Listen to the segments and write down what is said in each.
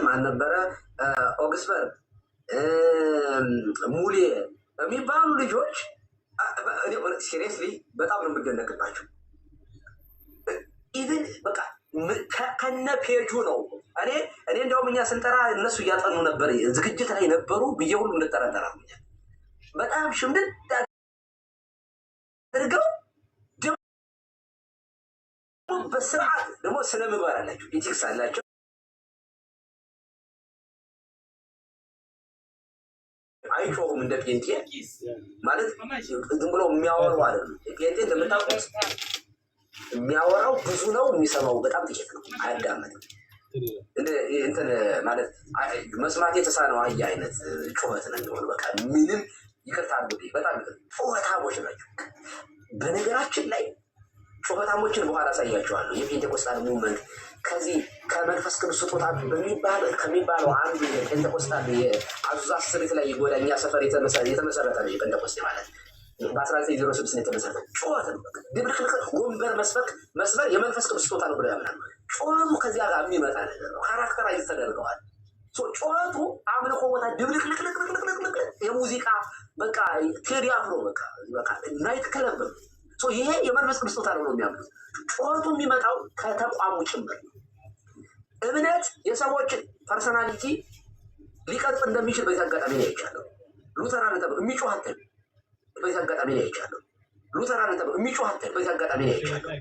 ማን ነበረ ኦግስበርግ ሙሌ የሚባሉ ልጆች ሲሪየስሊ በጣም ነው የምደነቅባቸው። ኢቭን በቃ ከነ ፔጁ ነው። እኔ እንደውም እኛ ስንጠራ እነሱ እያጠኑ ነበር፣ ዝግጅት ላይ ነበሩ ብዬ ሁሉ እንጠራጠራ በጣም ሽምድድ አድርገው ደግሞ በስርዓት ደግሞ ስነ ምግባር አላቸው፣ ኢቲክስ አላቸው። አይጮሁም እንደ ጴንጤ ማለት ዝም ብሎ የሚያወሩ አይደለም። ጴንጤ እንደምታውቁት የሚያወራው ብዙ ነው፣ የሚሰማው በጣም ጥቂት ነው። አያዳመጥም። እንትን ማለት መስማት የተሳነው አህያ አይነት ጩኸት ነው የሚሆኑ። በቃ ምንም ይቅርታ አድርጉልኝ፣ በጣም ጩኸታሞች ናቸው። በነገራችን ላይ ጩኸታሞችን በኋላ አሳያቸዋለሁ። የፔንቴኮስታል ሙቭመንት ከዚህ ከመንፈስ ቅዱስ ስጦታ ከሚባለው አንዱ የፔንቴኮስታል የአዙዛ ስሪት ላይ የጎዳኛ ሰፈር የተመሰረተ ነው። የፔንቴኮስቴ ማለት በ1906 የተመሰረተ ጩኸት ነው። ድብልቅልቅ ወንበር መስበር የመንፈስ ቅዱስ ስጦታ ነው ብለው ያምናሉ። ጩኸቱ ከዚያ ጋር የሚመጣ ነገር ነው። ካራክተራይዝ ተደርገዋል። ጩኸቱ አምልኮ ቦታ ድብልቅልቅልቅልቅልቅ የሙዚቃ በቃ ቴዲ አፍሮ በቃ ናይት ክለብ ይሄ የመንፈስ ቅዱስ ስጦታ ነው ብለው የሚያምኑት። ጩኸቱ የሚመጣው ከተቋሙ ጭምር ነው። እምነት የሰዎችን ፐርሶናሊቲ ሊቀርጽ እንደሚችል በዚህ አጋጣሚ ላይ አይቻለሁ። ሉተራን ተብሎ የሚጮሃትን በዚህ አጋጣሚ ላይ አይቻለሁ። ሉተራን ተብሎ የሚጮሃትን በዚህ አጋጣሚ ላይ አይቻለሁ።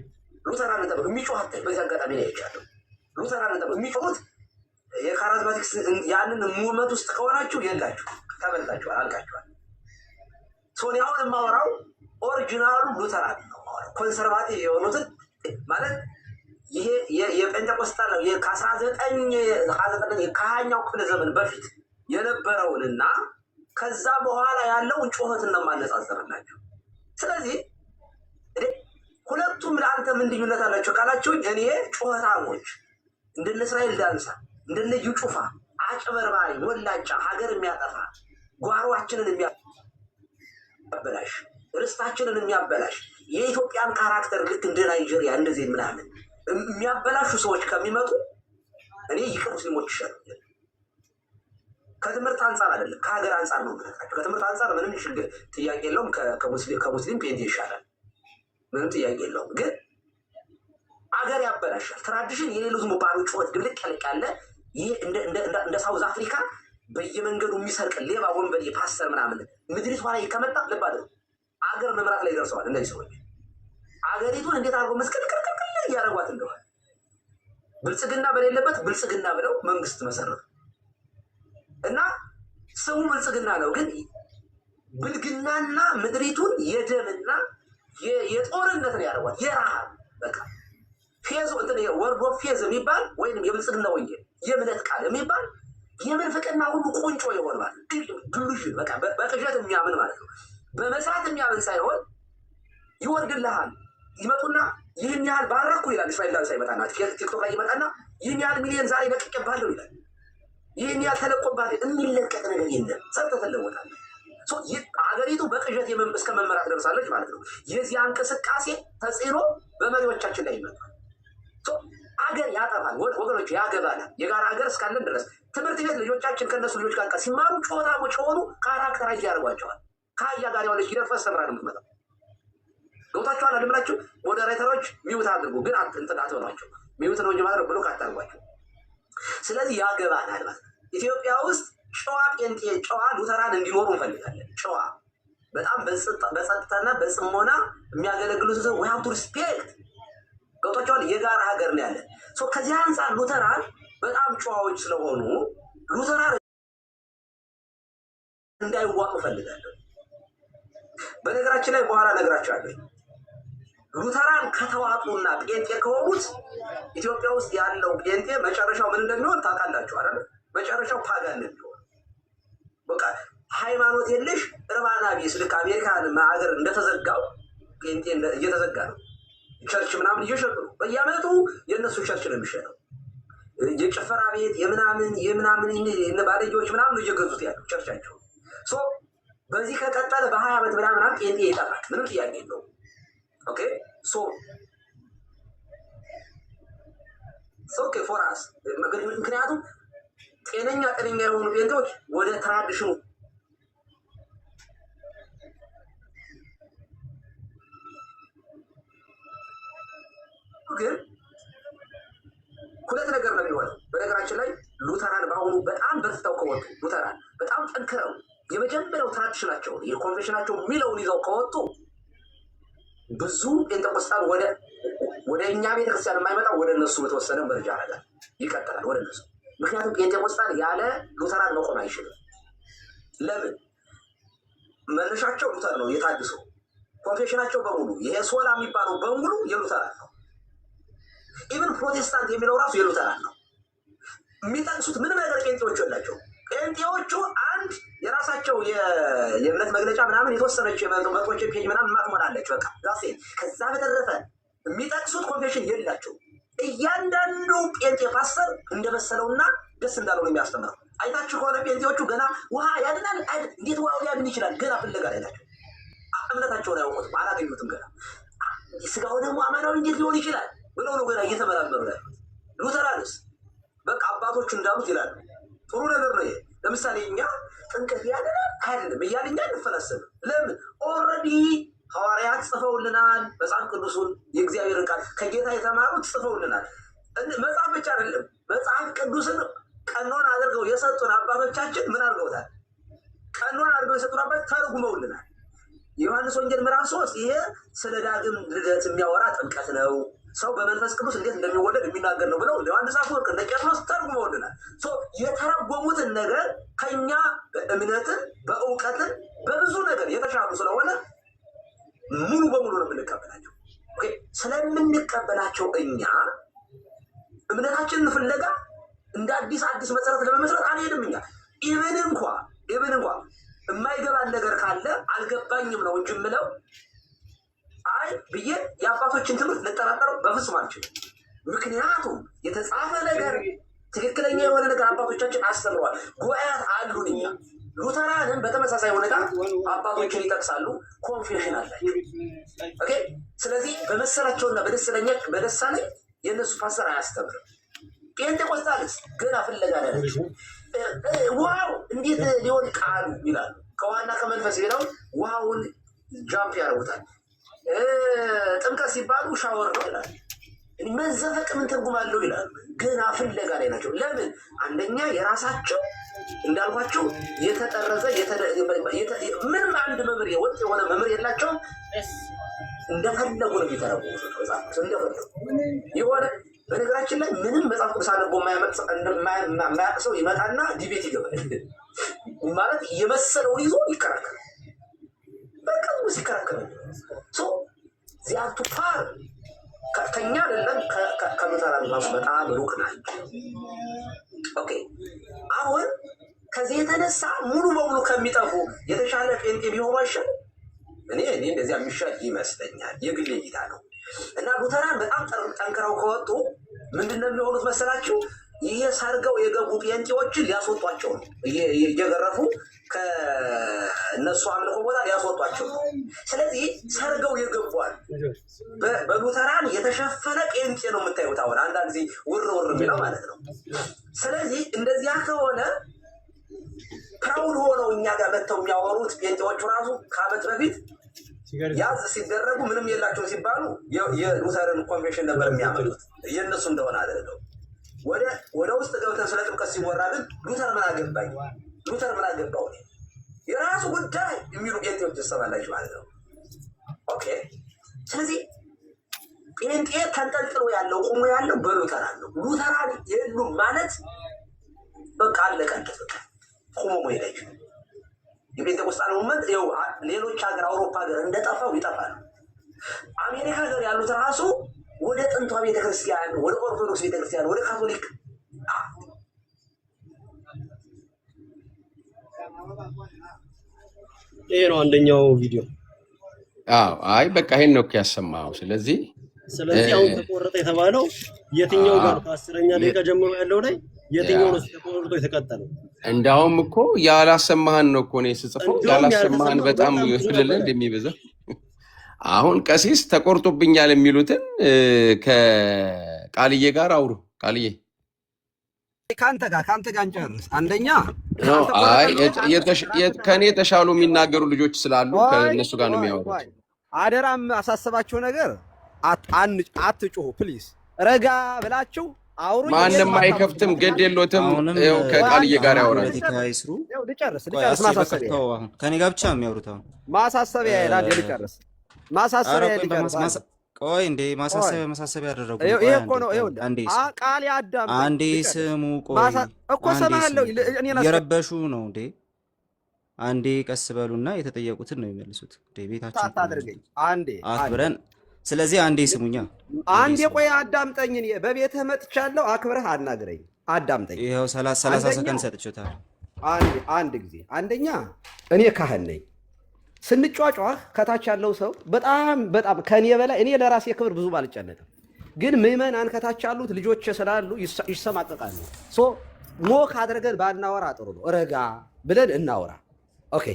ሉተራን ተብሎ የሚጮሃትን በዚህ አጋጣሚ ላይ አይቻለሁ። ሉተራን ተብሎ የሚጮሁት የካራዝማቲክስ ያንን ሙቭመንት ውስጥ ከሆናችሁ የላችሁ፣ ተበልታችኋል፣ አልቃችኋል። ሶኒ አሁን የማወራው ኦሪጂናሉ ሉተራን ነው። ኮንሰርቫቲቭ የሆኑትን ማለት ይሄ የጴንጤቆስጣል ነው ከ19ኛው ክፍለ ዘመን በፊት የነበረውንና ከዛ በኋላ ያለውን ጩኸትን ነው የማነጻጸርላቸው። ስለዚህ ሁለቱም ለአንተ ምን ልዩነት አላቸው ካላችሁኝ፣ እኔ ጩኸታሞች እንደነ እስራኤል ዳንሳ እንደነ እዩ ጩፋ አጭበርባሪ፣ ወላጫ፣ ሀገር የሚያጠፋ ጓሯችንን የሚያበላሽ ርስታችንን የሚያበላሽ የኢትዮጵያን ካራክተር ልክ እንደ ናይጄሪያ እንደዚህ ምናምን የሚያበላሹ ሰዎች ከሚመጡ እኔ ይቅር ሙስሊሞች ይሻላል። ከትምህርት አንጻር አይደለም ከሀገር አንጻር ነው የምነግራቸው። ከትምህርት አንጻር ምንም ጥያቄ የለውም። ከሙስሊም ፔንቴ ይሻላል፣ ምንም ጥያቄ የለውም። ግን አገር ያበላሻል። ትራዲሽን የሌለው ዝም ባሉ ጩኸት ድብልቅ ያለ ይህ እንደ ሳውዝ አፍሪካ በየመንገዱ የሚሰርቅ ሌባ፣ ወንበዴ፣ ፓስተር ምናምን ምድሪቷ ላይ ከመጣ ልብ አድርገው አገር መምራት ላይ ደርሰዋል እነዚህ ሰዎች። አገሪቱን እንዴት አድርገው መስቀልቅልቅል እያደረጓት እንደሆነ ብልጽግና በሌለበት ብልጽግና ብለው መንግስት መሰረቱ እና ስሙ ብልጽግና ነው፣ ግን ብልግናና ምድሪቱን የደምና የጦርነት ነው ያደረጓት። የረሃብ በቃ ፌዝ ወርዶ ፌዝ የሚባል ወይም የብልጽግና ወንጌል የእምነት ቃል የሚባል የምንፍቅና ሁሉ ቁንጮ የሆነ ማለት ድሉዥን በቃ በቅዠት የሚያምን ማለት ነው። በመስራት የሚያምን ሳይሆን ይወርድልሃል። ይመጡና ይህን ያህል ባረኩ ይላል። እስራኤል ዳንሳ ይመጣና ቲክቶክ ላይ ይመጣና ይህን ያህል ሚሊዮን ዛሬ ለቅቄብሃለሁ ይላል። ይህን ያህል ተለቆባት የሚለቀቅ ነገር የለም። ሰርተ ተለወጣለ። ሀገሪቱ በቅዠት እስከ መመራት ደርሳለች ማለት ነው። የዚያ እንቅስቃሴ ተጽዕኖ በመሪዎቻችን ላይ ይመጣል። አገር ያጠፋል ወገኖች፣ ያገባናል። የጋራ ሀገር እስካለን ድረስ ትምህርት ቤት ልጆቻችን ከእነሱ ልጆች ጋር ሲማሩ ጮታሞች የሆኑ ካራክተራይዝ ያደርጓቸዋል። ከአህያ ጋር የሆነች ሂደት ፈስተምራ ነው የምትመጣው። ገብታችኋል አይደላችሁ? ሞዴሬተሮች ሚውት አድርጉ፣ ግን እንትን አትበሏቸው። ሚውት ነው እንጂ ማለት ነው፣ ብሎክ አታርጓቸው። ስለዚህ ያገባናል ማለት ኢትዮጵያ ውስጥ ጨዋ ጴንጤ፣ ጨዋ ሉተራን እንዲኖሩ እንፈልጋለን። ጨዋ በጣም በጸጥታና በጽሞና የሚያገለግሉት ሰው we have to respect። ገብታችኋል? የጋራ ሀገር ነው ያለን። ከዚህ አንጻር ሉተራን በጣም ጨዋዎች ስለሆኑ ሉተራን እንዳይዋጡ እፈልጋለሁ። በነገራችን ላይ በኋላ እነግራቸዋለሁ። ሉተራን ከተዋጡና ጴንጤ ከሆኑት ኢትዮጵያ ውስጥ ያለው ጴንጤ መጨረሻው ምን እንደሚሆን ታውቃላችሁ አይደል? መጨረሻው ፓጋን እንደሚሆን በቃ ሃይማኖት የለሽ እርባና ቢስ ልክ አሜሪካን ሀገር እንደተዘጋው ጴንጤ እየተዘጋ ነው። ቸርች ምናምን እየሸጡ ነው። በየዓመቱ የእነሱ ቸርች ነው የሚሸጠው። የጭፈራ ቤት የምናምን ባለጌዎች ምናምን እየገዙት ያሉ ቸርቻቸው። በዚህ ከቀጠለ በ20 ዓመት ምናምን ጴንጤ ይጠፋል። ምንም ጥያቄ የለውም። ኦኬ ኦኬ ፎራስ ምክንያቱም ጤነኛ የሆኑ ጴንጤዎች ወደ ትራዲሽኑ ግን ሁለት ነገር ነው የሚሆነው። በነገራችን ላይ ሉተራን በአሁኑ በጣም በርትተው ከወጡ ሉተራን በጣም ጠንክረው የመጀመሪያው ትራዲሽናቸውን የኮንፌሽናቸው የሚለውን ይዘው ከወጡ ብዙ ጴንጤቆስጣን ወደ እኛ ቤተክርስቲያን የማይመጣው ወደ እነሱ በተወሰነ መረጃ ያደርጋል፣ ይቀጥላል ወደ እነሱ። ምክንያቱም ጴንጤቆስጣን ያለ ሉተራን መቆም አይችልም። ለምን? መነሻቸው ሉተር ነው፣ የታድሶ ኮንፌሽናቸው በሙሉ ይሄ ሶላ የሚባለው በሙሉ የሉተራን ነው። ኢቨን ፕሮቴስታንት የሚለው ራሱ የሉተራን ነው። የሚጠቅሱት ምንም ነገር ጴንጤዎቹ የላቸው። ጴንጤዎቹ አንድ የራሳቸው የእምነት መግለጫ ምናምን የተወሰነች መቶች ፔጅ ምናምን ማትሞላለች በቃ ዛሴ። ከዛ በተረፈ የሚጠቅሱት ኮንፌሽን የላቸው። እያንዳንዱ ጴንጤ ፓስተር እንደመሰለውና ደስ እንዳለው ነው የሚያስተምረው። አይታችሁ ከሆነ ጴንጤዎቹ ገና ውሃ ያድናል እንዴት ውሃ ሊያድን ይችላል? ገና ፍለጋ ላይ ናቸው። እምነታቸውን አያውቁትም፣ አላገኙትም ገና። ስጋው ደግሞ አማናዊ እንዴት ሊሆን ይችላል ብለው ነው ገና እየተመራመሩ ያሉት። ሉተራንስ በቃ አባቶቹ እንዳሉት ይላሉ። ጥሩ ነገር ነው ይሄ። ለምሳሌ እኛ ጥምቀት ያድናል አይደለም እያልን እኛ እንፈላሰብ። ለምን? ኦልሬዲ ሐዋርያት ጽፈውልናል። መጽሐፍ ቅዱሱን የእግዚአብሔርን ቃል ከጌታ የተማሩት ጽፈውልናል። መጽሐፍ ብቻ አይደለም፣ መጽሐፍ ቅዱስን ቀኖን አድርገው የሰጡን አባቶቻችን ምን አድርገውታል? ቀኖን አድርገው የሰጡን አባቶች ተርጉመውልናል። የዮሐንስ ወንጌል ምዕራፍ 3 ይሄ ስለ ዳግም ልደት የሚያወራ ጥምቀት ነው፣ ሰው በመንፈስ ቅዱስ እንዴት እንደሚወለድ የሚናገር ነው ብለው ዮሐንስ አፈወርቅ እንደ ቄርሎስ ተርጉመውልናል። የተረጎሙትን ነገር ከኛ በእምነትን በእውቀትን በብዙ ነገር የተሻሉ ስለሆነ ሙሉ በሙሉ ነው የምንቀበላቸው። ስለምንቀበላቸው እኛ እምነታችንን ፍለጋ እንደ አዲስ መሰረት ለመመስረት አንሄድም። እኛ ኢቨን እንኳ የማይገባን ነገር ካለ አልገባኝም ነው እንጂ የምለው አይ ብዬ የአባቶችን ትምህርት ልጠራጠረው በፍጹም አልችልም። ምክንያቱም የተጻፈ ነገር ትክክለኛ የሆነ ነገር አባቶቻችን አስተምረዋል። ጉባኤያት አሉን። እኛ ሉተራንን በተመሳሳይ ሁኔታ አባቶችን ይጠቅሳሉ፣ ኮንፌሽን አላቸው። ኦኬ። ስለዚህ በመሰላቸውና በደሳለኝ የእነሱ ፓስተር አያስተምርም። ጴንጤቆስጣልስ ገና ፍለጋ ላይ ውሃው እንዴት ሊሆን ቃሉ ይላሉ። ከዋና ከመንፈስ ሄደው ውሃውን ጃምፕ ያደርጉታል። ጥምቀት ሲባሉ ሻወር ነው ይላል። መዘፈቅ ምን ትርጉም አለው ይላሉ። ገና ፍለጋ ላይ ናቸው። ለምን? አንደኛ የራሳቸው እንዳልኳቸው የተጠረዘ ምንም አንድ መምህር ወጥ የሆነ መምህር የላቸውም። እንደፈለጉ ነው የሚተረጉሙት። እንደፈለጉ የሆነ በነገራችን ላይ ምንም መጽሐፍ ቅዱስ አነቦ የማያውቅ ሰው ይመጣና ዲቤት ይገባል። ማለት የመሰለውን ይዞ ይከራከራል። በቃ ሲከራከር ዚያቱ ፓር ከኛ አይደለም ከሉተራን ራሱ በጣም ሩቅ ናቸው። ኦኬ። አሁን ከዚህ የተነሳ ሙሉ በሙሉ ከሚጠፉ የተሻለ ጴንጤ ቢሆኑ አይሻል? እኔ እንደዚያ የሚሻል ይመስለኛል። የግል እይታ ነው። እና ሉተራን በጣም ጠንክረው ከወጡ ምንድነው የሚሆኑት መሰላችሁ? ይሄ ሰርገው የገቡ ጴንጤዎችን ሊያስወጧቸው ነው። እየገረፉ ከእነሱ አምልኮ ቦታ ሊያስወጧቸው ነው። ስለዚህ ሰርገው የገቧል። በሉተራን የተሸፈነ ጴንጤ ነው የምታዩት። አሁን አንዳንድ ጊዜ ውር የሚለው ማለት ነው። ስለዚህ እንደዚያ ከሆነ ፕራውድ ሆነው እኛ ጋር መጥተው የሚያወሩት ጴንጤዎቹ ራሱ ከዓመት በፊት ያዝ ሲደረጉ ምንም የላቸውም ሲባሉ የሉተርን ኮንቬንሽን ነበር የሚያመጡት። የእነሱ እንደሆነ አደረገው። ወደ ውስጥ ገብተን ስለ ጥምቀት ሲወራ ግን ሉተር ምን አገባኝ፣ ሉተር ምን አገባው፣ የራሱ ጉዳይ የሚሉ ጴንጤዎች ይሰማላችሁ ማለት ነው። ኦኬ። ስለዚህ ጴንጤ ተንጠልጥሎ ያለው ቁሞ ያለው በሉተራን ነው። ሉተራን የሉም ማለት በቃ አለቀለት። በቃ ቁሞ ሄደች። የጴንጤቆስጣን ሙቭመንት ይኸው ሌሎች ሀገር አውሮፓ ሀገር እንደጠፋው ይጠፋል። አሜሪካ ሀገር ያሉት ራሱ ወደ ጥንቷ ቤተክርስቲያን፣ ወደ ኦርቶዶክስ ቤተክርስቲያን፣ ወደ ካቶሊክ ይሄ ነው አንደኛው ቪዲዮ። አይ በቃ ይሄን ነው ያሰማው። ስለዚህ አሁን ተቆረጠ የተባለው የትኛው ጋር ከ10ኛ ደቂቃ ጀምሮ ያለው ላይ የትኛው ነው ተቆርጦ የተቀጠለው? እንዳውም እኮ ያላሰማህን ነው እኮ ነው ስጽፈው ያላሰማህን በጣም ፍልል እንደሚበዛ። አሁን ቀሲስ ተቆርጦብኛል የሚሉትን ከቃልዬ ጋር አውሩ። ቃልዬ ከአንተ ጋር እንጨርስ። አንደኛ ከእኔ የተሻሉ የሚናገሩ ልጆች ስላሉ ከእነሱ ጋር ነው የሚያወሩት። አደራም አሳሰባችሁ ነገር አትጩሁ ፕሊዝ። ረጋ ብላችሁ አውሩ። ማንም አይከፍትም፣ ግድ የለዎትም። ይኸው ከቃልዬ ጋር ያወራል። ልጨርስ ማሳሰቢያ ከኔ ጋር ብቻ ነው የሚያወሩት። አሁን ማሳሰቢያ ይላል። ልጨርስ ማሳሰቢያ ልጨርስ። ቆይ እንዴ ማሳሰቢያ ያደረጉ ይሄ እኮ ነው። ቃል ያዳም አንዴ ስሙ። ቆይ እኮ ሰማለሁ። የረበሹ ነው እንዴ? አንዴ ቀስ በሉና የተጠየቁትን ነው የሚመልሱት። ቤታችን አታድርገኝ። አንዴ አክብረን። ስለዚህ አንዴ ስሙኛ። አንዴ ቆይ አዳምጠኝ። እኔ በቤትህ መጥቻለሁ። አክብረህ አናግረኝ። አዳምጠኝ። ይኸው 30 ሰከንድ ሰጥቼታለሁ። አንድ ጊዜ አንደኛ እኔ ካህን ነኝ። ስንጫጫህ ከታች ያለው ሰው በጣም ከኔ በላይ እኔ ለራሴ ክብር ብዙ ባልጨነቅም፣ ግን ምዕመናን ከታች ያሉት ልጆች ስላሉ ይሰማቀቃሉ። ሞክ አድርገን ባናወራ ጥሩ ነው። ረጋ ብለን እናወራ። ኦኬ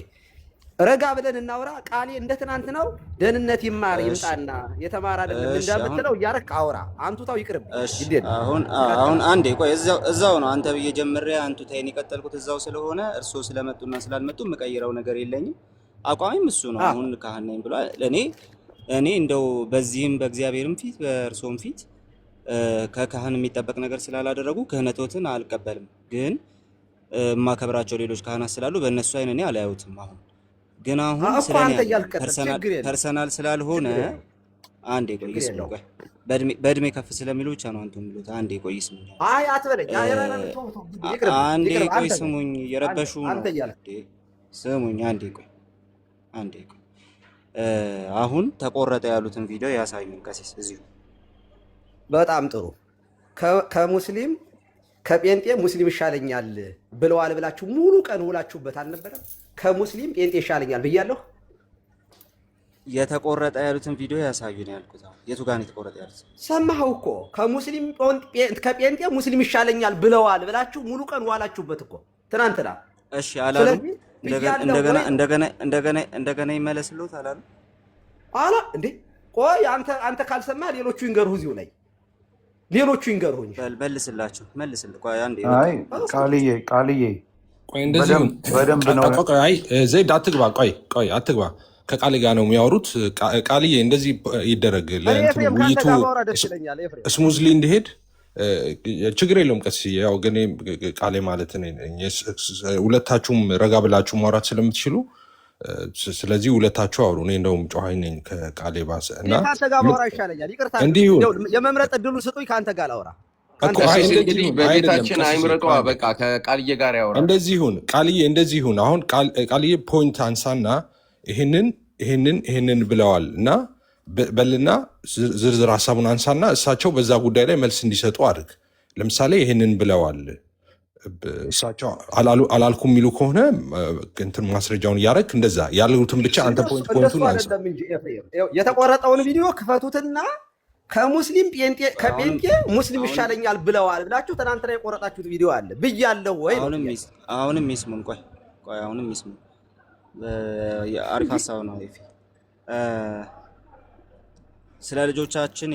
ረጋ ብለን እናወራ። ቃሌ እንደ ትናንት ነው። ደህንነት ይማር ይምጣና የተማረ አይደለም እንደምትለው እያረክ አውራ። አንቱታው ይቅርብ። አሁን አንዴ ቆይ፣ እዛው ነው አንተ ብዬ ጀምሬ አንቱታዬን የቀጠልኩት እዛው ስለሆነ እርሶ ስለመጡና ስላልመጡ የምቀይረው ነገር የለኝም። አቋሚም እሱ ነው። አሁን ካህን ነኝ ብሏል። እኔ እንደው በዚህም በእግዚአብሔርም ፊት በእርሶም ፊት ከካህን የሚጠበቅ ነገር ስላላደረጉ ክህነቶትን አልቀበልም። ግን የማከብራቸው ሌሎች ካህናት ስላሉ በእነሱ አይን እኔ አላያዩትም። ግን አሁን ፐርሰናል ስላልሆነ አንዴ ቆይ ይስሙ። ቆይ በእድሜ ከፍ ስለሚሉ ብቻ ነው አንተ የሚሉት። አንዴ ቆይ ይስሙ። አንዴ ቆይ ስሙኝ። የረበሹ ነው። ስሙኝ አንዴ ቆይ አሁን ተቆረጠ ያሉትን ቪዲዮ ያሳዩን ቀሲስ። እዚሁ በጣም ጥሩ። ከሙስሊም ከጴንጤ ሙስሊም ይሻለኛል ብለዋል ብላችሁ ሙሉ ቀን ውላችሁበት አልነበረም? ከሙስሊም ጴንጤ ይሻለኛል ብያለሁ። የተቆረጠ ያሉትን ቪዲዮ ያሳዩን ያልኩት። የቱ ጋር ነው የተቆረጠ ያሉት? ሰማኸው እኮ ከሙስሊም ከጴንጤ ሙስሊም ይሻለኛል ብለዋል ብላችሁ ሙሉ ቀን ዋላችሁበት እኮ ትናንትና። እሺ አላሉ። እንደገና ይመለስልዎት አላሉ እንዴ? ቆይ አንተ ካልሰማ ሌሎቹ ይንገሩህ። እዚሁ ላይ ሌሎቹ ይንገሩህ። መልስላቸው። ቆይ አንዴ ቃልዬ ቆይ እንደዚህ በደንብ ነው። ቆይ ዘይድ አትግባ። ቆይ አትግባ። ከቃል ጋር ነው የሚያወሩት። ቃልዬ እንደዚህ ይደረግ። ለውይይቱ ስሙዝሊ እንዲሄድ ችግር የለውም። ቀስ ያው ግን ቃሌ ማለት ሁለታችሁም ረጋ ብላችሁ ማውራት ስለምትችሉ ስለዚህ ሁለታችሁ አውሩ። እኔ እንደውም ጨዋኝ ነኝ ከቃሌ ባሰ እና ከአንተ ጋር ማውራት ይሻለኛል። ይቅርታ የመምረጥ እድሉን ስጡኝ። ከአንተ ጋር ላውራ። በቤታችን አይምረጠዋ። በቃ ከቃልዬ ጋር ያወራ። እንደዚህ ይሁን ቃልዬ፣ እንደዚህ ይሁን። አሁን ቃልዬ ፖይንት አንሳና ይህንን ብለዋል እና በልና ዝርዝር ሀሳቡን አንሳና እሳቸው በዛ ጉዳይ ላይ መልስ እንዲሰጡ አድርግ። ለምሳሌ ይህንን ብለዋል እሳቸው አላልኩ የሚሉ ከሆነ እንትን ማስረጃውን እያደረግ እንደዛ ያሉትን ብቻ አንተ ፖይንቱን አንሳ። የተቆረጠውን ቪዲዮ ክፈቱትና ከሙስሊም ከጴንጤ ሙስሊም ይሻለኛል ብለዋል ብላችሁ ትናንትና የቆረጣችሁት ቪዲዮ አለ ብያለሁ ወይ? አሁንም ይስሙን። ቆይ አሁንም ይስሙን። አሪፍ ሀሳብ ነው። ስለ ልጆቻችን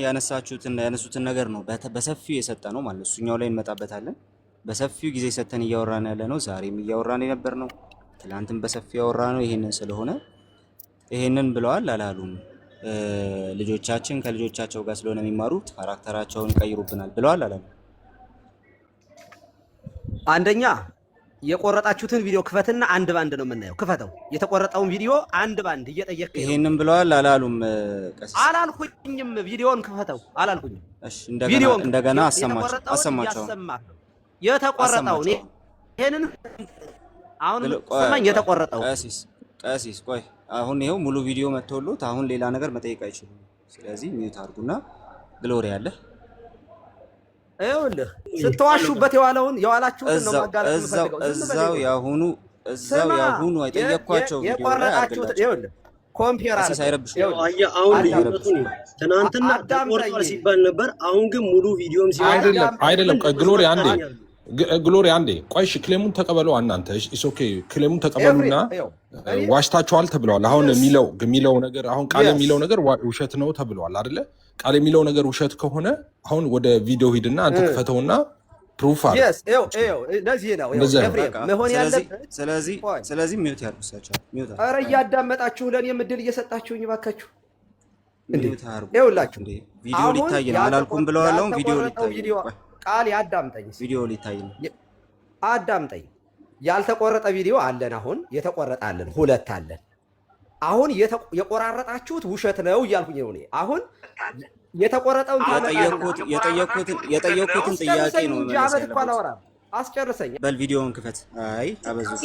ያነሱትን ነገር ነው በሰፊው የሰጠ ነው ማለት ነው። እሱኛው ላይ እንመጣበታለን። በሰፊው ጊዜ ሰተን እያወራን ያለ ነው። ዛሬም እያወራን የነበር ነው። ትላንትም በሰፊው ያወራ ነው። ይሄንን ስለሆነ ይሄንን ብለዋል አላሉም። ልጆቻችን ከልጆቻቸው ጋር ስለሆነ የሚማሩት ካራክተራቸውን ይቀይሩብናል ብለዋል አላሉም። አንደኛ የቆረጣችሁትን ቪዲዮ ክፈትና አንድ ባንድ ነው የምናየው። ክፈተው። የተቆረጠውን ቪዲዮ አንድ ባንድ እየጠየቅህ ይሄንን ብለዋል አላሉም? ቀሲስ አላልኩኝም። ቪዲዮውን ክፈተው አላልኩኝም። እሺ እንደገና አሰማቸው። የተቆረጠው ይሄንን አሁን ሰማኝ። የተቆረጠው ቀሲስ ቆይ አሁን ይሄው ሙሉ ቪዲዮ መጥቶሎት አሁን ሌላ ነገር መጠየቅ አይችልም። ስለዚህ ሚዩት አድርጉና ግሎሪ አለ ይኸውልህ ስትዋሹበት የዋላችሁትን ነው ማጋለጥ የምፈልገው። እዛው ያሁኑ አይጠየቅኳቸው ቪዲዮ ላይ አድርጋችሁ ይኸውልህ ኮምፒውተር አሁን ልዩነቱን ትናንትና ተቆርጧል ሲባል ነበር። አሁን ግን ሙሉ ቪዲዮም አይደለም። ግሎሪ አንዴ ቆይ፣ እሺ ክሌሙን ተቀበሉ እናንተ። እሺ ኦኬ፣ ክሌሙን ተቀበሉና ዋሽታችኋል ተብለዋል። አሁን የሚለው ነገር አሁን ቃል የሚለው ነገር ውሸት ነው ተብለዋል አይደለ? ቃል የሚለው ነገር ውሸት ከሆነ አሁን ወደ ቪዲዮ ሂድና አንተ ክፈተውና ፕሩፍ አለ። ለዚህ ነው መሆን ያለበት። ስለዚህ ሚውት ያርጉሳቸው። ኧረ እያዳመጣችሁ ለእኔ ምድል እየሰጣችሁኝ እባካችሁ። ይኸውላችሁ ቪዲዮ ሊታይ ነው አላልኩም ብለዋል። ቪዲዮ ሊታይ ቃል ያዳምጠኝ። ቪዲዮ ሊታይ ነው አዳምጠኝ። ያልተቆረጠ ቪዲዮ አለን። አሁን የተቆረጠ አለን፣ 2 አለን። አሁን የቆራረጣችሁት ውሸት ነው እያልኩኝ ነው እኔ። አሁን የተቆረጠውን የጠየቁትን ጥያቄ ነው ማለት ነው። አላወራም፣ አስጨርሰኝ። በል ቪዲዮውን ክፈት። አይ አበዙት።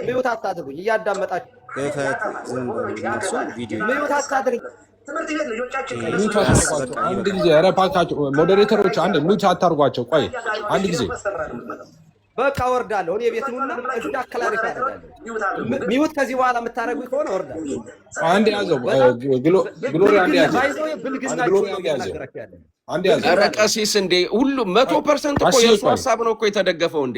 ሚውት አታድርጉኝ፣ እያዳመጣችሁ ክፈት። ዝም ብሎ እነሱ ቪዲዮ ሚውት አታድርጉኝ። አንድ ጊዜ ኧረ እባካችሁ ሞዴሬተሮች አንድ ሚውት አታርጓቸው። ቆይ አንድ ጊዜ በቃ ወርዳለሁ። እኔ ቤት ነውና እዚህ አከላሪፍ አደርጋለሁ። ሚውት ከዚህ በኋላ የምታረጉኝ ከሆነ ወርዳለሁ። አንድ ያዘው ግሎሪ አንድ ያዘው አንድ ያዘው። ኧረ ቀሲስ እንዴ ሁሉ 100% እኮ የእሱ ሀሳብ ነው እኮ የተደገፈው እንዴ።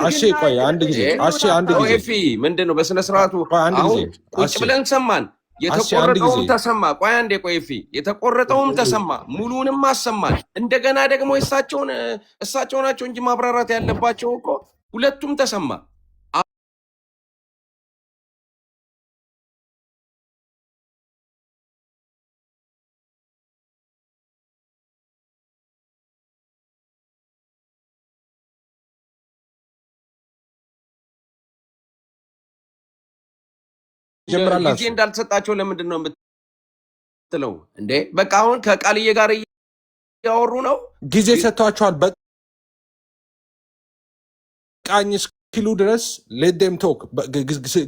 አሺ ቆይ አንድ ጊዜ አሺ አንድ ጊዜ ኤፊ ምንድነው በስነ ስርዓቱ አሁን ቁጭ ብለን ሰማን። የተቆረጠውም ተሰማ። ቆይ አንዴ ቆይ ኤፊ የተቆረጠውም ተሰማ፣ ሙሉንም አሰማን። እንደገና ደግሞ እሳቸው ናቸው እንጂ ማብራራት ያለባቸው እኮ ሁለቱም ተሰማ። ጊዜ እንዳልተሰጣቸው ለምንድን ነው የምትለው እንዴ? በቃ አሁን ከቃልዬ ጋር እያወሩ ነው። ጊዜ ሰጥቷቸዋል። በቃኝ እስኪሉ ድረስ ሌደም ቶክ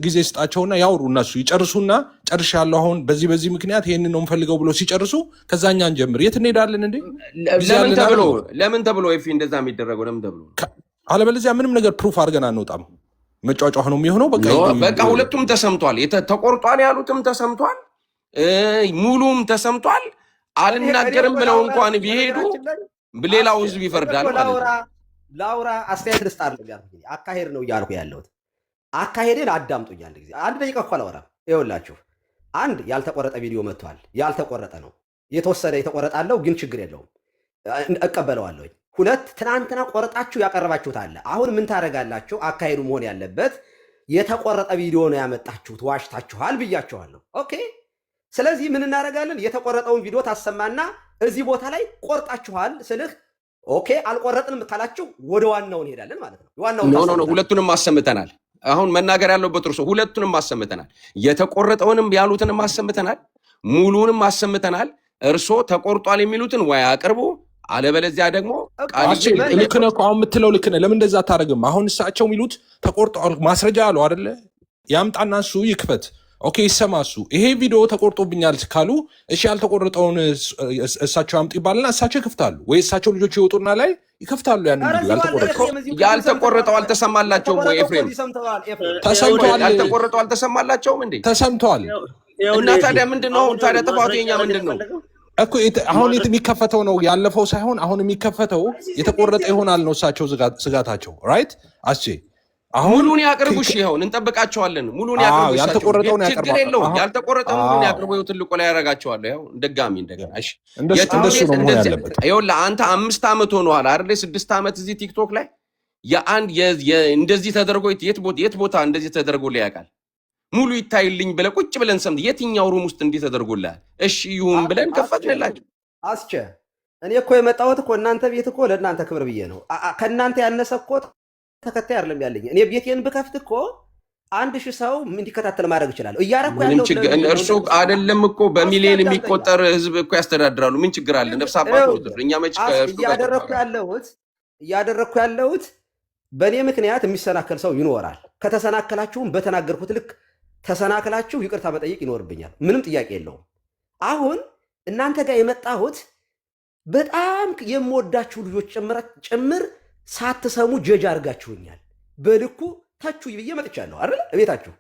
ጊዜ ስጣቸውና ያወሩ። እነሱ ይጨርሱና ጨርሻለሁ አሁን በዚህ ምክንያት ይሄንን ነው የምፈልገው ብሎ ሲጨርሱ ከዛኛ እንጀምር። የት እንሄዳለን እንዴ? ለምን ተብሎ ኤፊ እንደዛ የሚደረገው ለምን ተብሎ? አለበለዚያ ምንም ነገር ፕሩፍ አድርገን አንወጣም። መጫጫህ ነው የሚሆነው። በቃ ሁለቱም ተሰምቷል። ተቆርጧል ያሉትም ተሰምቷል፣ ሙሉም ተሰምቷል። አልናገርም ብለው እንኳን ቢሄዱ ሌላው ህዝብ ይፈርዳል ማለት ነው። ላውራ አስተያየት ልስጥ አይደለም አካሄድ ነው እያልኩ ያለሁት። አካሄድን አዳምጡኝ። አንድ ደቂቃ እኮ አላወራም። ይኸውላችሁ አንድ ያልተቆረጠ ቪዲዮ መጥቷል። ያልተቆረጠ ነው የተወሰነ የተቆረጠ አለው፣ ግን ችግር የለውም እቀበለዋለሁ። 2 ትናንትና ቆርጣችሁ ያቀረባችሁት አለ። አሁን ምን ታደርጋላችሁ? አካሄዱ መሆን ያለበት የተቆረጠ ቪዲዮ ነው ያመጣችሁት፣ ዋሽታችኋል ብያችኋለሁ። ኦኬ። ስለዚህ ምን እናደርጋለን? የተቆረጠውን ቪዲዮ ታሰማና እዚህ ቦታ ላይ ቆርጣችኋል ስልህ ኦኬ፣ አልቆረጥንም ካላችሁ ወደ ዋናው እንሄዳለን ማለት ነው። ዋናው ሁለቱንም አሰምተናል። አሁን መናገር ያለበት እርሶ ሁለቱንም አሰምተናል። የተቆረጠውንም ያሉትንም አሰምተናል፣ ሙሉንም አሰምተናል። እርሶ ተቆርጧል የሚሉትን ወይ አቅርቡ፣ አለበለዚያ ደግሞ ልክ ነህ እኮ አሁን የምትለው ልክ ነህ። ለምን እንደዛ አታደርግም? አሁን እሳቸው የሚሉት ተቆርጧል ማስረጃ አለው አይደለ? ያምጣና እሱ ይክፈት። ኦኬ ይሰማ። እሱ ይሄ ቪዲዮ ተቆርጦብኛል ካሉ እሺ፣ ያልተቆረጠውን እሳቸው ያምጡ ይባልና እሳቸው ይከፍታሉ፣ ወይ እሳቸው ልጆች ይወጡና ላይ ይከፍታሉ። ያን ቪዲዮ ያልተቆረጠው አልተሰማላቸውም ወይ ኤፍሬም? ተሰምቷል። ያልተቆረጠው አልተሰማላቸውም እንዴ? ተሰምቷል። እና ታዲያ ምንድነው? ታዲያ ጥፋቱ የኛ ምንድነው እኮ? አሁን የሚከፈተው ነው ያለፈው ሳይሆን አሁን የሚከፈተው የተቆረጠ ይሆናል ነው እሳቸው ስጋታቸው። ራይት አስቼ ሙሉን ያቅርቡሽ። ይኸውን እንጠብቃቸዋለን። ሙሉን ያቅርቡ። ያልተቆረጠውን ችግር የለውም። ያልተቆረጠ ሙሉን ያቅርቡ። ይኸው ትልቁ ላይ ያደርጋቸዋለሁ። ይኸው ድጋሚ እንደገና እሺ፣ እንደሱ ነው መሆን ያለበት። ይኸውልህ አንተ 5 ዓመት ሆነዋል አይደል? 6 ዓመት እዚህ ቲክቶክ ላይ እንደዚህ ተደርጎ የት ቦታ እንደዚህ ተደርጎ ላይ ያውቃል? ሙሉ ይታይልኝ ብለህ ቁጭ ብለን ሰምተህ የትኛው ሩም ውስጥ እንዲህ ተደርጎልሃል? እሺ ይሁን ብለን ከፈትንላቸው። አስቸ እኔ እኮ የመጣሁት እኮ እናንተ ቤት እኮ ለእናንተ ክብር ብዬ ነው። ከእናንተ ያነሰ እኮ ተከታይ አይደለም ያለኝ። እኔ ቤቴን ብከፍት እኮ 1000 ሰው እንዲከታተል ማድረግ እችላለሁ። እያረኩ ያለው እርሱ አይደለም እኮ በሚሊዮን የሚቆጠር ህዝብ እኮ ያስተዳድራሉ። ምን ችግር አለ? ነፍስ አባቱ እኛ መች እያደረኩ ያለሁት በእኔ ምክንያት የሚሰናከል ሰው ይኖራል። ከተሰናከላችሁም በተናገርኩት ልክ ተሰናክላችሁ ይቅርታ መጠየቅ ይኖርብኛል። ምንም ጥያቄ የለውም። አሁን እናንተ ጋር የመጣሁት በጣም የምወዳችሁ ልጆች ጭምር ሳትሰሙ ጀጅ አድርጋችሁኛል። በልኩ ታችሁ ብዬ መጥቻለሁ አይደል? እቤታችሁ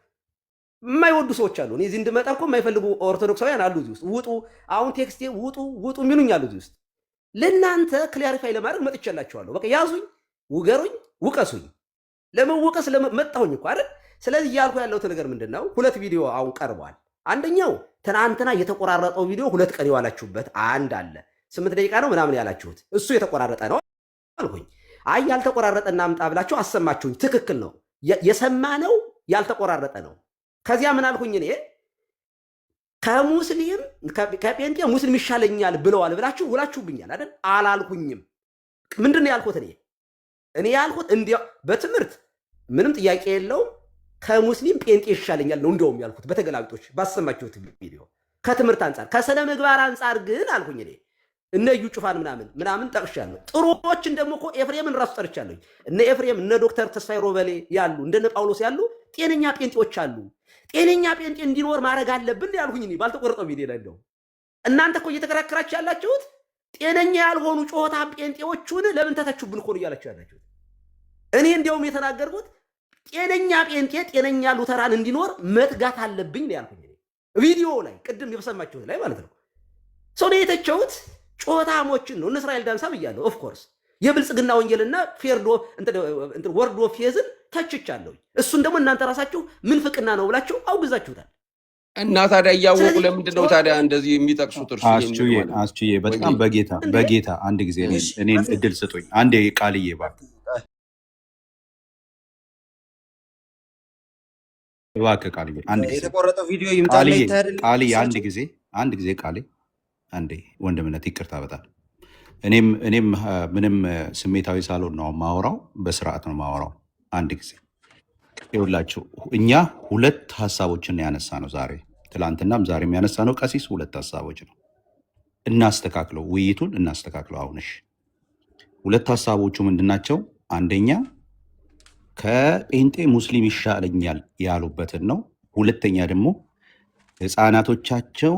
የማይወዱ ሰዎች አሉ። እኔ እዚህ እንድመጣ እኮ የማይፈልጉ ኦርቶዶክሳውያን አሉ እዚህ ውስጥ። አሁን ቴክስቴ ውጡ የሚሉኝ አሉ እዚህ ውስጥ። ለእናንተ ክሊያሪፋይ ለማድረግ መጥቻላችኋለሁ። በቃ ያዙኝ፣ ውገሩኝ፣ ውቀሱኝ። ለመወቀስ መጣሁኝ እኮ አይደል? ስለዚህ እያልኩ ያለሁት ነገር ምንድን ነው? 2 ቪዲዮ አሁን ቀርቧል። አንደኛው ትናንትና የተቆራረጠው ቪዲዮ 2 ቀን የዋላችሁበት አንድ አለ 8 ደቂቃ ነው ምናምን ያላችሁት እሱ የተቆራረጠ ነው አልኩኝ። አይ ያልተቆራረጠ እናምጣ ብላችሁ አሰማችሁኝ። ትክክል ነው። የሰማነው ያልተቆራረጠ ነው። ከዚያ ምን አልኩኝ እኔ ከሙስሊም ከጴንጤ ሙስሊም ይሻለኛል ብለዋል ብላችሁ ውላችሁብኛል አይደል? አላልኩኝም። ምንድን ነው ያልኩት? እኔ ያልኩት እንዲያው በትምህርት ምንም ጥያቄ የለውም ከሙስሊም ጴንጤ ይሻለኛል ነው እንደውም ያልኩት በተገላቢጦች ባሰማችሁት ቪዲዮ። ከትምህርት አንጻር ከስነ ምግባር አንጻር ግን አልኩኝ እኔ እነ እዩ ጩፋን ምናምን ጠቅሻለሁ። ጥሩዎችን ደግሞ እኮ ኤፍሬምን ራሱ ጠርቻለሁ። እነ ኤፍሬም እነ ዶክተር ተስፋዬ ሮበሌ ያሉ እንደነ ጳውሎስ ያሉ ጤነኛ ጴንጤዎች አሉ። ጤነኛ ጴንጤ እንዲኖር ማድረግ አለብን ያልኩኝ እኔ ባልተቆረጠው ቪዲዮ ላይ እንደው እናንተ እኮ እየተከራከራችሁ ያላችሁት ጤነኛ ያልሆኑ ጮሆታም ጴንጤዎቹን ለምን ተተቹብን እኮ እያላችሁ ያላችሁት። እኔ እንደውም የተናገርኩት ጤነኛ ጴንጤ ጤነኛ ሉተራን እንዲኖር መትጋት አለብኝ ነው ያልኩኝ ቪዲዮ ላይ ቅድም የሰማችሁት ላይ ማለት ነው። ሰው ነው የተቸውት ጮታሞችን ነው። እነ እስራኤል ዳንሳ ብያለሁ። ኦፍ ኮርስ የብልጽግና ወንጌልና ወርድ ኦፍ ፌዝን ተችቻለሁ። እሱን ደግሞ እናንተ ራሳችሁ ምንፍቅና ነው ብላችሁ አውግዛችሁታል። እና ታዲያ እያወቁ ለምንድን ነው ታዲያ እንደዚህ የሚጠቅሱት? አስችዬ በጣም በጌታ አንድ ጊዜ እኔን እድል ስጡኝ። አንዴ ቃልዬ እባክህ ቃልዬ አንድ ጊዜ የተቆረጠው ቪዲዮ ይምጣልኝ። ቃልዬ አንድ ጊዜ ቃልዬ አንዴ ወንድምነት ይቅርታ በጣም እኔም ምንም ስሜታዊ ሳልሆን ነው ማወራው፣ በስርዓት ነው ማወራው። አንድ ጊዜ ይኸውላችሁ እኛ 2 ሀሳቦችን ያነሳ ነው ዛሬ፣ ትላንትናም ዛሬም ያነሳ ነው ቀሲስ 2 ሀሳቦች ነው። እናስተካክለው፣ ውይይቱን እናስተካክለው። አሁንሽ 2 ሀሳቦቹ ምንድናቸው? አንደኛ ከጴንጤ ሙስሊም ይሻለኛል ያሉበትን ነው። ሁለተኛ ደግሞ ህፃናቶቻቸው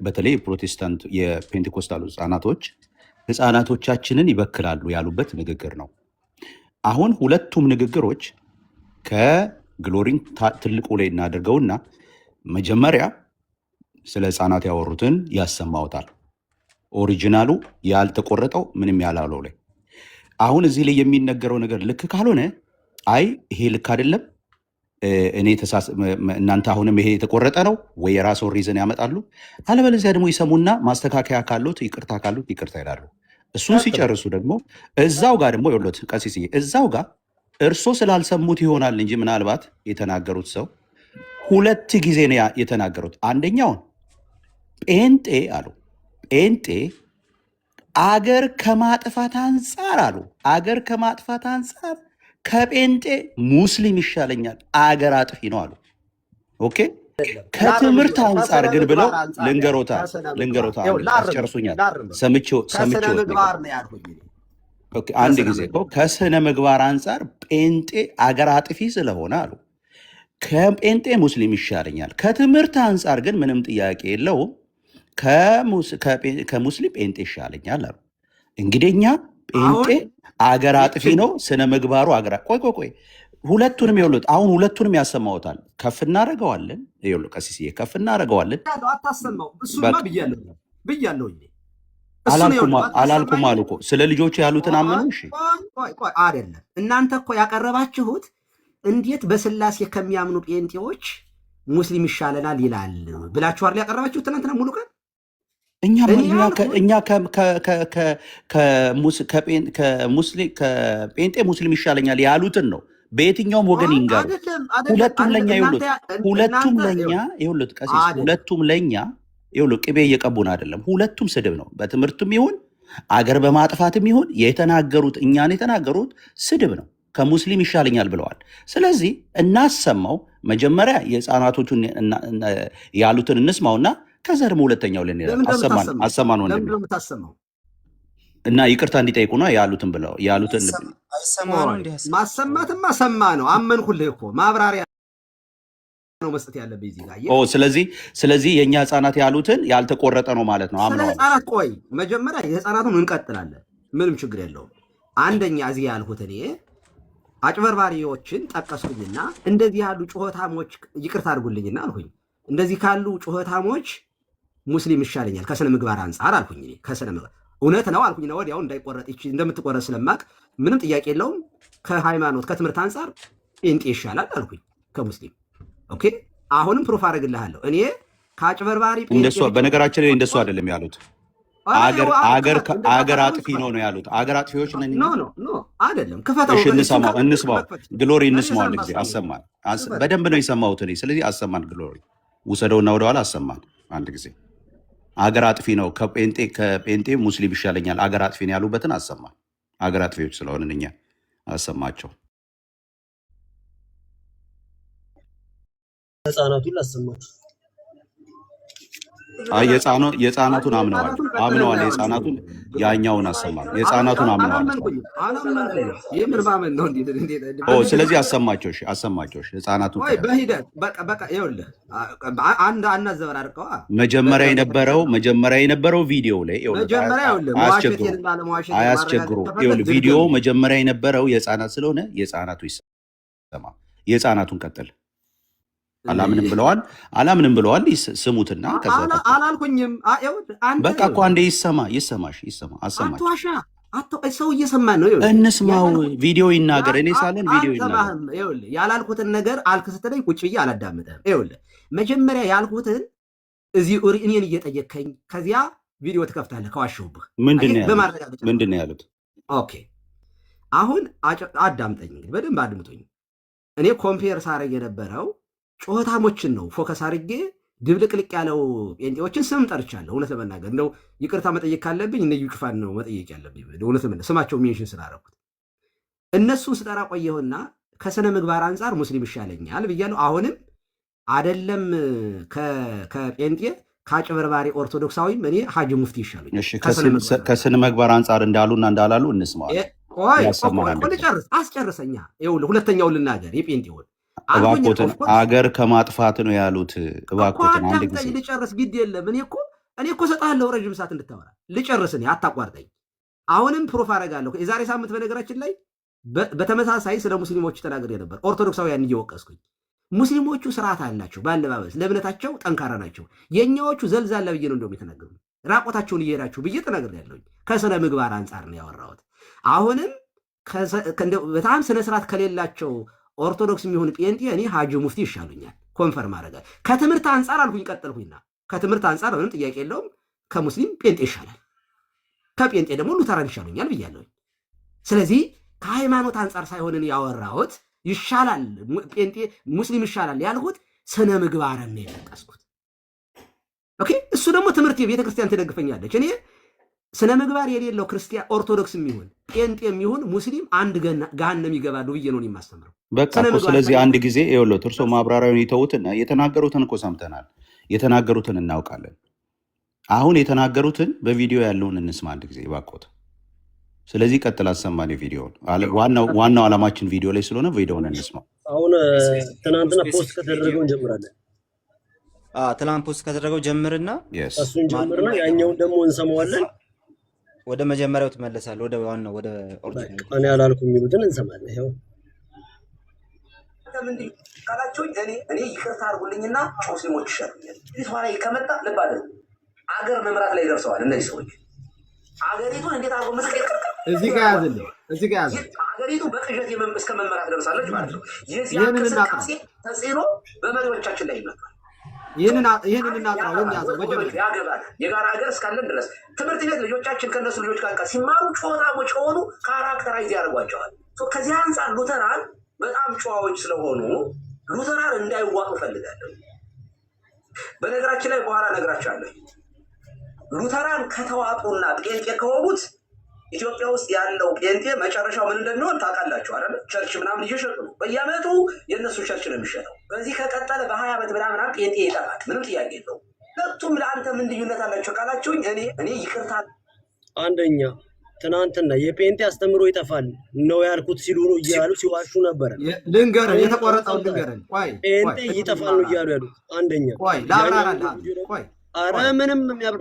በተለይ የፕሮቴስታንት የፔንቴኮስታሉ ህፃናቶቻችንን ይበክላሉ ያሉበት ንግግር ነው። አሁን ሁለቱም ንግግሮች ከግሎሪን ትልቁ ላይ እናደርገውና መጀመሪያ ስለ ህፃናት ያወሩትን ያሰማውታል። ኦሪጂናሉ ያልተቆረጠው ምንም ያላለው ላይ አሁን እዚህ ላይ የሚነገረው ነገር ልክ ካልሆነ አይ ይሄ ልክ አይደለም እናንተ አሁንም ይሄ የተቆረጠ ነው ወይ የራስዎን ሪዝን ያመጣሉ። አለበለዚያ ደግሞ ይሰሙና ማስተካከያ ካሉት ይቅርታ ካሉት ይቅርታ ይላሉ። እሱን ሲጨርሱ ደግሞ እዛው ጋር ደግሞ ይኸውልዎት ቀሲስዬ እዛው ጋር እርሶ ስላልሰሙት ይሆናል እንጂ ምናልባት የተናገሩት ሰው 2 ጊዜ ነው የተናገሩት። አንደኛውን ጴንጤ አሉ። ጴንጤ አገር ከማጥፋት አንጻር አሉ። አገር ከማጥፋት አንጻር ከጴንጤ ሙስሊም ይሻለኛል አገር አጥፊ ነው አሉ። ኦኬ ከትምህርት አንጻር ግን ብለው ልንገሮታ አስጨርሱኛል። ሰምቼው አንድ ጊዜ ከስነ ምግባር አንጻር ጴንጤ አገር አጥፊ ስለሆነ አሉ ከጴንጤ ሙስሊም ይሻለኛል። ከትምህርት አንጻር ግን ምንም ጥያቄ የለውም ከሙስሊም ጴንጤ ይሻለኛል አሉ። እንግዲህ እኛ ጴንጤ አገር አጥፊ ነው ስነ ምግባሩ አገር ቆይ ሁለቱንም ይኸውልህ አሁን ሁለቱንም ያሰማውታል። ከፍ እናደርገዋለን። ይኸውልህ ቀሲስዬ ከፍ እናደርገዋለን። አታሰማው። እሱማ ብያለሁ አላልኩም አሉ እኮ ስለ ልጆቹ ያሉትን አመኑ። እሺ ቆይ አይደለም እናንተ እኮ ያቀረባችሁት እንዴት በስላሴ ከሚያምኑ ጴንጤዎች ሙስሊም ይሻለናል ይላል ብላችሁ አይደል ያቀረባችሁት ትናንትና ሙሉ ቀን። እኛ ከጴንጤ ሙስሊም ይሻለኛል ያሉትን ነው። በየትኛውም ወገን ይንገሩ። ሁለቱም ለኛ ይኸውልህ፣ ቀሲስ ሁለቱም ለኛ ይኸውልህ ቅቤ እየቀቡን አይደለም። ሁለቱም ስድብ ነው። በትምህርትም ይሁን አገር በማጥፋትም ይሁን የተናገሩት እኛን የተናገሩት ስድብ ነው። ከሙስሊም ይሻለኛል ብለዋል። ስለዚህ እናሰማው። መጀመሪያ የህፃናቶቹን ያሉትን እንስማውና ከዛ ደግሞ ሁለተኛው አሰማን ወንድም እና ይቅርታ እንዲጠይቁና ያሉትን ብለው ያሉትን ማሰማትማ ሰማ ነው። አመንኩልህ እኮ ማብራሪያ ነው መስጠት ያለብኝ እዚህ ጋር። ስለዚህ የእኛ ህፃናት ያሉትን ያልተቆረጠ ነው ማለት ነው። አምነዋል። ህፃናት ቆይ መጀመሪያ የህፃናቱን እንቀጥላለን። ምንም ችግር የለውም። አንደኛ እዚህ ያልኩት እኔ አጭበርባሪዎችን ጠቀስኩኝና እንደዚህ ያሉ ጩኸታሞች ይቅርታ አድርጉልኝና አልኩኝ። እንደዚህ ካሉ ጩኸታሞች ሙስሊም ይሻለኛል ከስነ ምግባር አንጻር አልኩኝ። እኔ ከስነ ምግባር እውነት ነው አልኩኝ። ነው ወዲያው እንዳይቆረጥ እንደምትቆረጥ ስለማቅ ምንም ጥያቄ የለውም። ከሃይማኖት ከትምህርት አንጻር ጴንጤ ይሻላል አልኩኝ ከሙስሊም። ኦኬ አሁንም ፕሩፍ አደርግልሃለሁ። እኔ ከአጭበርባሪ እንደሱ በነገራችን ላይ እንደሱ አይደለም ያሉት። አገር አጥፊ ነው ያሉት። አገር አጥፊዎች ነን። ኖ አይደለም። ክፈተው። እሺ እንስማው። ግሎሪ እንስማው። አንድ ጊዜ አሰማን። በደንብ ነው የሰማሁት እኔ። ስለዚህ አሰማን። ግሎሪ ውሰደውና ወደኋላ አሰማን አንድ ጊዜ። አገር አጥፊ ነው ከጴንጤ ሙስሊም ይሻለኛል አገር አጥፊ ነው ያሉበትን አሰማን። አገር አጥፊዎች ስለሆንን እኛ አሰማቸው። ህፃናቱን ላሰማችሁ። የህፃናቱን አምነዋል። የህፃናቱን ያኛውን አሰማል። የህፃናቱን አምነዋል። ስለዚህ አሰማቸው። አሰማቸው ህፃናቱን በሂደት በቃ ይኸውልህ፣ አናዘበራርቀዋ መጀመሪያ የነበረው ቪዲዮ ላይ አያስቸግሩ። ቪዲዮ መጀመሪያ የነበረው የህፃናት ስለሆነ የህፃናቱ ይሰማ። የህፃናቱን ቀጥል። አላምንም ብለዋል። ስሙትና አላልኩኝም። በቃ እኮ አንዴ ይሰማ። አትዋሻ። ሰው እየሰማን ነው። እንስማው። ቪዲዮ ይናገር። እኔ ሳለን ቪዲዮ ይናገር። ያላልኩትን ነገር አልክ ስትለኝ ቁጭ ብዬ አላዳምጥህም። ይኸውልህ መጀመሪያ ያልኩትን እዚህ እኔን እየጠየከኝ ከዚያ ቪዲዮ ትከፍታለህ ከዋሸሁብህ። ምንድን ነው ያሉት? ኦኬ አሁን አዳምጠኝ፣ እንግዲህ በደንብ አድምጦኝ። እኔ ኮምፔር ሳረግ የነበረው ጩኸታሞችን ነው ፎከስ አድርጌ ድብልቅልቅ ያለው ጴንጤዎችን ስም ጠርቻለሁ። እውነት ለመናገር እንደው ይቅርታ መጠየቅ ካለብኝ እነ ጩፋን ነው መጠየቅ ያለብኝ። እውነት ለመናገር ስማቸው ሜንሽን ስላደረኩት እነሱን ስጠራ ቆየሁና ከስነ ምግባር አንጻር ሙስሊም ይሻለኛል ብያለሁ። አሁንም አደለም ከጴንጤ ከአጭበርባሪ ኦርቶዶክሳዊም እኔ ሀጂ ሙፍቲ ይሻሉኛል። ከስነ ምግባር አንጻር እንዳሉና እንዳላሉ እንስማዋለን። ልጨርስ፣ አስጨርሰኛ። ይኸውልህ ሁለተኛውን ልናገር የጴንጤውን እባክዎትን አገር ከማጥፋት ነው ያሉት። እባክዎትን አንድ ጊዜ ልጨርስ። ግድ የለም እኔ እኮ እሰጥሃለሁ ረጅም ሰዓት እንድታወራ። ልጨርስ፣ እኔ አታቋርጠኝ። አሁንም ፕሮፍ አደርጋለሁ። የዛሬ ሳምንት በነገራችን ላይ በተመሳሳይ ስለ ሙስሊሞች ተናግሬ ነበር፣ ኦርቶዶክሳውያን እየወቀስኩኝ። ሙስሊሞቹ ስርዓት አላቸው፣ በአለባበስ ለእምነታቸው ጠንካራ ናቸው። የእኛዎቹ ዘልዛላ ብዬ ነው እንደውም የተናገሩ፣ ራቆታቸውን እየሄዳችሁ ብዬ ተናግሬያለሁኝ። ከስነ ምግባር አንጻር ነው ያወራሁት። አሁንም በጣም ስነ ስርዓት ከሌላቸው ኦርቶዶክስ የሚሆን ጴንጤ እኔ ሀጂ ሙፍቲ ይሻሉኛል። ኮንፈርም አደረጋል። ከትምህርት አንጻር አልኩኝ፣ ቀጠልኩኝና ከትምህርት አንጻር ምንም ጥያቄ የለውም። ከሙስሊም ጴንጤ ይሻላል፣ ከጴንጤ ደግሞ ሉተራን ይሻሉኛል ብያለሁኝ። ስለዚህ ከሃይማኖት አንጻር ሳይሆንን ያወራሁት ይሻላል ጴንጤ ሙስሊም ይሻላል ያልሁት ስነ ምግባርን ነው የጠቀስኩት። ኦኬ እሱ ደግሞ ትምህርት ቤተክርስቲያን ትደግፈኛለች። እኔ ስነ ምግባር የሌለው ክርስቲያን ኦርቶዶክስ የሚሆን ጴንጤ የሚሆን ሙስሊም አንድ ገሃነም ይገባሉ ብዬ ነው የማስተምረው። በቃ ስለዚህ አንድ ጊዜ ይኸውልዎት፣ እርሶ ማብራሪያውን ይተውትና የተናገሩትን እኮ ሰምተናል። የተናገሩትን እናውቃለን። አሁን የተናገሩትን በቪዲዮ ያለውን እንስማ አንድ ጊዜ እባክዎት። ስለዚህ ቀጥል፣ አሰማን የቪዲዮውን። ዋናው ዓላማችን ቪዲዮ ላይ ስለሆነ ቪዲዮውን እንስማ። አሁን ትናንትና ፖስት ከተደረገው እንጀምራለን። ትናንት ፖስት ከተደረገው ጀምርና እሱን ጀምርና ያኛውን ደግሞ እንሰማዋለን። ወደ መጀመሪያው ትመለሳለህ። ወደ ዋናው ወደ ኦሪጂናል እኔ አላልኩም የሚሉትን እንሰማለን። ይኸው ካላችሁኝ እኔ ይቅርታ አድርጉልኝና ሙስሊሞች ይሻሉኛል። ፊት ላይ ከመጣ ልብ አለ አገር መምራት ላይ ደርሰዋል እነዚህ ሰዎች። አገሪቱን እንዴት አድርጎ እዚህ ጋር ያዝልኝ። አገሪቱ በቅዠት እስከ መመራት ደርሳለች ማለት ነው። የዚህ እንቅስቃሴ ተጽዕኖ በመሪዎቻችን ላይ ይመጣል። ይህንን እናጥራው ያገባል። የጋራ ሀገር እስካለን ድረስ ትምህርት ቤት ልጆቻችን ከእነሱ ልጆች ጋር ሲማሩ ጨዋታሞች የሆኑ ካራክተራይዝ ያደርጓቸዋል። ከዚህ አንጻር ሉተራን በጣም ጨዋዎች ስለሆኑ ሉተራን እንዳይዋጡ ፈልጋለሁ። በነገራችን ላይ በኋላ እነግራቸዋለሁ። ሉተራን ከተዋጡና ጴንጤ ከሆኑት ኢትዮጵያ ውስጥ ያለው ጴንጤ መጨረሻው ምን እንደሚሆን ታውቃላችሁ አይደል? ቸርች ምናምን እየሸጡ ነው። በየዓመቱ የእነሱ ቸርች ነው የሚሸጠው። በዚህ ከቀጠለ በ20 ዓመት ምናምን ጴንጤ ይጠፋል። ምንም ጥያቄ የለውም። ሁለቱም ለአንተ ምን ልዩነት አላቸው ካላችሁኝ እኔ ይቅርታ አንደኛ ትናንትና የጴንጤ አስተምሮ ይጠፋል ነው ያልኩት ሲሉ ነው እያሉ ሲዋሹ ነበረ። ልንገርህ፣ የተቆረጠው ልንገርህ። ጴንጤ ይጠፋል ነው እያሉ ያሉት። አንደኛ አረ ምንም ያራሩ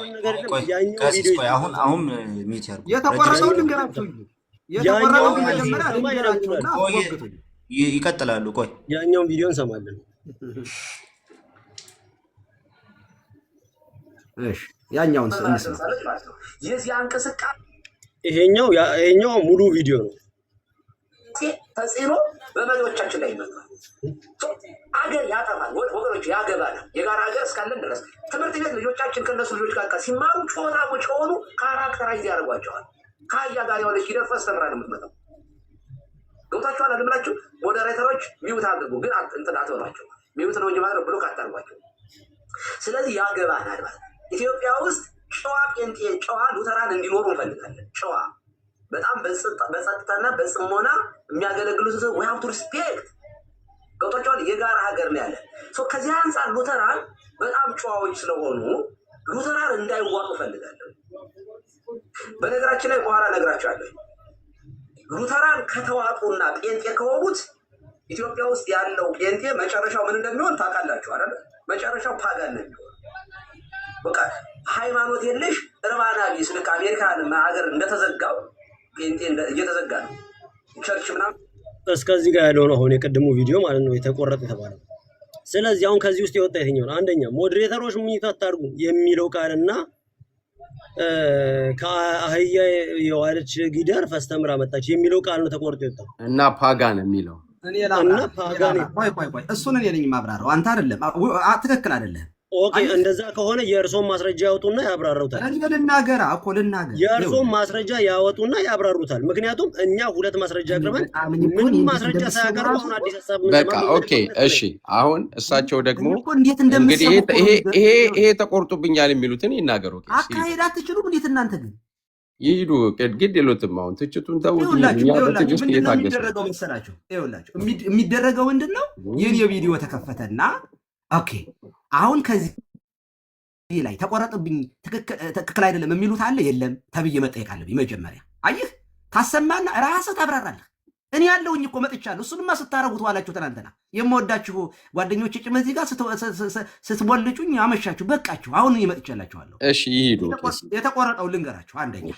ነገር ያኛው ቪዲዮ አሁን ሚት ያርጉ የተቆረጠው ልንገራችሁ። የተቆረጠው ይቀጥላሉ። ቆይ ያኛውን ቪዲዮ እንሰማለን። እሺ ያኛውን የዚህ እንቅስቃሴ ይሄኛው ሙሉ ቪዲዮ ነው። ተጽዕኖ በመሪዎቻችን ላይ ይመጣል። አገር ያጠፋል ወገኖች፣ ያገባናል። የጋራ ሀገር እስካለን ድረስ ትምህርት ቤት ልጆቻችን ከነሱ ልጆች ጋር ሲማሩ ጮታሞች የሆኑ ካራክተራይዝ ያደርጓቸዋል። ከአያ ጋር የሆነች ሂደት ፈስተምራ ነው የምትመጣው። ገብታችኋል አለምላችሁ? ሞዴሬተሮች ሚውት አድርጉ፣ ግን እንትን አትበሏቸው። ሚውት ነው እንጂ ማለት ብሎክ አታርጓቸው። ስለዚህ ያገባናል ማለት ኢትዮጵያ ውስጥ ጨዋ ጴንጤ፣ ጨዋ ሉተራን እንዲኖሩ እንፈልጋለን። ጨዋ በጣም በጸጥታና በጽሞና የሚያገለግሉት we have to respect። ገብቷቸዋል? የጋራ ሀገር ነው ያለን። ከዚህ አንጻር ሉተራን በጣም ጨዋዎች ስለሆኑ ሉተራን እንዳይዋጡ እፈልጋለሁ። በነገራችን ላይ በኋላ እነግራቸዋለሁ። ሉተራን ከተዋጡና ጴንጤ ከሆኑት ኢትዮጵያ ውስጥ ያለው ጴንጤ መጨረሻው ምን እንደሚሆን ታውቃላችሁ አይደል? መጨረሻው ፓጋን ነው የሚሆን። በቃ ሃይማኖት የለሽ እርባና ቢስ ልክ አሜሪካን ሀገር እንደተዘጋው ጴንጤ እየተዘጋ ነው። ቸርች ምናምን እስከዚህ ጋር ያለው ነው አሁን የቀደሙ ቪዲዮ ማለት ነው የተቆረጠ የተባለው። ስለዚህ አሁን ከዚህ ውስጥ የወጣ የትኛው ነው? አንደኛ ሞዴሬተሮች ሙኝታ አታርጉ የሚለው ቃልና ከአህያ የዋለች ጊደር ፈስተምራ መጣች የሚለው ቃል ነው ተቆርጦ የወጣው እና ፓጋን የሚለው እና ፓጋን። ቆይ እሱን እኔ ነኝ ማብራራው፣ አንተ አይደለም። ትክክል አይደለም። ኦኬ፣ እንደዛ ከሆነ የእርሶን ማስረጃ ያወጡና ያብራሩታል። ልናገር። የእርሶን ማስረጃ ያወጡና ያብራሩታል። ምክንያቱም እኛ ሁለት ማስረጃ አቅርበን ምንም ማስረጃ ሳያቀርቡ አሁን አዲስ ሀሳብ በቃ ኦኬ፣ እሺ። አሁን እሳቸው ደግሞ እንግዲህ ይሄ ተቆርጦብኛል የሚሉትን ይናገሩ። አካሄድ አትችሉም እንዴት እናንተ ግን ይሄዱ ግድ የሉትም። አሁን ትችቱን ተውት። የሚደረገው መሰላችሁ? ይኸውላችሁ የሚደረገው ምንድን ነው? የኔ ቪዲዮ ተከፈተና ኦኬ አሁን ከዚህ ላይ ተቆረጥብኝ ትክክል አይደለም የሚሉት አለ የለም ተብዬ መጠየቅ አለብኝ መጀመሪያ። አየህ ታሰማና ራስህ ታብራራለህ። እኔ ያለውኝ እኮ መጥቻለሁ። እሱንማ ስታረጉት ዋላችሁ። ትናንትና የምወዳችሁ ጓደኞች ጭምር እዚህ ጋር ስትቦልጩኝ አመሻችሁ፣ በቃችሁ። አሁን እኔ መጥቻላችኋለሁ። እሺ ይሄዱ። የተቆረጠው ልንገራችሁ። አንደኛ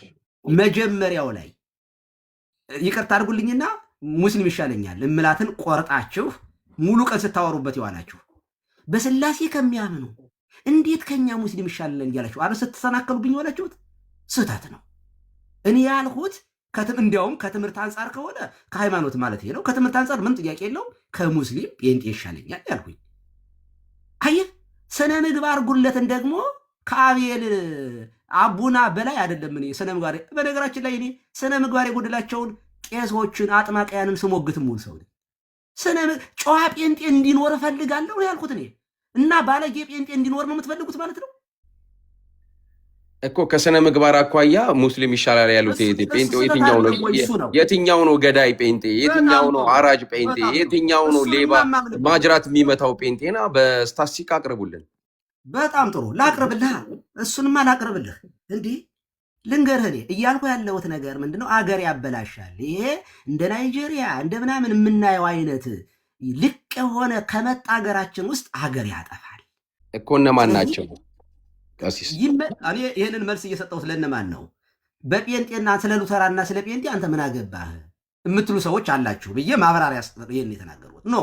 መጀመሪያው ላይ ይቅርታ አድርጉልኝና ሙስሊም ይሻለኛል እምላትን ቆርጣችሁ ሙሉ ቀን ስታወሩበት ይዋላችሁ። በስላሴ ከሚያምኑ እንዴት ከኛ ሙስሊም ይሻላል እያላችሁ አረ ስትሰናከሉብኝ ዋላችሁት። ስህተት ነው። እኔ ያልሁት እንዲያውም ከትምህርት አንጻር ከሆነ ከሃይማኖት ማለት ነው። ከትምህርት አንጻር ምን ጥያቄ የለውም። ከሙስሊም ጴንጤ ይሻለኛል ያልኩኝ። አየህ ስነ ምግባር ጉለትን ደግሞ ከአቤል አቡና በላይ አይደለም። እኔ ስነ ምግባር በነገራችን ላይ እኔ ስነ ምግባር የጎደላቸውን ቄሶችን አጥማቂያንን ስሞግትም ሙሉ ሰው ጨዋ ጴንጤ እንዲኖር እፈልጋለሁ ያልኩት እኔ። እና ባለጌ ጴንጤ እንዲኖር ነው የምትፈልጉት ማለት ነው እኮ። ከስነ ምግባር አኳያ ሙስሊም ይሻላል ያሉት ጴንጤው የትኛው ነው? የትኛው ነው ገዳይ ጴንጤ? የትኛው ነው አራጅ ጴንጤ? የትኛው ነው ሌባ ማጅራት የሚመታው ጴንጤና በስታስቲክ አቅርቡልን። በጣም ጥሩ ላቅርብልህ። እሱንማ ላቅርብልህ። እንዲህ ልንገርህ እኔ እያልኩ ያለሁት ነገር ምንድነው? አገር ያበላሻል። ይሄ እንደ ናይጄሪያ እንደ ምናምን የምናየው አይነት ልቅ የሆነ ከመጣ ሀገራችን ውስጥ ሀገር ያጠፋል እኮ። እነማን ናቸው? እኔ ይህንን መልስ እየሰጠሁት ለእነማን ነው? በጴንጤና ስለ ሉተራና ስለ ጴንጤ አንተ ምን አገባህ የምትሉ ሰዎች አላችሁ ብዬ ማብራሪያ ይህን የተናገሩት ኖ።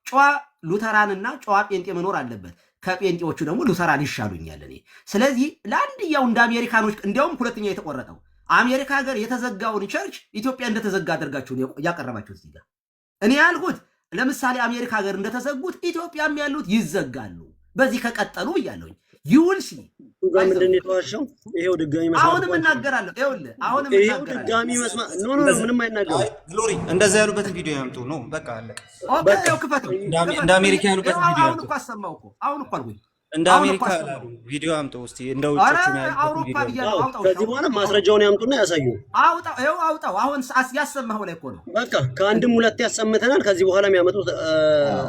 ጨዋ ሉተራንና ጨዋ ጴንጤ መኖር አለበት። ከጴንጤዎቹ ደግሞ ሉተራን ይሻሉኛል እኔ። ስለዚህ ለአንድያው እንደ አሜሪካኖች እንዲያውም ሁለተኛ የተቆረጠው አሜሪካ ሀገር የተዘጋውን ቸርች ኢትዮጵያ እንደተዘጋ አድርጋችሁ ያቀረባችሁት እዚህ ጋር። እኔ ያልኩት ለምሳሌ አሜሪካ ሀገር እንደተዘጉት ኢትዮጵያም ያሉት ይዘጋሉ በዚህ ከቀጠሉ ብያለሁኝ። ይውልሲ ምንድን ነው የተዋሸው? ይሄው ድጋሚ መስማት አሁንም እናገራለሁ። ይኸውልህ አሁንም እናገራለሁ። ድጋሚ መስማት ኖ ምንም አይናገሩ። ግሎሪ እንደዛ ያሉበትን ቪዲዮ ያምጡ ነው በቃ አለቀ። ኦኬ ክፈተው። እንደ አሜሪካ ያሉበትን ቪዲዮ ያምጡ። አሁን እኮ አሰማው እኮ አሁን እኮ አልኩኝ። እንደ አሜሪካ ቪዲዮ አምጡ እስቲ። እንደ ውጭ ነው ከዚህ በኋላ ማስረጃውን ያምጡና ያሳዩ። አውጣው አሁን ያሰማው ላይ እኮ ነው። በቃ ከአንድም ሁለት ያሰምተናል። ከዚህ በኋላ የሚያመጡት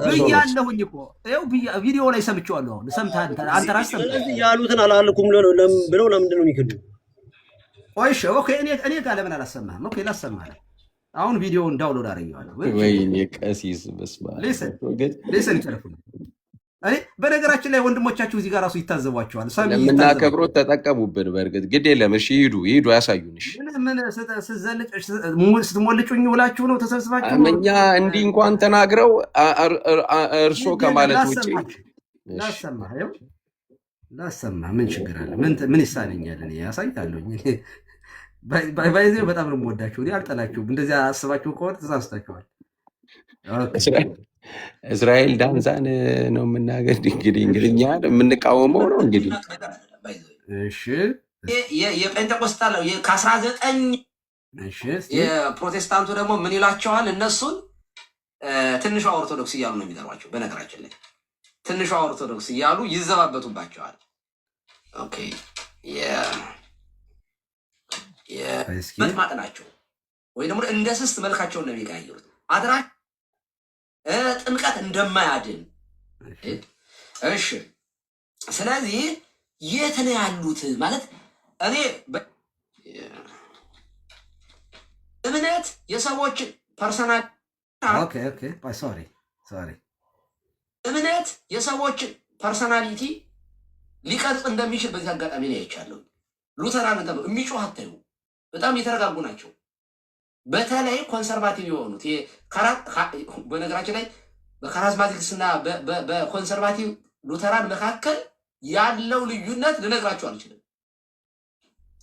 ብያለሁኝ እኮ ይኸው ቪዲዮ ላይ ሰምቼዋለሁ። አሁን ሰምተሃል አንተ ራስህ። ስለዚህ ያሉትን አላልኩም ብለው ለምንድን ነው የሚክዱ? ቆይሽ ኦኬ እኔ ጋር ለምን አላሰማህም? ኦኬ ላሰማህ። አሁን ቪዲዮውን ዳውንሎድ አደረገዋለሁ። ወይኔ ቀሲስ በስመ አብ ሊስን ይጨርፉ። በነገራችን ላይ ወንድሞቻችሁ እዚህ ጋር ራሱ ይታዘቧቸዋል። ለምናከብሮት ተጠቀሙብን። በእርግጥ ግድ የለም። እሺ ሂዱ ያሳዩንሽ። ምን ስትሞልጩኝ ውላችሁ ነው ተሰብስባችሁ? እኛ እንዲህ እንኳን ተናግረው እርሶ ከማለት ውጭ ላሰማህ ምን ችግር አለ? ምን ይሳነኛል? እኔ ያሳይታለሁኝ። ባይዘው በጣም ነው የምወዳችሁ። እኔ አልጠላችሁም። እንደዚያ አስባችሁ ከሆነ ተሳስታችኋል። እስራኤል ዳንሳን ነው የምናገር እንግዲህ እንግሊዝኛ የምንቃወመው ነው እንግዲህ። እሺ የጴንጤቆስታል ከ19 የፕሮቴስታንቱ ደግሞ ምን ይላቸዋል? እነሱን ትንሿ ኦርቶዶክስ እያሉ ነው የሚጠሯቸው። በነገራችን ላይ ትንሿ ኦርቶዶክስ እያሉ ይዘባበቱባቸዋል። ኦኬ መጥማጥ ናቸው ወይ ደግሞ እንደ ስስት መልካቸውን ነው የሚቀያየሩት። አድራ ጥምቀት እንደማያድን እሺ። ስለዚህ የት ነው ያሉት ማለት እኔ እምነት የሰዎች ፐርሰናል እምነት የሰዎች ፐርሰናሊቲ ሊቀርጽ እንደሚችል በዚህ አጋጣሚ ነው አይቻለሁ። ሉተራን የሚጮህ አታዩ፣ በጣም የተረጋጉ ናቸው። በተለይ ኮንሰርቫቲቭ የሆኑት በነገራችን ላይ በካራዝማቲክስ እና በኮንሰርቫቲቭ ሉተራን መካከል ያለው ልዩነት ልነግራችሁ አልችልም።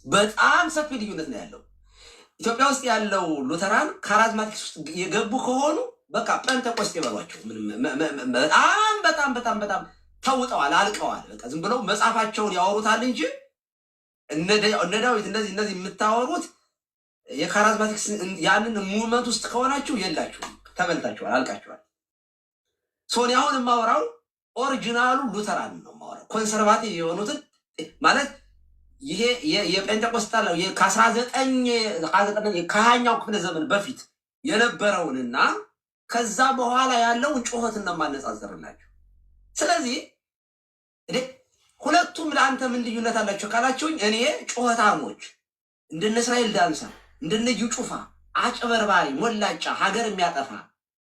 በጣም ሰፊ ልዩነት ነው ያለው። ኢትዮጵያ ውስጥ ያለው ሉተራን ካራዝማቲክስ ውስጥ የገቡ ከሆኑ በቃ ጴንጤቆስጤ ይበሏቸው። በጣም በጣም በጣም በጣም ተውጠዋል፣ አልቀዋል። በቃ ዝም ብለው መጽሐፋቸውን ያወሩታል እንጂ እነ ዳዊት እነዚህ የምታወሩት የካራዝማቲክስ ያንን ሙቭመንት ውስጥ ከሆናችሁ የላችሁም፣ ተበልታችኋል፣ አልቃችኋል። ሶኒ አሁን የማወራው ኦሪጂናሉ ሉተራን ነው የማወራው። ኮንሰርቫቲቭ የሆኑትን ማለት ይሄ የጴንጤቆስታል ከ20ኛው ክፍለ ዘመን በፊት የነበረውንና ከዛ በኋላ ያለውን ጩኸትን ነው የማነጻጸርላችሁ። ስለዚህ ሁለቱም ለአንተ ምን ልዩነት አላቸው ካላችሁኝ፣ እኔ ጩኸታሞች እንደነ እስራኤል ዳንሳ እንደነ እዩ ጩፋ አጭበርባሪ፣ ሞላጫ፣ ሀገር የሚያጠፋ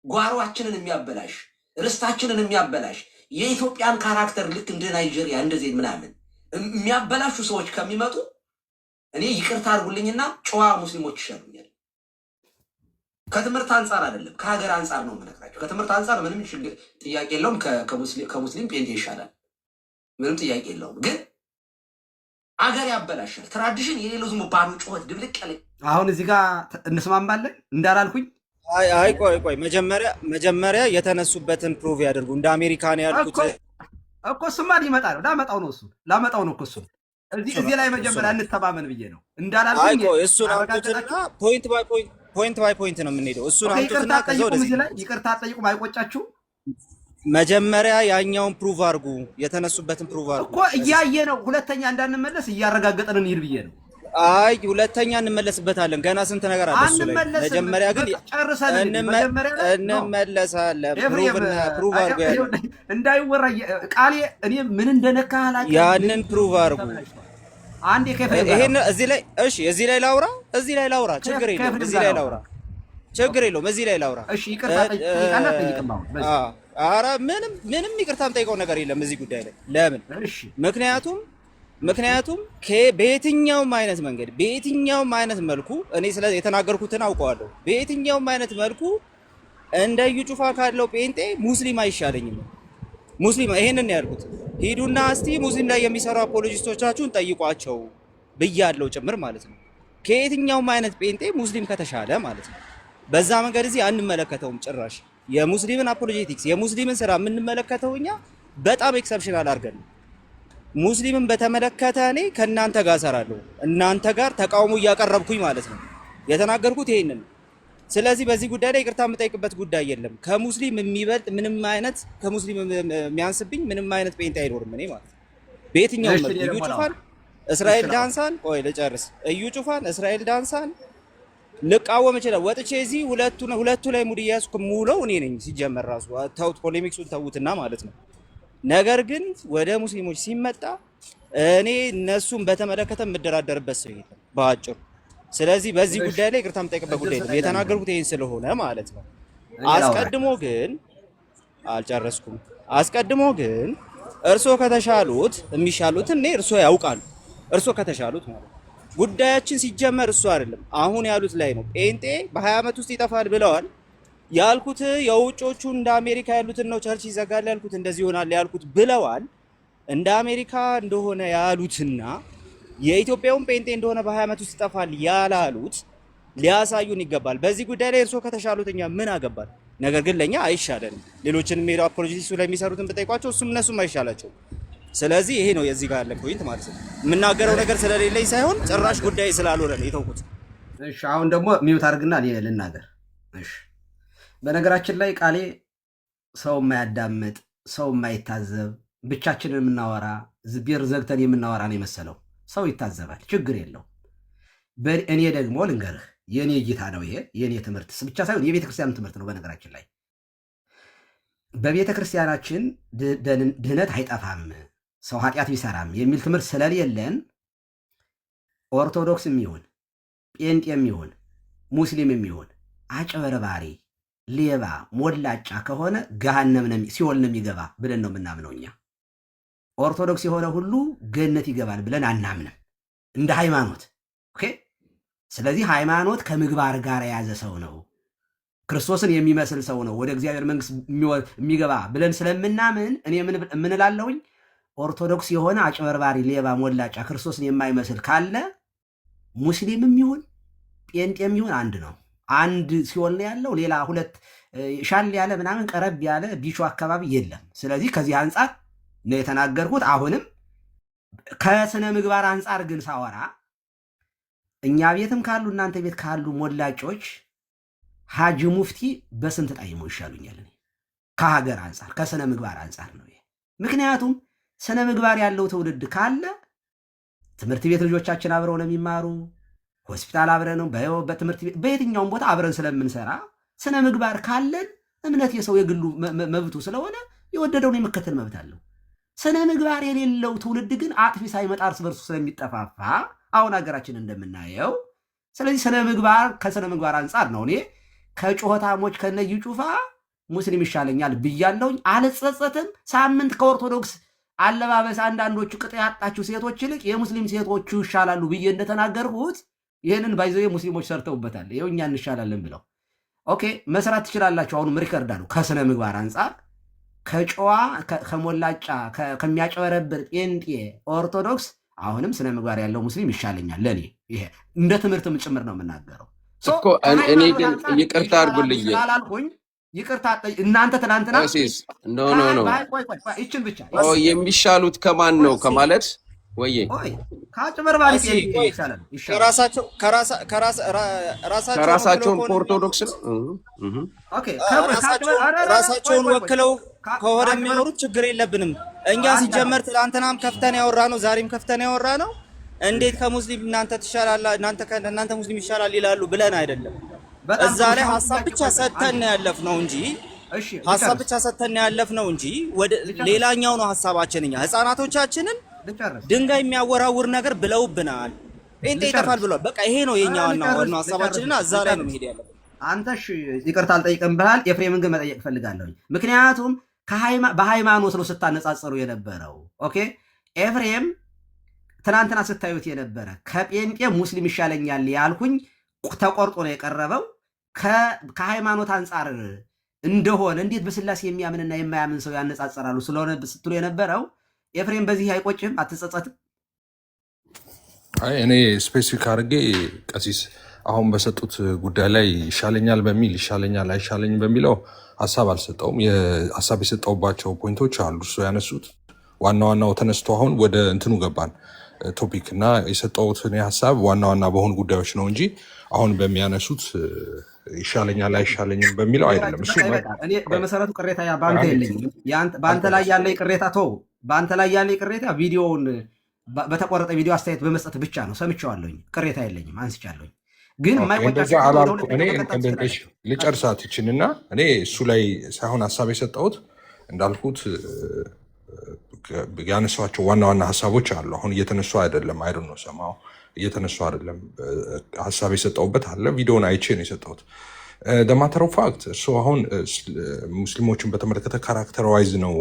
ጓሯችንን የሚያበላሽ ርስታችንን የሚያበላሽ የኢትዮጵያን ካራክተር ልክ እንደ ናይጄሪያ እንደዚህ ምናምን የሚያበላሹ ሰዎች ከሚመጡ እኔ ይቅርታ አድርጉልኝና ጨዋ ሙስሊሞች ይሻሉኛል። ከትምህርት አንጻር አይደለም ከሀገር አንጻር ነው የምነግራቸው። ከትምህርት አንጻር ምንም ጥያቄ የለውም። ከሙስሊም ጴንጤ ይሻላል፣ ምንም ጥያቄ የለውም። ግን አገር ያበላሻል። ትራዲሽን የሌለው ዝም ባዶ ጩኸት ድብልቅ ያለ። አሁን እዚህ ጋር እንስማማለን እንዳላልኩኝ። አይ ቆይ መጀመሪያ የተነሱበትን ፕሩቭ ያደርጉ። እንደ አሜሪካን ያልኩት እኮ እሱማ ሊመጣ ነው። ላመጣው ነው እኮ እሱ እዚህ ላይ መጀመሪያ እንተማመን ብዬ ነው እንዳላልኩኝ። እሱን አምጡትና ፖይንት ባይ ፖይንት ነው የምንሄደው። እሱን አምጡትና ከዛ ወደዚህ ይቅርታ አትጠይቁም፣ አይቆጫችሁ? መጀመሪያ ያኛውን ፕሩቭ አድርጉ፣ የተነሱበትን ፕሩቭ አድርጉ እኮ እያየ ነው። ሁለተኛ እንዳንመለስ እያረጋገጠን እንሂድ ብዬ ነው። አይ ሁለተኛ እንመለስበታለን። ገና ስንት ነገር አለ እሱ ላይ። መጀመሪያ ግን እንመለሳለን። ፕሩቭ አድርጉ። እንዳይወራ ቃሌ እኔ ምን እንደነካህ አላውቅም። ያንን ፕሩቭ አድርጉ። አንዴ ይሄን እዚህ ላይ እሺ፣ እዚህ ላይ ላውራ። ችግር የለውም። እዚህ ላይ ላውራ። እሺ፣ ይቅርታ ጠይቃና ጠይቅም። ኧረ ምንም ይቅርታ የምጠይቀው ነገር የለም እዚህ ጉዳይ ላይ። ለምን? ምክንያቱም በየትኛውም አይነት መንገድ በየትኛውም አይነት መልኩ እኔ ስለ የተናገርኩትን አውቀዋለሁ። በየትኛውም አይነት መልኩ እንደ እዩ ጩፋ ካለው ጴንጤ ሙስሊም አይሻለኝም። ሙስሊም ይሄንን ያልኩት ሂዱና እስቲ ሙስሊም ላይ የሚሰሩ አፖሎጂስቶቻችሁን ጠይቋቸው ብያለሁ ጭምር ማለት ነው። ከየትኛውም አይነት ጴንጤ ሙስሊም ከተሻለ ማለት ነው። በዛ መንገድ እዚህ አንመለከተውም ጭራሽ። የሙስሊምን አፖሎጄቲክስ የሙስሊምን ስራ የምንመለከተው እኛ በጣም ኤክሰፕሽናል አድርገን ነው። ሙስሊምን በተመለከተ እኔ ከእናንተ ጋር እሰራለሁ፣ እናንተ ጋር ተቃውሞ እያቀረብኩኝ ማለት ነው። የተናገርኩት ይሄንን። ስለዚህ በዚህ ጉዳይ ላይ ይቅርታ የምጠይቅበት ጉዳይ የለም። ከሙስሊም የሚበልጥ ምንም አይነት ከሙስሊም የሚያንስብኝ ምንም አይነት ጴንጤ አይኖርም እኔ ማለት ነው። በየትኛውም መልኩ እዩ ጩፋን፣ እስራኤል ዳንሳን ቆይ ልጨርስ። እዩ ጩፋን፣ እስራኤል ዳንሳን ልቃወም እችላለሁ። ወጥቼ እዚህ ሁለቱ ላይ ሙድ እያዝኩ የምውለው እኔ ነኝ ሲጀመር ራሱ። ተውት፣ ፖሌሚክሱን ተውትና ማለት ነው። ነገር ግን ወደ ሙስሊሞች ሲመጣ እኔ እነሱን በተመለከተ የምደራደርበት ሰው የለም በአጭሩ። ስለዚህ በዚህ ጉዳይ ላይ ይቅርታ የምጠይቅበት ጉዳይ የለም። የተናገርኩት ይሄን ስለሆነ ማለት ነው። አስቀድሞ ግን አልጨረስኩም። አስቀድሞ ግን እርሶ ከተሻሉት የሚሻሉትን እኔ እርሶ ያውቃሉ። እርሶ ከተሻሉት ማለት ጉዳያችን ሲጀመር እሱ አይደለም አሁን ያሉት ላይ ነው። ጴንጤ በ20 ዓመት ውስጥ ይጠፋል ብለዋል ያልኩት። የውጮቹ እንደ አሜሪካ ያሉትን ነው ቸርች ይዘጋል ያልኩት፣ እንደዚህ ይሆናል ያልኩት ብለዋል። እንደ አሜሪካ እንደሆነ ያሉትና የኢትዮጵያውን ጴንጤ እንደሆነ በ20 ዓመት ውስጥ ይጠፋል ያላሉት ሊያሳዩን ይገባል። በዚህ ጉዳይ ላይ እርሶ ከተሻሉት እኛ ምን አገባል? ነገር ግን ለኛ አይሻለንም። ሌሎችንም ሄዶ አፖሎጂቲክሱ ላይ የሚሰሩትን ብጠይቋቸው እነሱም አይሻላቸው። ስለዚህ ይሄ ነው የዚህ ጋር ያለ ፖይንት ማለት ነው። የምናገረው ነገር ስለሌለኝ ሳይሆን ጭራሽ ጉዳይ ስላልሆነ ነው የተውኩት። እሺ አሁን ደግሞ ሚውት አድርግና ልናገር። እሺ በነገራችን ላይ ቃሌ ሰው የማያዳምጥ ሰው የማይታዘብ ብቻችንን የምናወራ ዝቢር ዘግተን የምናወራ ነው የመሰለው። ሰው ይታዘባል፣ ችግር የለው። እኔ ደግሞ ልንገርህ የኔ እይታ ነው ይሄ። የኔ ትምህርት ብቻ ሳይሆን የቤተ ክርስቲያን ትምህርት ነው። በነገራችን ላይ በቤተ ክርስቲያናችን ድህነት አይጠፋም ሰው ኃጢአት ቢሰራም የሚል ትምህርት ስለሌለን ኦርቶዶክስ የሚሆን ጴንጤ የሚሆን ሙስሊም የሚሆን አጭበርባሪ፣ ሌባ፣ ሞላጫ ከሆነ ገሃነም ሲኦል ነው የሚገባ ብለን ነው የምናምነው እኛ። ኦርቶዶክስ የሆነ ሁሉ ገነት ይገባል ብለን አናምንም እንደ ሃይማኖት። ኦኬ። ስለዚህ ሃይማኖት ከምግባር ጋር የያዘ ሰው ነው፣ ክርስቶስን የሚመስል ሰው ነው ወደ እግዚአብሔር መንግስት የሚገባ ብለን ስለምናምን እኔ ምን እላለሁኝ? ኦርቶዶክስ የሆነ አጭበርባሪ፣ ሌባ፣ ሞላጫ ክርስቶስን የማይመስል ካለ ሙስሊምም ይሁን ጴንጤም ይሁን አንድ ነው። አንድ ሲኦል ነው ያለው። ሌላ ሁለት ሻል ያለ ምናምን ቀረብ ያለ ቢቹ አካባቢ የለም። ስለዚህ ከዚህ አንጻር ነው የተናገርኩት። አሁንም ከስነ ምግባር አንጻር ግን ሳወራ እኛ ቤትም ካሉ እናንተ ቤት ካሉ ሞላጮች ሀጂ ሙፍቲ በስንት ጣይሞ ይሻሉኛል ከሀገር አንጻር ከስነ ምግባር አንጻር ነው። ምክንያቱም ስነ ምግባር ያለው ትውልድ ካለ ትምህርት ቤት ልጆቻችን አብረው ነው የሚማሩ፣ ሆስፒታል አብረን ነው፣ በትምህርት ቤት በየትኛውም ቦታ አብረን ስለምንሰራ ስነ ምግባር ካለን እምነት የሰው የግሉ መብቱ ስለሆነ የወደደውን የመከተል መብት አለው። ስነ ምግባር የሌለው ትውልድ ግን አጥፊ ሳይመጣ እርስ በርሱ ስለሚጠፋፋ አሁን ሀገራችን እንደምናየው። ስለዚህ ስነ ምግባር ከስነ ምግባር አንጻር ነው እኔ ከጩኸታሞች ከነዩ ጩፋ ሙስሊም ይሻለኛል ብያለሁኝ። አልጸጸትም። ሳምንት ከኦርቶዶክስ አለባበስ አንዳንዶቹ ቅጥ ያጣችሁ ሴቶች ይልቅ የሙስሊም ሴቶቹ ይሻላሉ ብዬ እንደተናገርኩት ይህንን ባይዘው ሙስሊሞች ሰርተውበታል። ይኸው እኛ እንሻላለን ብለው ኦኬ መስራት ትችላላችሁ። አሁንም ሪከርድ አሉ። ከስነ ምግባር አንጻር ከጨዋ ከሞላጫ ከሚያጨበረብር ጴንጤ ኦርቶዶክስ አሁንም ስነ ምግባር ያለው ሙስሊም ይሻለኛል ለኔ። ይሄ እንደ ትምህርትም ጭምር ነው የምናገረው እኮ። እኔ ግን ይቅርታ አድርጉልኝ ስላላልኩኝ ይቅርታ። እናንተ ትናንትና ኖ ይችን ብቻ የሚሻሉት ከማን ነው ከማለት ወይዬ ከአጭበርባሪ ጴንጤ ይሻላል። ከራሳቸውን ከኦርቶዶክስ ራሳቸውን ወክለው ከሆነ የሚኖሩት ችግር የለብንም። እኛ ሲጀመር ትላንትናም ከፍተን ያወራ ነው፣ ዛሬም ከፍተን ያወራ ነው። እንዴት ከሙስሊም እናንተ ትሻላላ እናንተ ሙስሊም ይሻላል ይላሉ ብለን አይደለም። እዛ ላይ ሐሳብ ብቻ ሰተን ያለፍነው እንጂ ወደ ሌላኛው ነው ሐሳባችን። እኛ ህፃናቶቻችንን ድንጋይ የሚያወራውር ነገር ብለውብናል። ጴንጤ ይጠፋል ብሏል። በቃ ይሄ ነው የኛ ዋናው ሐሳባችንና እዛ ላይ ነው መሄድ ያለብን። አንተሽ ይቅርታ አልጠይቅም ብለሃል። ኤፍሬምን ግን መጠየቅ ፈልጋለሁ። ምክንያቱም በሃይማኖት ነው ስታነጻጽሩ የነበረው። ኦኬ ኤፍሬም ትናንትና ስታዩት የነበረ ከጴንጤ ሙስሊም ይሻለኛል ያልኩኝ ተቆርጦ ነው የቀረበው። ከሃይማኖት አንጻር እንደሆነ እንዴት በስላሴ የሚያምንና የማያምን ሰው ያነጻጽራሉ ስለሆነ ስትሉ የነበረው ኤፍሬም በዚህ አይቆጭም? አትጸጸትም? እኔ ስፔሲፊክ አድርጌ ቀሲስ አሁን በሰጡት ጉዳይ ላይ ይሻለኛል በሚል ይሻለኛል አይሻለኝም በሚለው ሀሳብ አልሰጠውም። ሀሳብ የሰጠውባቸው ፖይንቶች አሉ። እሱ ያነሱት ዋናው ተነስቶ አሁን ወደ እንትኑ ገባን ቶፒክ እና የሰጠውት ሀሳብ ዋና በሆኑ ጉዳዮች ነው እንጂ አሁን በሚያነሱት ይሻለኛል አይሻለኝም በሚለው አይደለም። እሱ እኔ በመሰረቱ ቅሬታ በአንተ የለኝም። በአንተ ላይ ያለ ቅሬታ ተው። በአንተ ላይ ያለ ቅሬታ ቪዲዮውን በተቆረጠ ቪዲዮ አስተያየት በመስጠት ብቻ ነው። ሰምቼዋለሁኝ። ቅሬታ የለኝም፣ አንስቻለሁኝ። ግን ልጨርሳት ይችንና እኔ እሱ ላይ ሳይሆን ሀሳብ የሰጠሁት እንዳልኩት ያነሷቸው ዋና ሀሳቦች አሉ። አሁን እየተነሱ አይደለም። አይዶ ነው ሰማው እየተነሱ አይደለም። ሀሳብ የሰጠውበት አለ። ቪዲዮን አይቼ ነው የሰጠሁት። ማተር ኦፍ ፋክት እሱ አሁን ሙስሊሞችን በተመለከተ ካራክተራይዝ ነው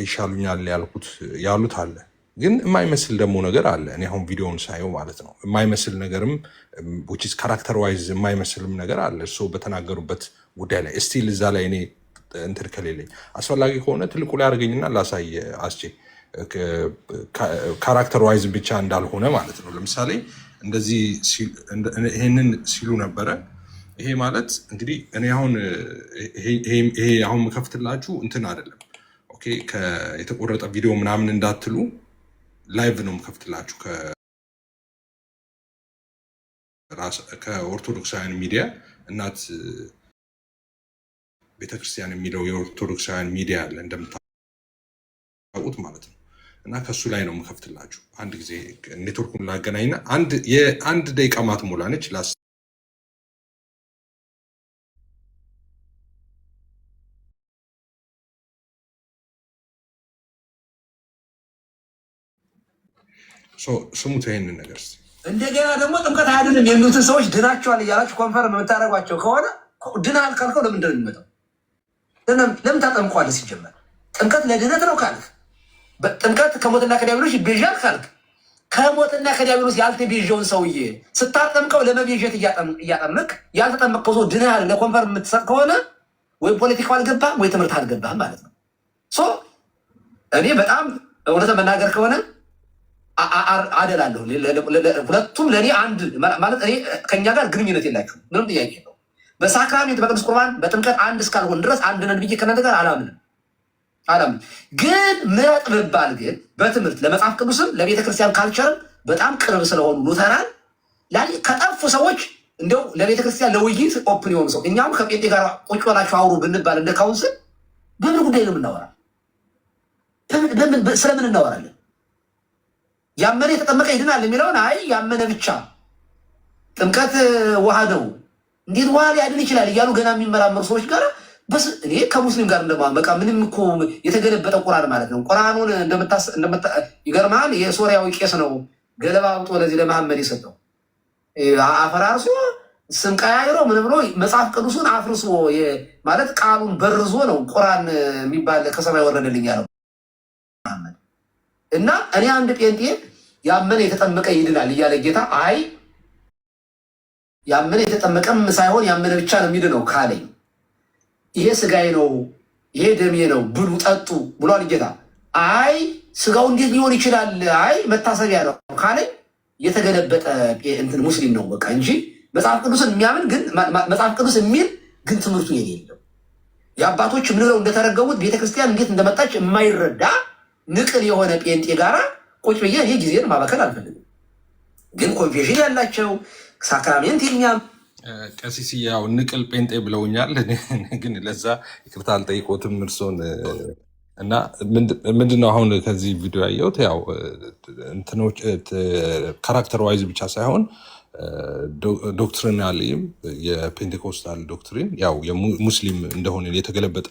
ይሻሉኛል ያሉት አለ። ግን የማይመስል ደግሞ ነገር አለ። እኔ አሁን ቪዲዮውን ሳየው ማለት ነው የማይመስል ነገርም ካራክተራይዝ የማይመስልም ነገር አለ። እሱ በተናገሩበት ጉዳይ ላይ እስቲል እዛ ላይ እኔ እንትን ከሌለኝ አስፈላጊ ከሆነ ትልቁ ላይ አድርገኝና ላሳይ አስቼ ካራክተር ዋይዝ ብቻ እንዳልሆነ ማለት ነው። ለምሳሌ እንደዚህ ይሄንን ሲሉ ነበረ። ይሄ ማለት እንግዲህ እኔ አሁን ይሄ አሁን መከፍትላችሁ እንትን አይደለም። ኦኬ የተቆረጠ ቪዲዮ ምናምን እንዳትሉ ላይቭ ነው መከፍትላችሁ ከኦርቶዶክሳውያን ሚዲያ እናት ቤተክርስቲያን የሚለው የኦርቶዶክሳውያን ሚዲያ አለ እንደምታውቁት ማለት ነው። እና ከሱ ላይ ነው መከፍትላችሁ። አንድ ጊዜ ኔትወርኩን ላገናኝና አንድ ደቂቃ ማትሞላ ነች ስሙት ይሄንን ነገር። እንደገና ደግሞ ጥምቀት አያድንም የሚሉትን ሰዎች ድናቸዋል እያላችሁ ኮንፈርም የምታደርጓቸው ከሆነ ድናል ካልከው ለምንድን ነው የሚመጣው? ለምን ታጠምቀዋለህ? ሲጀመር ጥምቀት ለድነት ነው ካልክ፣ ጥምቀት ከሞትና ከዲያብሎስ ይቤዣል ካልክ፣ ከሞትና ከዲያብሎስ ያልተቤዣውን ሰውዬ ስታጠምቀው ለመቤዠት እያጠምቅ ያልተጠመቀው ሰው ድናል ለኮንፈርም የምትሰጥ ከሆነ ወይ ፖለቲካው አልገባህም ወይ ትምህርት አልገባህም ማለት ነው። እኔ በጣም እውነት መናገር ከሆነ አደላለሁ። ሁለቱም ለእኔ አንድ ማለት እኔ ከኛ ጋር ግንኙነት የላችሁም፣ ምንም ጥያቄ ነው። በሳክራሜንት በቅዱስ ቁርባን በጥምቀት አንድ እስካልሆን ድረስ አንድ ነን ብዬ ከእናንተ ጋር አላምንም። ግን ምረጥ ብባል ግን በትምህርት ለመጽሐፍ ቅዱስም ለቤተክርስቲያን ካልቸርም በጣም ቅርብ ስለሆኑ ሉተራን ከጠፉ ሰዎች እንደው ለቤተክርስቲያን ለውይይት ኦፕን የሆኑ ሰው እኛም ከጴንጤ ጋር ቁጭ ብላችሁ አውሩ ብንባል እንደ ካውንስል በምን ጉዳይ ነው የምናወራ? ስለምን እናወራለን? ያመነ የተጠመቀ ይድናል የሚለውን አይ ያመነ ብቻ ጥምቀት ውሃ ነው እንዴት ውሃ ሊያድን ይችላል እያሉ ገና የሚመራመሩ ሰዎች ጋር እኔ ከሙስሊም ጋር እንደማመቃ ምንም እኮ የተገለበጠ ቁርአን ማለት ነው። ቁርአኑን ይገርማል። የሶሪያዊ ቄስ ነው ገለባ አውጦ ለዚህ ለመሐመድ የሰጠው አፈራርሶ ስም ቀያይሮ ምን ብሎ መጽሐፍ ቅዱሱን አፍርሶ ማለት ቃሉን በርዞ ነው ቁርአን የሚባል ከሰማይ ወረደልኝ ያለው መሐመድ። እና እኔ አንድ ጴንጤ ያመነ የተጠመቀ ይድናል እያለ ጌታ አይ ያመነ የተጠመቀም ሳይሆን ያመነ ብቻ ነው የሚድነው ካለኝ ይሄ ስጋዬ ነው ይሄ ደሜ ነው ብሉ ጠጡ ብሏል ጌታ። አይ ስጋው እንዴት ሊሆን ይችላል? አይ መታሰቢያ ነው ካለኝ የተገለበጠ እንትን ሙስሊም ነው በቃ እንጂ መጽሐፍ ቅዱስን የሚያምን ግን መጽሐፍ ቅዱስ የሚል ግን ትምህርቱ የሌለው የአባቶች ምንለው እንደተረገሙት ቤተክርስቲያን እንዴት እንደመጣች የማይረዳ ንቅል የሆነ ጴንጤ ጋራ ቁጭ ብዬ ይሄ ጊዜን ማባከል አልፈልግም። ግን ኮንፌሽን ያላቸው ሳክራሜንት የሚያም ቀሲስ ያው ንቅል ጴንጤ ብለውኛል። ግን ለዛ ይቅርታ አልጠይቆትም እርሶን እና ምንድነው አሁን ከዚህ ቪዲዮ ያየሁት ያው እንትኖች ካራክተር ዋይዝ ብቻ ሳይሆን ዶክትሪናሊም የፔንቴኮስታል ዶክትሪን ያው የሙስሊም እንደሆነ የተገለበጠ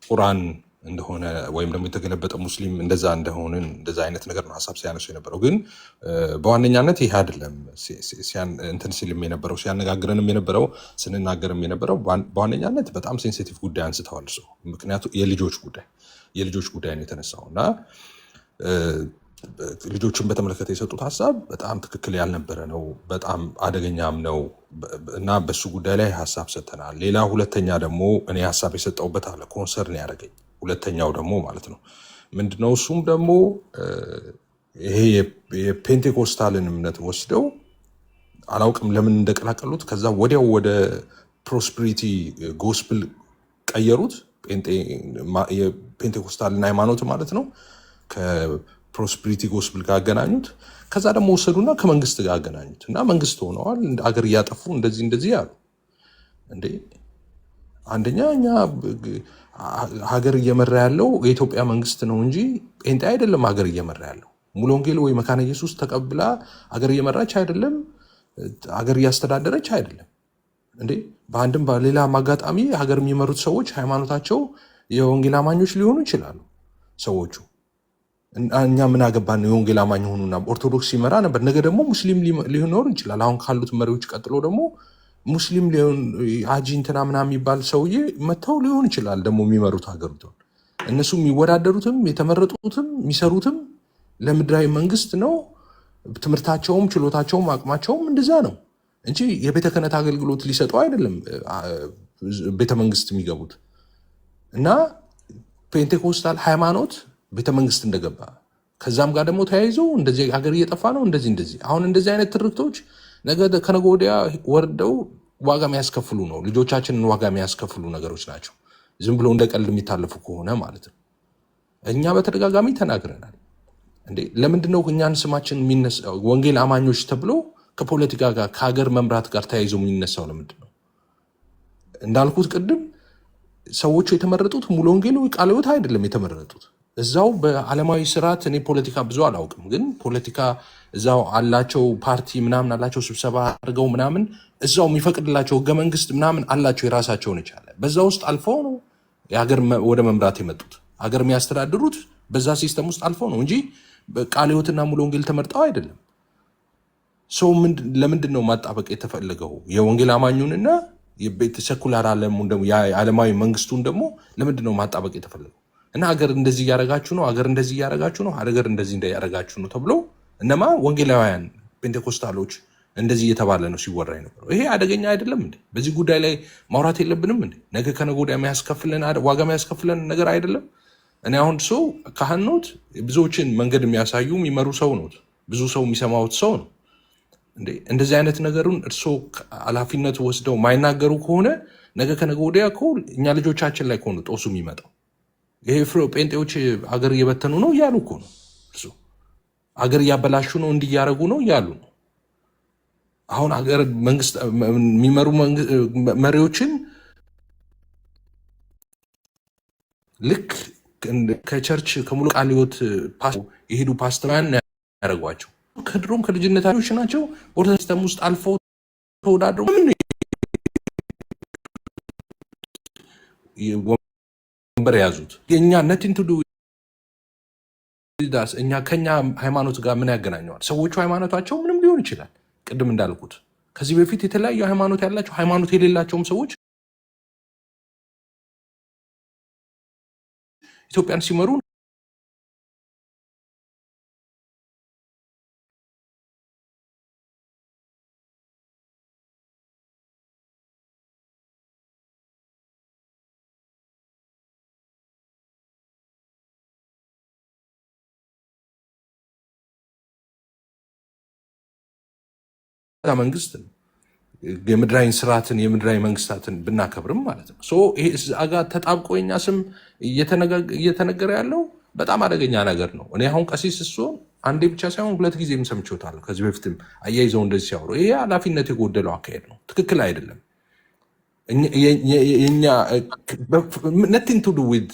ቁርአን እንደሆነ ወይም ደግሞ የተገለበጠ ሙስሊም እንደዛ እንደሆነ እንደዛ አይነት ነገር ነው ሀሳብ ሲያነሱ የነበረው። ግን በዋነኛነት ይሄ አይደለም እንትን ሲልም የነበረው ሲያነጋግረንም የነበረው ስንናገርም የነበረው በዋነኛነት በጣም ሴንሲቲቭ ጉዳይ አንስተዋል እሱ። ምክንያቱ የልጆች ጉዳይ ነው የተነሳው እና ልጆችን በተመለከተ የሰጡት ሀሳብ በጣም ትክክል ያልነበረ ነው፣ በጣም አደገኛም ነው እና በሱ ጉዳይ ላይ ሀሳብ ሰጥተናል። ሌላ ሁለተኛ ደግሞ እኔ ሀሳብ የሰጠውበት አለ ኮንሰርን ያደረገኝ ሁለተኛው ደግሞ ማለት ነው ምንድነው እሱም ደግሞ ይሄ የፔንቴኮስታልን እምነት ወስደው አላውቅም ለምን እንደቀላቀሉት ከዛ ወዲያው ወደ ፕሮስፐሪቲ ጎስፕል ቀየሩት። የፔንቴኮስታልን ሃይማኖት ማለት ነው ከፕሮስፐሪቲ ጎስፕል ጋር አገናኙት። ከዛ ደግሞ ወሰዱና ከመንግስት ጋር አገናኙት እና መንግስት ሆነዋል፣ አገር እያጠፉ እንደዚህ ያሉ። እንዴ አንደኛ እኛ ሀገር እየመራ ያለው የኢትዮጵያ መንግስት ነው እንጂ ጴንጤ አይደለም ሀገር እየመራ ያለው። ሙሉ ወንጌል ወይ መካነ ኢየሱስ ተቀብላ ሀገር እየመራች አይደለም፣ ሀገር እያስተዳደረች አይደለም። እንዴ በአንድም በሌላም አጋጣሚ ሀገር የሚመሩት ሰዎች ሃይማኖታቸው የወንጌል አማኞች ሊሆኑ ይችላሉ ሰዎቹ። እኛ ምን አገባን? የወንጌል አማኝ ሆኑና ኦርቶዶክስ ሲመራ ነበር፣ ነገ ደግሞ ሙስሊም ሊኖር ይችላል። አሁን ካሉት መሪዎች ቀጥሎ ደግሞ ሙስሊም ሊሆን አጂ እንትና ምናምን የሚባል ሰውዬ መጥተው ሊሆን ይችላል ደግሞ የሚመሩት ሀገሪቱን። እነሱ የሚወዳደሩትም የተመረጡትም የሚሰሩትም ለምድራዊ መንግስት ነው። ትምህርታቸውም ችሎታቸውም አቅማቸውም እንደዛ ነው እንጂ የቤተ ክህነት አገልግሎት ሊሰጡ አይደለም ቤተ መንግስት የሚገቡት። እና ፔንቴኮስታል ሃይማኖት ቤተመንግስት እንደገባ ከዛም ጋር ደግሞ ተያይዞ እንደዚህ ሀገር እየጠፋ ነው እንደዚህ አሁን እንደዚህ አይነት ትርክቶች ነገ ከነገ ወዲያ ወርደው ዋጋ የሚያስከፍሉ ነው። ልጆቻችንን ዋጋ የሚያስከፍሉ ነገሮች ናቸው። ዝም ብሎ እንደ ቀልድ የሚታለፉ ከሆነ ማለት ነው። እኛ በተደጋጋሚ ተናግረናል። እንዴ ለምንድነው እኛን ስማችን የሚነሳው? ወንጌል አማኞች ተብሎ ከፖለቲካ ጋር ከሀገር መምራት ጋር ተያይዞ የሚነሳው ለምንድን ነው? እንዳልኩት ቅድም ሰዎቹ የተመረጡት ሙሉ ወንጌል ቃለ ሕይወት አይደለም የተመረጡት። እዛው በዓለማዊ ስርዓት እኔ ፖለቲካ ብዙ አላውቅም፣ ግን ፖለቲካ እዛው አላቸው፣ ፓርቲ ምናምን አላቸው፣ ስብሰባ አድርገው ምናምን እዛው የሚፈቅድላቸው ህገ መንግስት ምናምን አላቸው የራሳቸውን ይቻለ። በዛ ውስጥ አልፈው ነው የሀገር ወደ መምራት የመጡት። ሀገር የሚያስተዳድሩት በዛ ሲስተም ውስጥ አልፈው ነው እንጂ ቃለ ሕይወትና ሙሉ ወንጌል ተመርጠው አይደለም። ሰው ለምንድን ነው ማጣበቅ የተፈለገው? የወንጌል አማኙንና የቤተ ሰኩላር ዓለማዊ መንግስቱን ደግሞ ለምንድን ነው ማጣበቅ የተፈለገው? እና ሀገር እንደዚህ እያረጋችሁ ነው፣ ሀገር እንደዚህ እያረጋችሁ ነው፣ ሀገር እንደዚህ እያረጋችሁ ነው ተብሎ እነማ ወንጌላውያን ፔንቴኮስታሎች እንደዚህ እየተባለ ነው ሲወራ የነበረው። ይሄ አደገኛ አይደለም እንዴ? በዚህ ጉዳይ ላይ ማውራት የለብንም እንዴ? ነገ ከነገ ወዲያ ዋጋ የሚያስከፍለን ነገር አይደለም? እኔ አሁን ሰው ካህን ኖት፣ ብዙዎችን መንገድ የሚያሳዩ የሚመሩ ሰው ኖት፣ ብዙ ሰው የሚሰማውት ሰው ነው። እንደዚህ አይነት ነገሩን እርስዎ ኃላፊነት ወስደው ማይናገሩ ከሆነ ነገ ከነገ ወዲያ እኮ እኛ ልጆቻችን ላይ ከሆነ ጦሱ የሚመጣው ይሄ ጴንጤዎች አገር እየበተኑ ነው እያሉ እኮ ነው። እርሱ አገር እያበላሹ ነው እንዲያረጉ ነው እያሉ ነው። አሁን አገር መንግስት የሚመሩ መሪዎችን ልክ ከቸርች ከሙሉ ቃለ ሕይወት የሄዱ ፓስተራን ያደረጓቸው ከድሮም ከልጅነታቸው ናቸው። ወደ ሲስተም ውስጥ አልፈው ተወዳድረው ወንበር የያዙት የእኛ ነቲንግ ቱ ዱ ዳስ እኛ ከኛ ሃይማኖት ጋር ምን ያገናኘዋል? ሰዎቹ ሃይማኖታቸው ምንም ሊሆን ይችላል። ቅድም እንዳልኩት ከዚህ በፊት የተለያዩ ሃይማኖት ያላቸው ሃይማኖት የሌላቸውም ሰዎች ኢትዮጵያን ሲመሩ መንግስት የምድራዊ ስርዓትን የምድራዊ መንግስታትን ብናከብርም ማለት ነው። ይሄ እዛ ጋር ተጣብቆ የኛ ስም እየተነገረ ያለው በጣም አደገኛ ነገር ነው። እኔ አሁን ቀሲስ ስሆን አንዴ ብቻ ሳይሆን 2 ጊዜም ሰምቼዋለሁ። ከዚህ በፊትም አያይዘው እንደዚህ ሲያወሩ ይሄ ኃላፊነት የጎደለው አካሄድ ነው። ትክክል አይደለም። ነቲንግ ቱ ዱ ዊዝ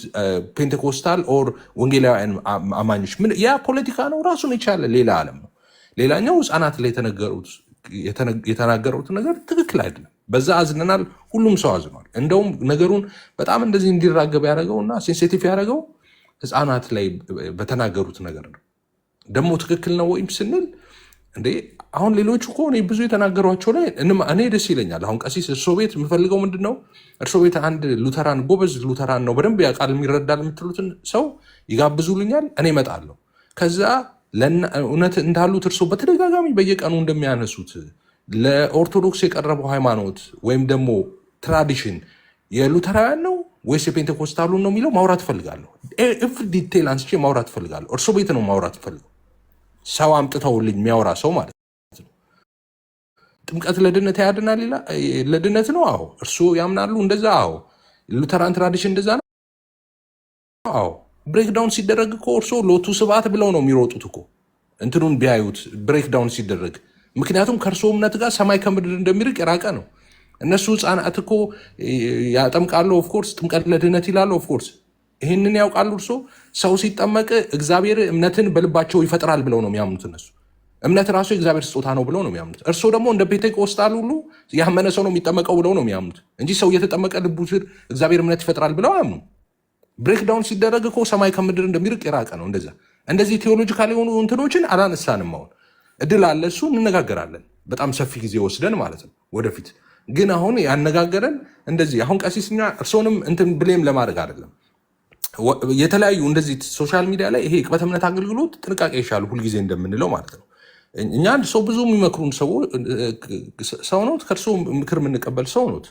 ፔንቴኮስታል ኦር ወንጌላውያን አማኞች ያ ፖለቲካ ነው፣ ራሱን የቻለ ሌላ ዓለም ነው። ሌላኛው ህፃናት ላይ የተናገሩት ነገር ትክክል አይደለም። በዛ አዝነናል። ሁሉም ሰው አዝኗል። እንደውም ነገሩን በጣም እንደዚህ እንዲራገብ ያደረገው እና ሴንሲቲቭ ያደረገው ህፃናት ላይ በተናገሩት ነገር ነው። ደግሞ ትክክል ነው ወይም ስንል እንዴ አሁን ሌሎቹ እኮ እኔ ብዙ የተናገሯቸው ላይ እኔ ደስ ይለኛል። አሁን ቀሲስ እርሶ ቤት የምፈልገው ምንድን ነው? እርሶ ቤት አንድ ሉተራን ጎበዝ ሉተራን ነው በደንብ ያውቃል የሚረዳል የምትሉትን ሰው ይጋብዙልኛል፣ እኔ እመጣለሁ። ከዛ እውነት እንዳሉት እርሶ በተደጋጋሚ በየቀኑ እንደሚያነሱት ለኦርቶዶክስ የቀረበው ሃይማኖት ወይም ደግሞ ትራዲሽን የሉተራውያን ነው ወይስ የፔንቴኮስታሉን ነው የሚለው ማውራት እፈልጋለሁ። ኤቭሪ ዲቴል አንስቼ ማውራት እፈልጋለሁ። እርሶ ቤት ነው ማውራት እፈልጋለሁ። ሰው አምጥተውልኝ የሚያወራ ሰው ማለት ነው። ጥምቀት ለድነት ያድናል ለድነት ነው። አዎ እርሶ ያምናሉ እንደዛ? አዎ ሉተራን ትራዲሽን እንደዛ ነው። አዎ ብሬክዳውን ሲደረግ እኮ እርሶ ሎቱ ስብሐት ብለው ነው የሚሮጡት እኮ እንትኑን ቢያዩት ብሬክዳውን ሲደረግ። ምክንያቱም ከእርሶ እምነት ጋር ሰማይ ከምድር እንደሚርቅ የራቀ ነው። እነሱ ህፃናት እኮ ያጠምቃሉ፣ ኦፍኮርስ ጥምቀት ለድነት ይላሉ፣ ኦፍኮርስ ይህንን ያውቃሉ። እርሶ ሰው ሲጠመቅ እግዚአብሔር እምነትን በልባቸው ይፈጥራል ብለው ነው የሚያምኑት። እነሱ እምነት ራሱ የእግዚአብሔር ስጦታ ነው ብለው ነው የሚያምኑት። እርሶ ደግሞ እንደ ፔንቴኮስታል ሁሉ ያመነ ሰው ነው የሚጠመቀው ብለው ነው የሚያምኑት እንጂ ሰው እየተጠመቀ ልቡ ስር እግዚአብሔር እምነት ይፈጥራል ብለው አያምኑ። ብሬክዳውን ሲደረግ እኮ ሰማይ ከምድር እንደሚርቅ የራቀ ነው። እንደዚህ ቴዎሎጂካል የሆኑ እንትኖችን አላነሳንም። አሁን እድል አለ፣ እሱ እንነጋገራለን በጣም ሰፊ ጊዜ ወስደን ማለት ነው ወደፊት። ግን አሁን ያነጋገረን እንደዚህ አሁን ቀሲስኛ እርሶንም እንትን ብሌም ለማድረግ አይደለም። የተለያዩ እንደዚህ ሶሻል ሚዲያ ላይ ይሄ ቅበተ እምነት አገልግሎት ጥንቃቄ ይሻሉ ሁልጊዜ እንደምንለው ማለት ነው። እኛ አንድ ሰው ብዙ የሚመክሩን ሰው ኖት፣ ከእርሶ ምክር የምንቀበል ሰው ኖት።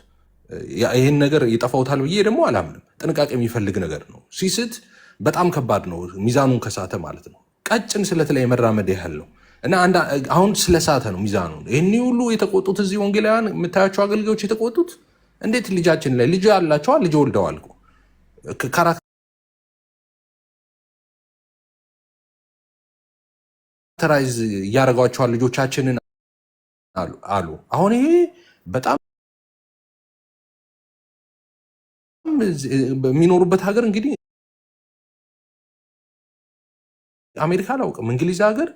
ይህን ነገር ይጠፋውታል ብዬ ደግሞ አላምንም። ጥንቃቄ የሚፈልግ ነገር ነው። ሲስት በጣም ከባድ ነው፣ ሚዛኑን ከሳተ ማለት ነው። ቀጭን ስለት ላይ የመራመድ ያህል ነው እና አሁን ስለሳተ ነው ሚዛኑ። ይህን ሁሉ የተቆጡት እዚህ ወንጌላውያን የምታያቸው አገልጋዮች የተቆጡት እንዴት ልጃችን ላይ ልጅ አላቸዋል፣ ልጅ ወልደዋል ካራክተራይዝ እያደረጓቸዋል ልጆቻችንን አሉ። አሁን ይሄ በጣም በሚኖሩበት ሀገር እንግዲህ አሜሪካ አላውቅም፣ እንግሊዝ ሀገር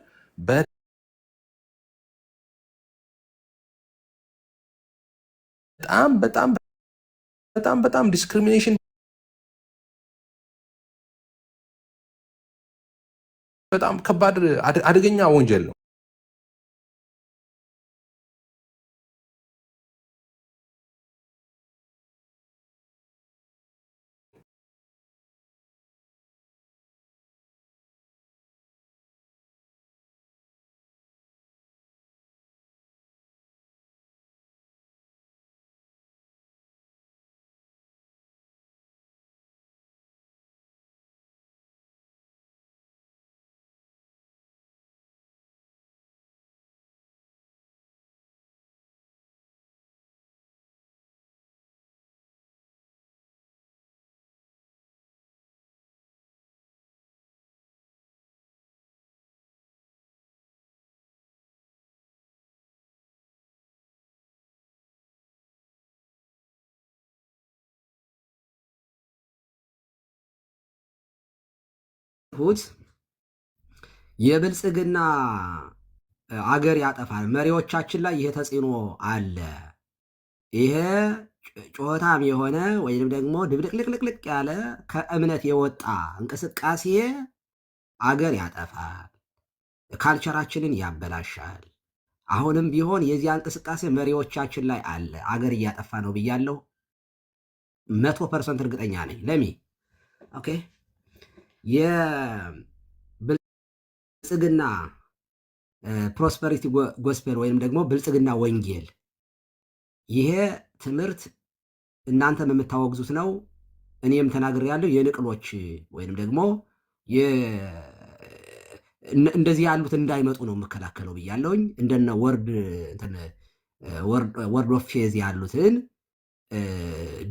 በጣም ዲስክሪሚኔሽን በጣም ከባድ አደገኛ ወንጀል ነው። የብልጽግና አገር ያጠፋል። መሪዎቻችን ላይ ይሄ ተጽዕኖ አለ። ይሄ ጮታም የሆነ ወይም ደግሞ ድብልቅልቅልቅ ያለ ከእምነት የወጣ እንቅስቃሴ አገር ያጠፋል፣ ካልቸራችንን ያበላሻል። አሁንም ቢሆን የዚያ እንቅስቃሴ መሪዎቻችን ላይ አለ። አገር እያጠፋ ነው ብያለሁ። 100% እርግጠኛ ነኝ። ለሚ ኦኬ የብልጽግና ፕሮስፐሪቲ ጎስፔል ወይም ደግሞ ብልጽግና ወንጌል ይሄ ትምህርት እናንተም የምታወግዙት ነው። እኔም ተናግሬያለሁ። የንቅሎች ወይም ደግሞ እንደዚህ ያሉት እንዳይመጡ ነው የምከላከለው ብያለሁኝ። እንደነ ወርድ ኦፍ ፌዝ ያሉትን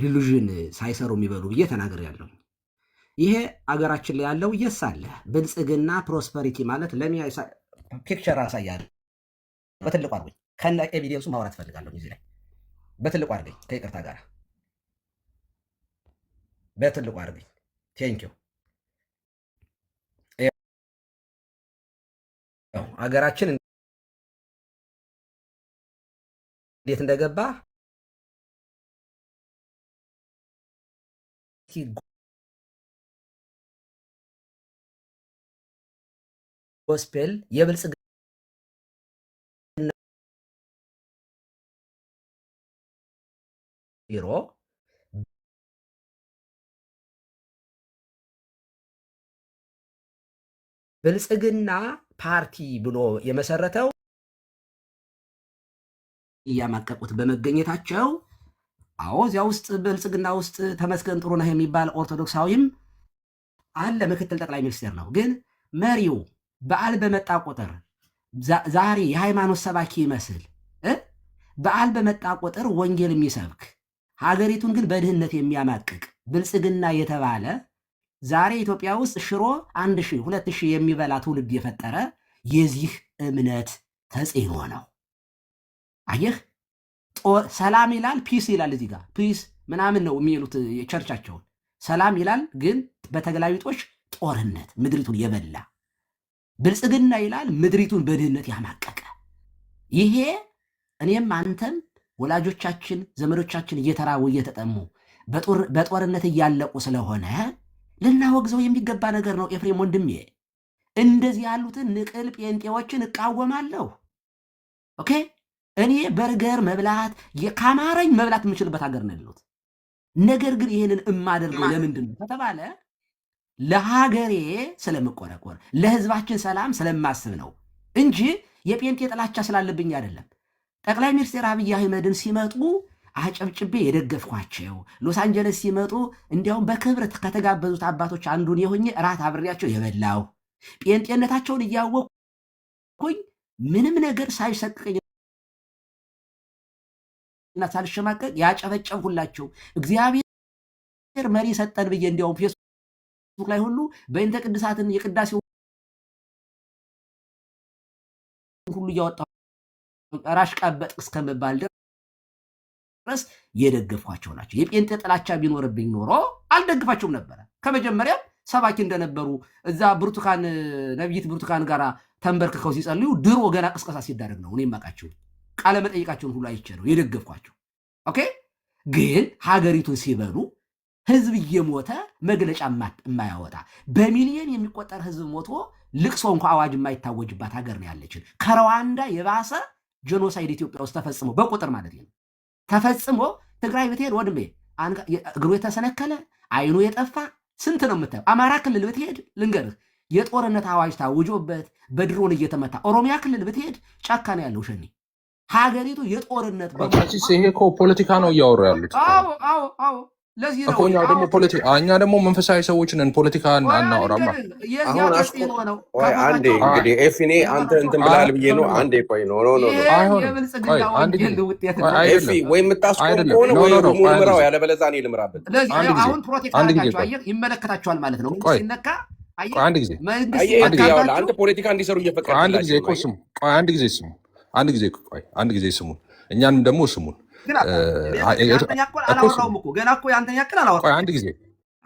ዲሉዥን ሳይሰሩ የሚበሉ ብዬ ተናግሬያለሁ። ይሄ አገራችን ላይ ያለው አለ ብልጽግና ፕሮስፐሪቲ ማለት ፒክቸር አሳያለሁ። በትልቁ አድርገኝ ከነ ኤቪደንሱ ማውራት ፈልጋለሁ። እዚህ ላይ በትልቁ አድርገኝ፣ ከይቅርታ ጋር በትልቁ አድርገኝ። ቴንኪው። አገራችን እንዴት እንደገባ ጎስፔል የብልጽግና ቢሮ ብልጽግና ፓርቲ ብሎ የመሰረተው እያማቀቁት በመገኘታቸው አዎ፣ እዚያ ውስጥ ብልጽግና ውስጥ ተመስገን ጥሩነህ የሚባል ኦርቶዶክሳዊም አለ፣ ምክትል ጠቅላይ ሚኒስትር ነው። ግን መሪው በዓል በመጣ ቁጥር ዛሬ የሃይማኖት ሰባኪ ይመስል በዓል በመጣ ቁጥር ወንጌል የሚሰብክ ሀገሪቱን ግን በድህነት የሚያማቅቅ ብልጽግና የተባለ ዛሬ ኢትዮጵያ ውስጥ ሽሮ 1000 2000 የሚበላ ትውልድ የፈጠረ የዚህ እምነት ተጽዕኖ ነው። አየህ፣ ሰላም ይላል፣ ፒስ ይላል። እዚህ ጋር ፒስ ምናምን ነው የሚሉት የቸርቻቸውን። ሰላም ይላል፣ ግን በተገላቢጦሽ ጦርነት ምድሪቱን የበላ ብልጽግና ይላል፣ ምድሪቱን በድህነት ያማቀቀ። ይሄ እኔም አንተም ወላጆቻችን ዘመዶቻችን እየተራቡ እየተጠሙ በጦርነት እያለቁ ስለሆነ ልናወግዘው የሚገባ ነገር ነው። ኤፍሬም ወንድሜ፣ እንደዚህ ያሉትን ንቅል ጴንጤዎችን እቃወማለሁ። ኦኬ፣ እኔ በርገር መብላት ካማረኝ መብላት የምችልበት ሀገር ነው ያለሁት። ነገር ግን ይህንን እማደርገው ለምንድን ነው ከተባለ ለሀገሬ ስለምቆረቆር ለህዝባችን ሰላም ስለማስብ ነው እንጂ የጴንጤ ጥላቻ ስላለብኝ አይደለም። ጠቅላይ ሚኒስትር አብይ አህመድን ሲመጡ አጨብጭቤ የደገፍኳቸው ሎስ አንጀለስ ሲመጡ እንዲያውም በክብር ከተጋበዙት አባቶች አንዱን የሆኜ እራት አብሬያቸው የበላው ጴንጤነታቸውን እያወቅኩኝ ምንም ነገር ሳይሰቅቀኝና ሳልሸማቀቅ ያጨበጨብኩላቸው እግዚአብሔር መሪ ሰጠን ብዬ እንዲያውም ፌስቡክ ላይ ሁሉ በእንተ ቅድሳትን የቅዳሴው ሁሉ እያወጣሁ ራሽ ቀበጥ እስከመባል ድረስ የደገፏቸው ናቸው። የጴንጤ ጥላቻ ቢኖርብኝ ኖሮ አልደግፋቸውም ነበረ። ከመጀመሪያም ሰባኪ እንደነበሩ እዛ ብርቱካን ነብይት ብርቱካን ጋር ተንበርክከው ሲጸልዩ ድሮ ገና ቅስቀሳ ሲዳረግ ነው እኔ የማውቃቸው። ቃለ መጠይቃቸውን ሁሉ አይቼ ነው የደገፍኳቸው። ኦኬ። ግን ሀገሪቱን ሲበሉ ህዝብ እየሞተ መግለጫ የማያወጣ በሚሊዮን የሚቆጠር ህዝብ ሞቶ ልቅሶ እንኳ አዋጅ የማይታወጅባት ሀገር ነው ያለችን። ከሩዋንዳ የባሰ ጄኖሳይድ ኢትዮጵያ ውስጥ ተፈጽሞ በቁጥር ማለት ነው ተፈጽሞ ትግራይ ብትሄድ ወድሜ እግሩ የተሰነከለ አይኑ የጠፋ ስንት ነው የምታየው። አማራ ክልል ብትሄድ ልንገርህ የጦርነት አዋጅ ታውጆበት በድሮን እየተመታ። ኦሮሚያ ክልል ብትሄድ ጫካ ነው ያለው ሸኔ። ሀገሪቱ የጦርነት ይሄ እኮ ፖለቲካ ነው እያወሩ ያሉት። አዎ ለዚህ ነው እኛ ደግሞ መንፈሳዊ ሰዎች ነን። ፖለቲካ አናወራማ። አንዴ እንግዲህ ኤፊኔ አንተ እንትን ብላል ብዬ ነው። አንዴ ቆይ ኖ ኤፊ ወይ የምታስቆም ከሆነ ወይ ምራው ያለበለዚያ እኔ ልምራበት። አሁን ፕሮቴክት ይመለከታቸዋል ማለት ነው። ሲነካ አንድ ጊዜ አንተ ፖለቲካ እንዲሰሩ እየፈቀደ አንድ ጊዜ ስሙን እኛንም ደግሞ ስሙን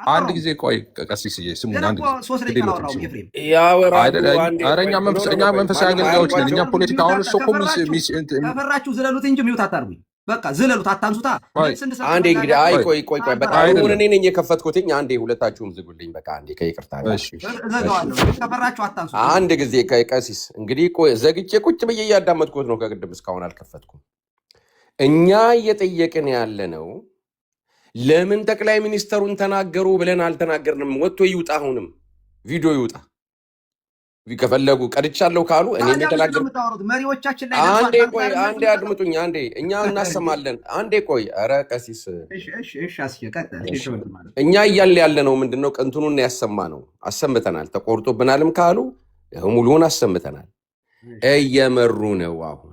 አንድ ጊዜ ቆይ ቀሲስ ስሙን እኛ መንፈሳዊ አገልጋዮች ነን። እኛ ፖለቲካ አሁን እሱ እኮ ከፈራችሁ ዝለሉት እንጂ ሚውት አታርጉኝ። በቃ ዝለሉት፣ አታንሱታ። አንዴ እንግዲህ አይ ቆይ በቃ አሁን እኔ ነኝ የከፈትኩትኝ። አንዴ ሁለታችሁም ዝጉልኝ። በቃ አንዴ ከይቅርታ ከፈራችሁ አታንሱታ። አንድ ጊዜ ቀሲስ እንግዲህ ቆይ ዘግቼ ቁጭ ብዬ እያዳመጥኩት ነው። ከቅድም እስካሁን አልከፈትኩም። እኛ እየጠየቅን ያለ ነው ለምን ጠቅላይ ሚኒስተሩን ተናገሩ ብለን አልተናገርንም። ወጥቶ ይውጣ፣ አሁንም ቪዲዮ ይውጣ። ከፈለጉ ቀድቻለሁ ካሉ እኔ እንደተናገር መሪዎቻችን ላይ አንዴ አድምጡኝ። አንዴ እኛ እናሰማለን። አንዴ ቆይ። ኧረ ቀሲስ እኛ እያልን ያለ ነው ምንድነው? ቅንትኑን ያሰማ ነው አሰምተናል። ተቆርጦብናልም ካሉ ሙሉውን አሰምተናል። እየመሩ ነው አሁን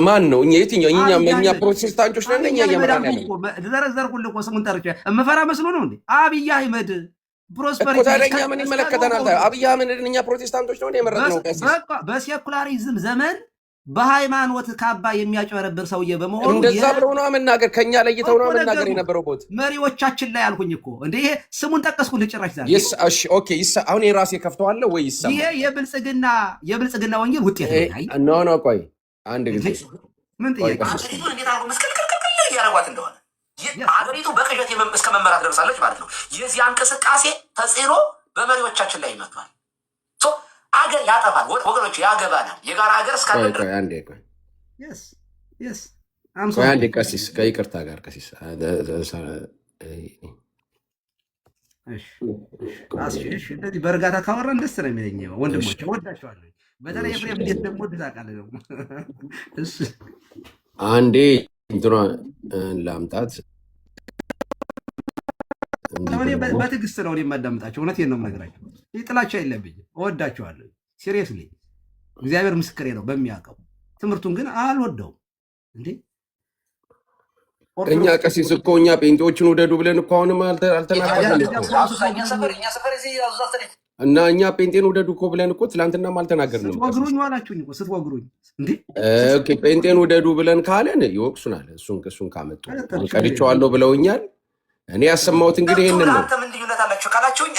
ማን ነው? የትኛው? እኛ ፕሮቴስታንቶች ነን። እኛ እየመራን ያለ ዘረዘርኩልህ እኮ ስሙን ጠርቼ እምፈራ መስሎ ነው እንዴ? አብይ አህመድ ፕሮስፐሪቲ ታዲያ ምን ይመለከተናል? አብይ አህመድን እኛ ፕሮቴስታንቶች ነው የመረጥነው። በሴኩላሪዝም ዘመን በሃይማኖት ካባ የሚያጭበረብር ሰውዬ በመሆኑ እንደዛ ብለው ነው መናገር፣ ከኛ ለይተው ነው መናገር የነበረው ቦት መሪዎቻችን ላይ አልኩኝ እኮ እንዴ። ይሄ ስሙን ጠቀስኩልህ ጭራሽ ዛሬ። እሺ ኦኬ። አሁን የራሴ ከፍተዋለሁ ወይ ይሰማ? ይሄ የብልጽግና ወንጌል ውጤት ነው። ኖ ቆይ አንድ ጊዜ ምን ጥያቄ እንዴት አድርጎ መስቀልቅልቅል እያደረጓት እንደሆነ አገሪቱ በቅዠት እስከ መመራት ደርሳለች ማለት ነው። የዚያ እንቅስቃሴ ተጽዕኖ በመሪዎቻችን ላይ ይመጣል። አገር ያጠፋል ወገኖች፣ ያገባናል። የጋራ ሀገር እስካለ አንዴ ቀሲስ ከይቅርታ ጋር ቀሲስ እንደዚህ በእርጋታ ካወራን ደስ ነው የሚለኝ ወንድሞች፣ ወዳቸዋለሁ። በተለይ ኤፍሬም እንዴት ደግሞ ድዛቃለ ደግሞ አንዴ እንትኗ ላምጣት። በትዕግስት ነው የማዳምጣቸው። እውነቴን ነው የምነግራቸው። ይህ ጥላቻ የለብኝም፣ እወዳቸዋለሁ። ሲሪየስሊ እግዚአብሔር ምስክሬ ነው በሚያውቀው። ትምህርቱን ግን አልወደውም እንዴ። እኛ ቀሲስ እኮ እኛ ጴንጤዎችን ውደዱ ብለን እኮ አሁንም አልተናገርንም እና እኛ ጴንጤን ውደዱ እኮ ብለን እኮ ትላንትናም አልተናገርንም። ስትወግሩኝ ዋላችሁኝ እኮ ስትወግሩኝ እንዴ። ጴንጤን ውደዱ ብለን ካለን ይወቅሱናል። እሱን ካመጡ ቀድቼዋለሁ ብለውኛል። እኔ ያሰማሁት እንግዲህ ይህንን ነው። ምን ልዩነት አላቸው ካላችሁኝ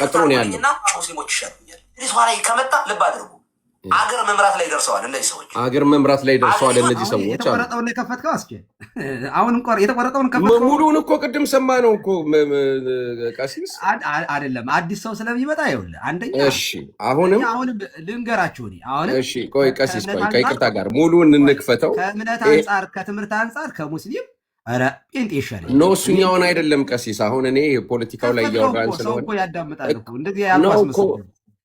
ቀጥሎ ነው ያለው። ሙስሊሞች ይሻሉኛል። ላይ ከመጣ ልብ አድርጉ። አገር መምራት ላይ ደርሰዋል እነዚህ ሰዎች። አገር መምራት ላይ ደርሰዋል እነዚህ ሰዎች። የተቆረጠውን የከፈትከው አስኬ አሁን የተቆረጠውን ከፈትከው ሙሉውን እኮ ቅድም ሰማ ነው እኮ ቀሲስ አይደለም። አዲስ ሰው ስለሚመጣ ይኸውልህ አንደኛ እሺ፣ አሁንም ልንገራችሁ አሁን እሺ፣ ቆይ ቀሲስ ቆይ ከይቅርታ ጋር ሙሉውን እንክፈተው። ከእምነት አንጻር ከትምህርት አንጻር ከሙስሊም ኧረ ጴንጤ ይሻላል። ኖ እሱኛውን አይደለም ቀሲስ። አሁን እኔ ፖለቲካው ላይ እያወራን ስለሆነ ሰው ያዳምጣል እኮ እንደዚህ ያልኳስ መስሎ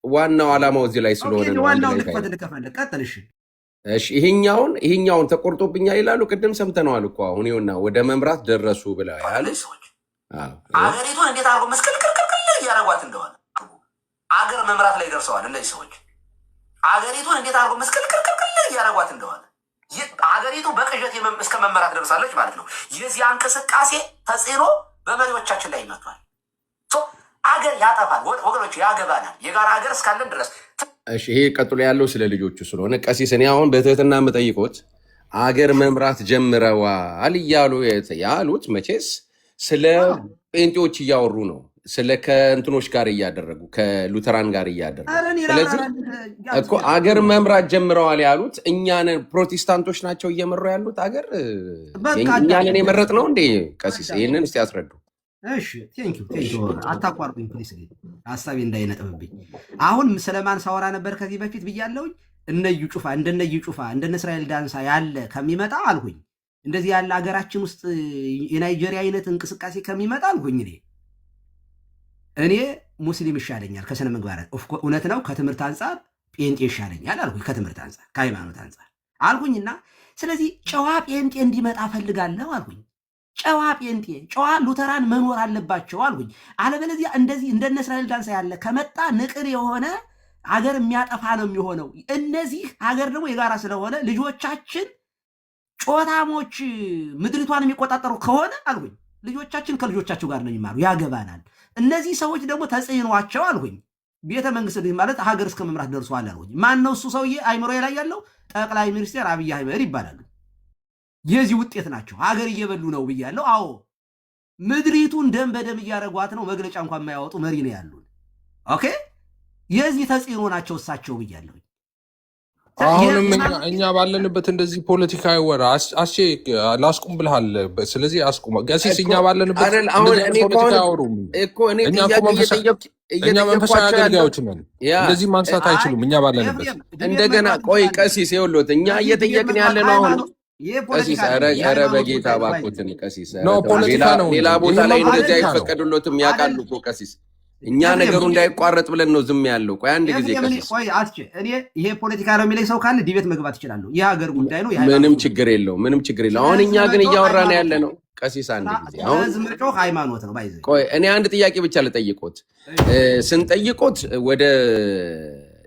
ዋናው ዓላማው እዚህ ላይ ስለሆነ ነው። ዋናው ልክፈት ልከፈለ ቀጥልሽ እሺ ይሄኛውን ተቆርጦብኛል ይላሉ። ቅድም ሰምተነዋል እኮ አሁን ይኸውና ወደ መምራት ደረሱ ብለው ያሉ ሰዎች አገሪቱን እንዴት አድርጎ መስቀልቅልቅል እያደረጓት እንደሆነ አገር መምራት ላይ ደርሰዋል። እነዚህ ሰዎች አገሪቱን እንዴት አድርጎ መስቀልቅልቅል እያደረጓት እንደሆነ አገሪቱ በቅዠት እስከ መመራት ደርሳለች ማለት ነው። የዚህ እንቅስቃሴ ተጽዕኖ በመሪዎቻችን ላይ ይመቷል። አገር ያጠፋል ወገኖች፣ ያገባናል። የጋራ ሀገር እስካለን ድረስ። እሺ ይሄ ቀጥሎ ያለው ስለ ልጆቹ ስለሆነ ቀሲስ እኔ አሁን በትህትና የምጠይቆት አገር መምራት ጀምረዋል እያሉ ያሉት መቼስ ስለ ጴንጤዎች እያወሩ ነው። ስለ ከእንትኖች ጋር እያደረጉ ከሉተራን ጋር እያደረጉ ስለዚህ እኮ አገር መምራት ጀምረዋል ያሉት እኛን ፕሮቴስታንቶች ናቸው እየመሩ ያሉት አገር እኛንን የመረጥ ነው እንዴ? ቀሲስ ይህንን እስቲ ያስረዱ። እሺ ቴንኪው አታቋርጡኝ ፕሊስ፣ ሀሳቤ እንዳይነጥብብኝ። አሁን ስለማን ሳወራ ነበር ከዚህ በፊት ብያለሁኝ። እነዩ ጩፋ እንደነ እስራኤል ዳንሳ ያለ ከሚመጣ አልሁኝ፣ እንደዚህ ያለ ሀገራችን ውስጥ የናይጄሪያ አይነት እንቅስቃሴ ከሚመጣ አልሁኝ እኔ ሙስሊም ይሻለኛል ከስነ ምግባር። እውነት ነው፣ ከትምህርት አንጻር ጴንጤ ይሻለኛል አልሁኝ፣ ከትምህርት አንጻር ከሃይማኖት አንጻር አልሁኝና ስለዚህ ጨዋ ጴንጤ እንዲመጣ ፈልጋለሁ አልሁኝ። ጨዋ ጴንጤ ጨዋ ሉተራን መኖር አለባቸው አልሁኝ። አለበለዚያ እንደዚህ እንደነ እስራኤል ዳንሳ ያለ ከመጣ ንቅር የሆነ ሀገር የሚያጠፋ ነው የሚሆነው። እነዚህ ሀገር ደግሞ የጋራ ስለሆነ ልጆቻችን ጮታሞች ምድሪቷን የሚቆጣጠሩ ከሆነ አልሁኝ ልጆቻችን ከልጆቻቸው ጋር ነው የሚማሩ፣ ያገባናል። እነዚህ ሰዎች ደግሞ ተጽዕኗቸው አልሁኝ ቤተ መንግስት ማለት ሀገር እስከ መምራት ደርሷል አልሁኝ። ማን ነው እሱ ሰውዬ? አይምሮ ላይ ያለው ጠቅላይ ሚኒስትር አብይ አህመድ ይባላሉ። የዚህ ውጤት ናቸው። ሀገር እየበሉ ነው ብያለሁ። አዎ ምድሪቱን ደም በደም እያደረጓት ነው። መግለጫ እንኳን የማያወጡ መሪ ነው ያሉን። ኦኬ የዚህ ተጽዕኖ ናቸው እሳቸው ብያለሁ። አሁንም እኛ ባለንበት እንደዚህ ፖለቲካ ይወራ አሼ ላስቁም ብልሃል። ስለዚህ አስቁም ቀሲስ። እኛ ባለንበት ፖለቲካ አያወሩም እኮ እኛ መንፈሳዊ አገልጋዮች ነን። እንደዚህ ማንሳት አይችሉም። እኛ ባለንበት እንደገና ቆይ ቀሲስ ይኸውልዎት እኛ እየጠየቅን ያለ ነው አሁን ቀሲስ ኧረ በጌታ እባክዎትን ቀሲስ ሌላ ቦታ ላይ እንደዚህ አይፈቀዱሎትም ያውቃሉ እኮ ቀሲስ። እኛ ነገሩ እንዳይቋረጥ ብለን ነው ዝም ያለው። ቆይ አንድ ጊዜ ቀሲስ እኔ ይሄ ፖለቲካ ነው የሚለኝ ሰው ካለ ዲቤት መግባት ይችላሉ። የሀገር ጉዳይ ነው። ምንም ችግር የለው ምንም ችግር የለው። አሁን እኛ ግን እያወራን ያለ ነው ቀሲስ አንድ ጊዜ አሁን ሃይማኖት ነው ባይዘ። ቆይ እኔ አንድ ጥያቄ ብቻ ልጠይቆት። ስንጠይቆት ወደ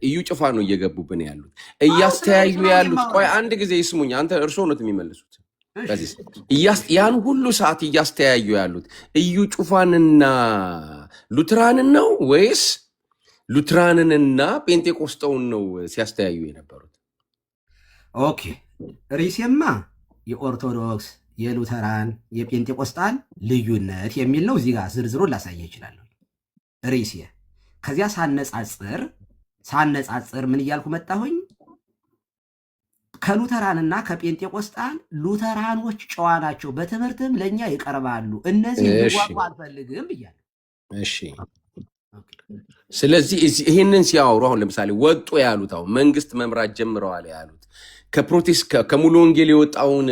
እዩ ጭፋ ነው እየገቡብን ያሉት እያስተያዩ ያሉት። ቆይ አንድ ጊዜ ይስሙኝ። አንተ እርስዎ ነው የሚመልሱት። ያን ሁሉ ሰዓት እያስተያዩ ያሉት እዩ ጩፋንና ሉትራንን ነው ወይስ ሉትራንንና ጴንጤቆስጠውን ነው ሲያስተያዩ የነበሩት? ኦኬ ሪሴማ የኦርቶዶክስ የሉተራን የጴንጤቆስጣን ልዩነት የሚል ነው። እዚህ ጋር ዝርዝሩን ላሳየ ይችላለሁ። ሪሴ ከዚያ ሳነጻጽር ምን እያልኩ መጣሁኝ? ከሉተራንና ከጴንጤቆስጣን ሉተራኖች ጨዋ ናቸው፣ በትምህርትም ለእኛ ይቀርባሉ። እነዚህ ዋቁ አልፈልግም ብያለሁ። እሺ ስለዚህ ይህንን ሲያወሩ አሁን ለምሳሌ ወጡ ያሉት አሁን መንግስት መምራት ጀምረዋል ያሉት ከሙሉ ወንጌል የወጣውን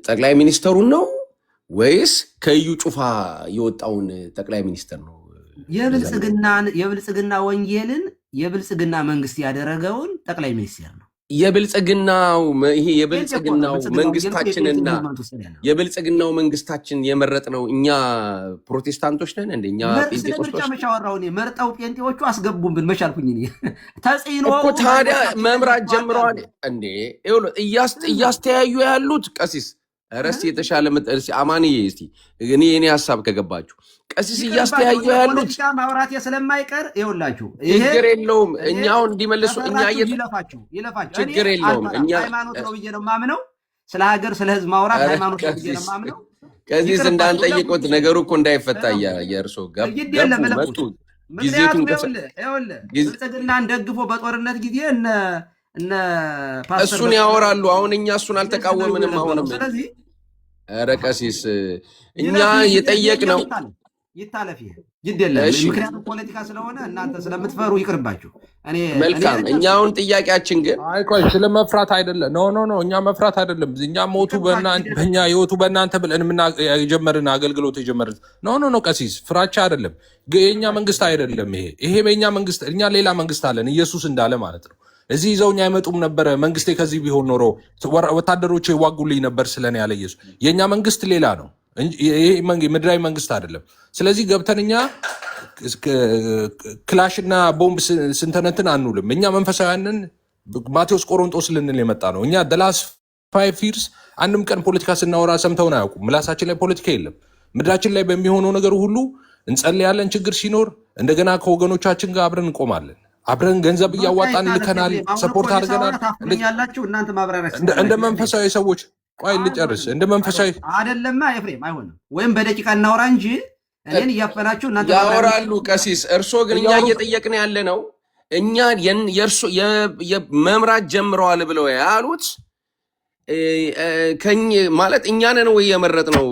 ጠቅላይ ሚኒስተሩን ነው ወይስ ከእዩ ጩፋ የወጣውን ጠቅላይ ሚኒስተር ነው? የብልጽግና ወንጌልን የብልጽግና መንግስት ያደረገውን ጠቅላይ ሚኒስትር ነው። የብልጽግናው መንግስታችንና የብልጽግናው መንግስታችን የመረጥ ነው። እኛ ፕሮቴስታንቶች ነን እንደኛ ጴንጤቆስጦስ መቻወራው ነው መርጠው ጴንጤዎቹ አስገቡብን መቻልኩኝ እኔ ተጽዕኖ እኮ ታዲያ መምራት ጀምረዋል እንዴ? እያስተያዩ ያሉት ቀሲስ ረስ የተሻለ አማንዬ እስቲ እኔ ሀሳብ ከገባችሁ ቀሲስ እያስተያዩ ያሉት ማውራት ስለማይቀር ይኸውላችሁ ችግር የለውም። እኛውን እንዲመልሱ እኛ ይለፋችሁ ችግር የለውም። እኛ ሃይማኖት ነው ብዬ ነው የማምነው። ስለ ሀገር ስለ ህዝብ ማውራት ሃይማኖት ነው ብዬ ነው የማምነው። ቀሲስ እንዳንጠይቁት ነገሩ እኮ እንዳይፈታ የእርሶ ገቡ ጊዜቱን ብልጽግናን ደግፎ በጦርነት ጊዜ እነ እሱን ያወራሉ። አሁን እኛ እሱን አልተቃወምንም። አሁንም ኧረ ቀሲስ እኛ የጠየቅ ነው ይታለፍ ግድ የለም። ምክንያቱም ፖለቲካ ስለሆነ እናንተ ስለምትፈሩ ይቅርባችሁ። መልካም። እኛውን ጥያቄያችን ግን ቆይ ስለ መፍራት አይደለም። ኖ እኛ መፍራት አይደለም። እኛ ሞቱ በእኛ ህይወቱ በእናንተ ብለን የጀመርን አገልግሎት የጀመርን ኖ ቀሲስ ፍራቻ አይደለም። የእኛ መንግስት አይደለም ይሄ በእኛ መንግስት እኛ ሌላ መንግስት አለን ኢየሱስ እንዳለ ማለት ነው። እዚህ ይዘውኝ አይመጡም ነበረ። መንግስቴ ከዚህ ቢሆን ኖሮ ወታደሮች ይዋጉልኝ ነበር ስለኔ ያለ ኢየሱስ። የእኛ መንግስት ሌላ ነው፣ ይሄ ምድራዊ መንግስት አይደለም። ስለዚህ ገብተን እኛ ክላሽና ቦምብ ስንተነትን አንውልም። እኛ መንፈሳውያንን ማቴዎስ ቆሮንጦስ ልንል የመጣ ነው። እኛ ደላስ 5 ይርስ አንድም ቀን ፖለቲካ ስናወራ ሰምተውን አያውቁም። ምላሳችን ላይ ፖለቲካ የለም። ምድራችን ላይ በሚሆነው ነገር ሁሉ እንጸልያለን። ችግር ሲኖር እንደገና ከወገኖቻችን ጋር አብረን እንቆማለን። አብረን ገንዘብ እያዋጣን ልከናል፣ ሰፖርት አድርገናል። እንደ መንፈሳዊ ሰዎች ቆይ ልጨርስ። እንደ መንፈሳዊ አይደለማ ኤፍሬም፣ አይሆንም። ወይም በደቂቃ እናወራ እንጂ እኔን እያፈናችሁ እናንተ ያወራሉ። ቀሲስ እርሶ ግን እኛ እየጠየቅን ያለ ነው። እኛ የእርሶ የመምራት ጀምረዋል ብለው ያሉት ማለት እኛ ነን ወይ የመረጥ ነው?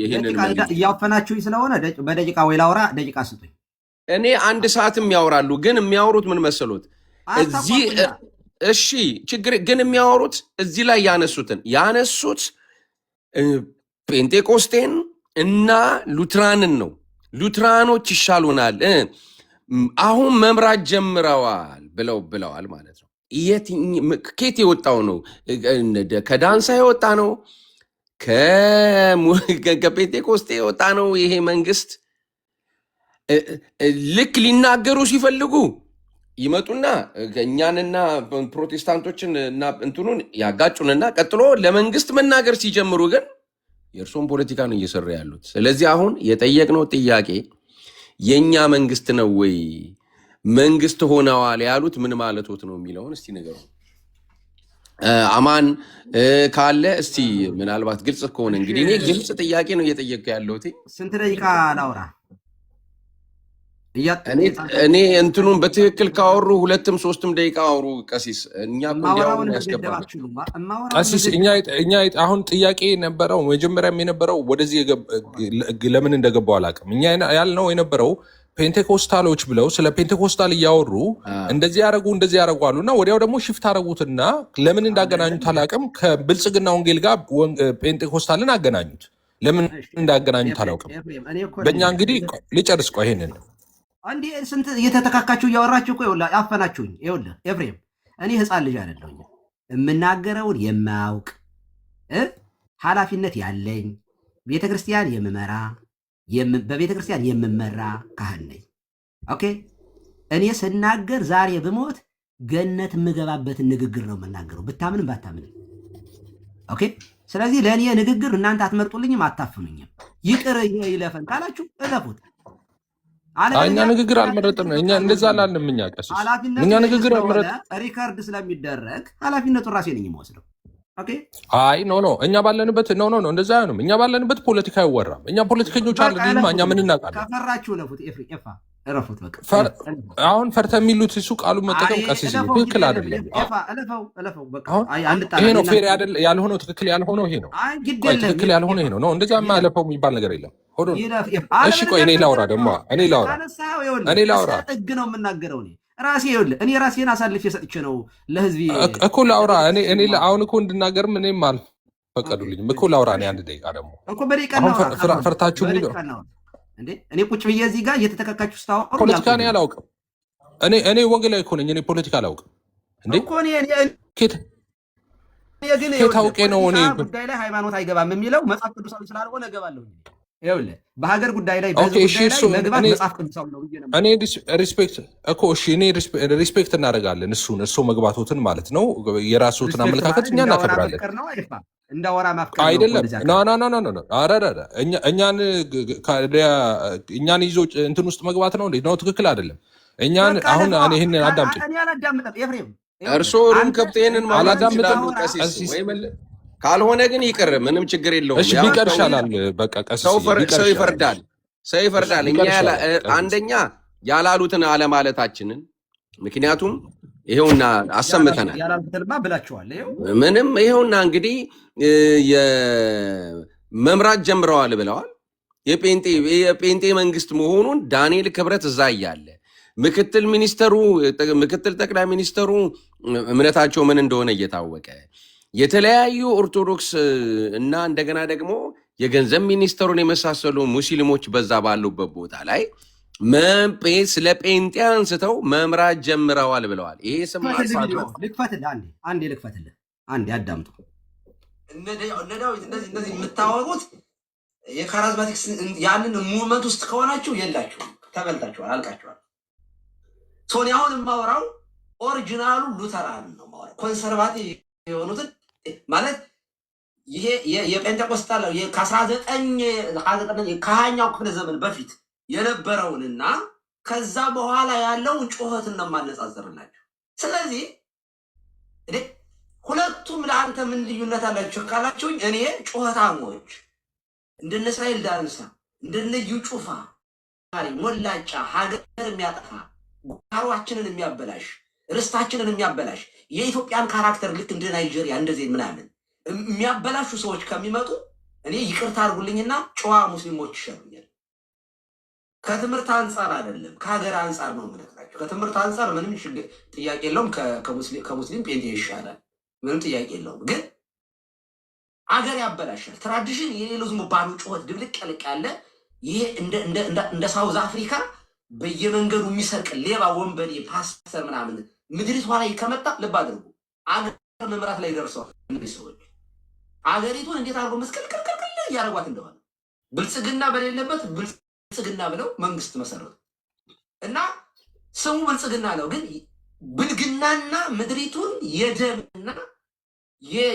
ይሄንን እያፈናችሁኝ ስለሆነ በደቂቃ ወይ ላውራ፣ ደቂቃ ስጡኝ። እኔ 1 ሰዓትም ያወራሉ። ግን የሚያወሩት ምን መሰሎት? እዚህ እሺ ችግር ግን የሚያወሩት እዚህ ላይ ያነሱት ፔንቴኮስቴን እና ሉትራንን ነው። ሉትራኖች ይሻሉናል፣ አሁን መምራት ጀምረዋል ብለዋል ማለት ነው። ኬት የወጣው ነው? ከዳንሳ የወጣ ነው? ከፔንቴኮስቴ የወጣ ነው? ይሄ መንግስት ልክ ሊናገሩ ሲፈልጉ ይመጡና እኛንና ፕሮቴስታንቶችን እና እንትኑን ያጋጩንና ቀጥሎ ለመንግስት መናገር ሲጀምሩ ግን የእርሶን ፖለቲካ ነው እየሰሩ ያሉት። ስለዚህ አሁን የጠየቅነው ጥያቄ የእኛ መንግስት ነው ወይ መንግስት ሆነዋል ያሉት ምን ማለቶት ነው የሚለውን እስቲ ንገሩ። አማን ካለ እስቲ ምናልባት ግልጽ ከሆነ እንግዲህ እኔ ግልጽ ጥያቄ ነው እየጠየቅኩ ያለሁት። ስንት ደቂቃ ላውራ? እኔ እንትኑን በትክክል ካወሩ 2ም 3ም ደቂቃ አውሩ ቀሲስ። እኛ እንዲያውሩ ያስገባል ቀሲስ። እኛ አሁን ጥያቄ የነበረው መጀመሪያም የነበረው ወደዚህ ለምን እንደገባው አላውቅም። እኛ ያልነው የነበረው ፔንቴኮስታሎች ብለው ስለ ፔንቴኮስታል እያወሩ እንደዚህ ያደረጉ አሉ እና ወዲያው ደግሞ ሽፍት አደረጉትና ለምን እንዳገናኙት አላውቅም። ከብልጽግና ወንጌል ጋር ፔንቴኮስታልን አገናኙት። ለምን እንዳገናኙት አላውቅም። በእኛ እንግዲህ ልጨርስ። ቆይ ይሄንን አንዴ ስንት እየተተካካችሁ እያወራችሁ እኮ ይኸውልህ አፈናችሁኝ። ይኸውልህ ኤፍሬም፣ እኔ ህፃን ልጅ አይደለሁኝ። የምናገረውን የማያውቅ ኃላፊነት ያለኝ ቤተክርስቲያን የምመራ በቤተክርስቲያን የምመራ ካህን ነኝ። ኦኬ፣ እኔ ስናገር ዛሬ ብሞት ገነት የምገባበትን ንግግር ነው የምናገረው፣ ብታምንም ባታምንም። ኦኬ፣ ስለዚህ ለእኔ ንግግር እናንተ አትመርጡልኝም፣ አታፍኑኝም። ይቅር ይለፈን ካላችሁ እለፉት። እኛ ንግግር አልመረጥም። እኛ እንደዛ አላልንም። እኛ ቀሲስ እኛ ንግግር አልመረጥም። ሪከርድ ስለሚደረግ ኃላፊነቱን ራሴ ነኝ የምወስደው። ኦኬ፣ አይ ኖ እኛ ባለንበት ኖ እንደዛ አይሆንም። እኛ ባለንበት ፖለቲካ አይወራም። እኛ ፖለቲከኞች አይደለም። እኛ ምን እናውቃለን? ከፈራችሁ ለፉት ኤፋ እረፉት። በቃ አሁን ፈርተ የሚሉት እሱ ቃሉ መጠቀም ቀሲስ ትክክል አይደለም። ይሄ ነው ፌር ያልሆነው፣ ትክክል ያልሆነው ይሄ ነው። ትክክል ያልሆነው ይሄ ነው። እንደዛ ማለፈው የሚባል ነገር የለም። እሺ ቆይ እኔ ላውራ ጥግ ነው የምናገረው ራሴ። ይኸውልህ እኔ ራሴን አሳልፌ ሰጥቼ ነው ለህዝብ እኮ ላውራ። እኔ አሁን እኮ እንድናገርም እኔም አልፈቀዱልኝም እኮ ላውራ። እኔ አንድ ደቂቃ ደግሞ እኮ በደቂቃ ነው ፈርታችሁ የሚለው እንዴ? እኔ ቁጭ ብዬ እዚህ ጋር እየተተካካችሁ ስታወሩ ፖለቲካ እኔ አላውቅም። እኔ ወንጌላዊ እኮ ነኝ። እኔ ፖለቲካ አላውቅም እንዴ? ኬት አውቄ ነው እኔ ጉዳይ ላይ ሃይማኖት አይገባም የሚለው መጽሐፍ ቅዱሳዊ ስላልሆነ እገባለሁ። ይኸውልህ በሀገር ጉዳይ ላይ በህዝብ ጉዳይ ላይ መግባት መጽሐፍ ቅዱሳዊ ነው ብዬ ነው። እኔ ሪስፔክት እኮ እሺ፣ እኔ ሪስፔክት እናደርጋለን እርሶ መግባቶትን ማለት ነው። የራስዎትን አመለካከት እኛ እናከብራለን። እንዳወራ ማፍቀር አይደለም። እኛን ይዞ እንትን ውስጥ መግባት ነው እንዴ? ነው ትክክል አይደለም። እኛን አሁን ይሄንን አዳምጪኝ። እኔ አላዳምጥም ኤፍሬም። እርሶ ሩም ከብቴንን ማለት ይችላሉ ቀሲስ ወይ ካልሆነ ግን ይቅር፣ ምንም ችግር የለውም። እሺ ቢቀር ይሻላል። በቃ ቀሲስ ሰው ይፈርዳል። እኛ አንደኛ ያላሉትን አለማለታችንን ምክንያቱም ይሄውና አሰምተናል። ያላሉትንማ ብላችኋል። ምንም ይሄውና እንግዲህ መምራት ጀምረዋል ብለዋል። የጴንጤ መንግስት መሆኑን ዳንኤል ክብረት እዛ እያለ ምክትል ጠቅላይ ሚኒስተሩ እምነታቸው ምን እንደሆነ እየታወቀ የተለያዩ ኦርቶዶክስ እና እንደገና ደግሞ የገንዘብ ሚኒስተሩን የመሳሰሉ ሙስሊሞች በዛ ባሉበት ቦታ ላይ ስለ ጴንጤ አንስተው መምራት ጀምረዋል ብለዋል። ይሄ ስም ልክፈትልህ፣ አንዴ ልክፈትልህ፣ አንዴ አዳምጡ። እነ ዳዊት እንደዚህ የምታወሩት የካራዝማቲክስ ያንን ሙቭመንት ውስጥ ከሆናችሁ የላችሁም፣ ተበልታችኋል፣ አልቃችኋል። ሶኒ አሁን የማወራው ኦሪጂናሉ ሉተራን ነው ማወራው። ኮንሰርቫቲቭ የሆኑትን ማለት ይሄ የጴንጤቆስጣል ከ19ኛው ክፍለ ዘመን በፊት የነበረውንና ከዛ በኋላ ያለውን ጩኸትን ነው የማነጻጸርላችሁ። ስለዚህ ሁለቱም ለአንተ ምን ልዩነት አላችሁ ካላችሁኝ፣ እኔ ጩኸታሞች እንደነ እስራኤል ዳንሳ እንደነ እዩ ጩፋ ሞላጫ ሀገር የሚያጠፋ ጓሯችንን የሚያበላሽ ርስታችንን የሚያበላሽ የኢትዮጵያን ካራክተር ልክ እንደ ናይጄሪያ እንደዚህ ምናምን የሚያበላሹ ሰዎች ከሚመጡ እኔ ይቅርታ አድርጉልኝና ጨዋ ሙስሊሞች ይሻሉኛል። ከትምህርት አንጻር አይደለም ከሀገር አንጻር ነው የምነግራቸው። ከትምህርት አንጻር ምንም ጥያቄ የለውም። ከሙስሊም ጴንጤ ይሻላል፣ ምንም ጥያቄ የለውም። ግን አገር ያበላሻል። ትራዲሽን የሌለው ዝም ባሉ ጩኸት ድብልቅ ያልቅ ያለ ይሄ እንደ ሳውዝ አፍሪካ በየመንገዱ የሚሰርቅ ሌባ ወንበዴ ፓስተር ምናምን ምድሪቷ ላይ ከመጣ ልብ አድርጉ፣ አገር መምራት ላይ ደርሰዋል እነዚህ ሰዎች። አገሪቱን እንዴት አድርጎ መስቀልቅልቅል እያደረጓት እንደሆነ ብልጽግና በሌለበት ብልጽግና ብለው መንግስት መሰረቱ እና ስሙ ብልጽግና ነው። ግን ብልግናና ምድሪቱን የደምና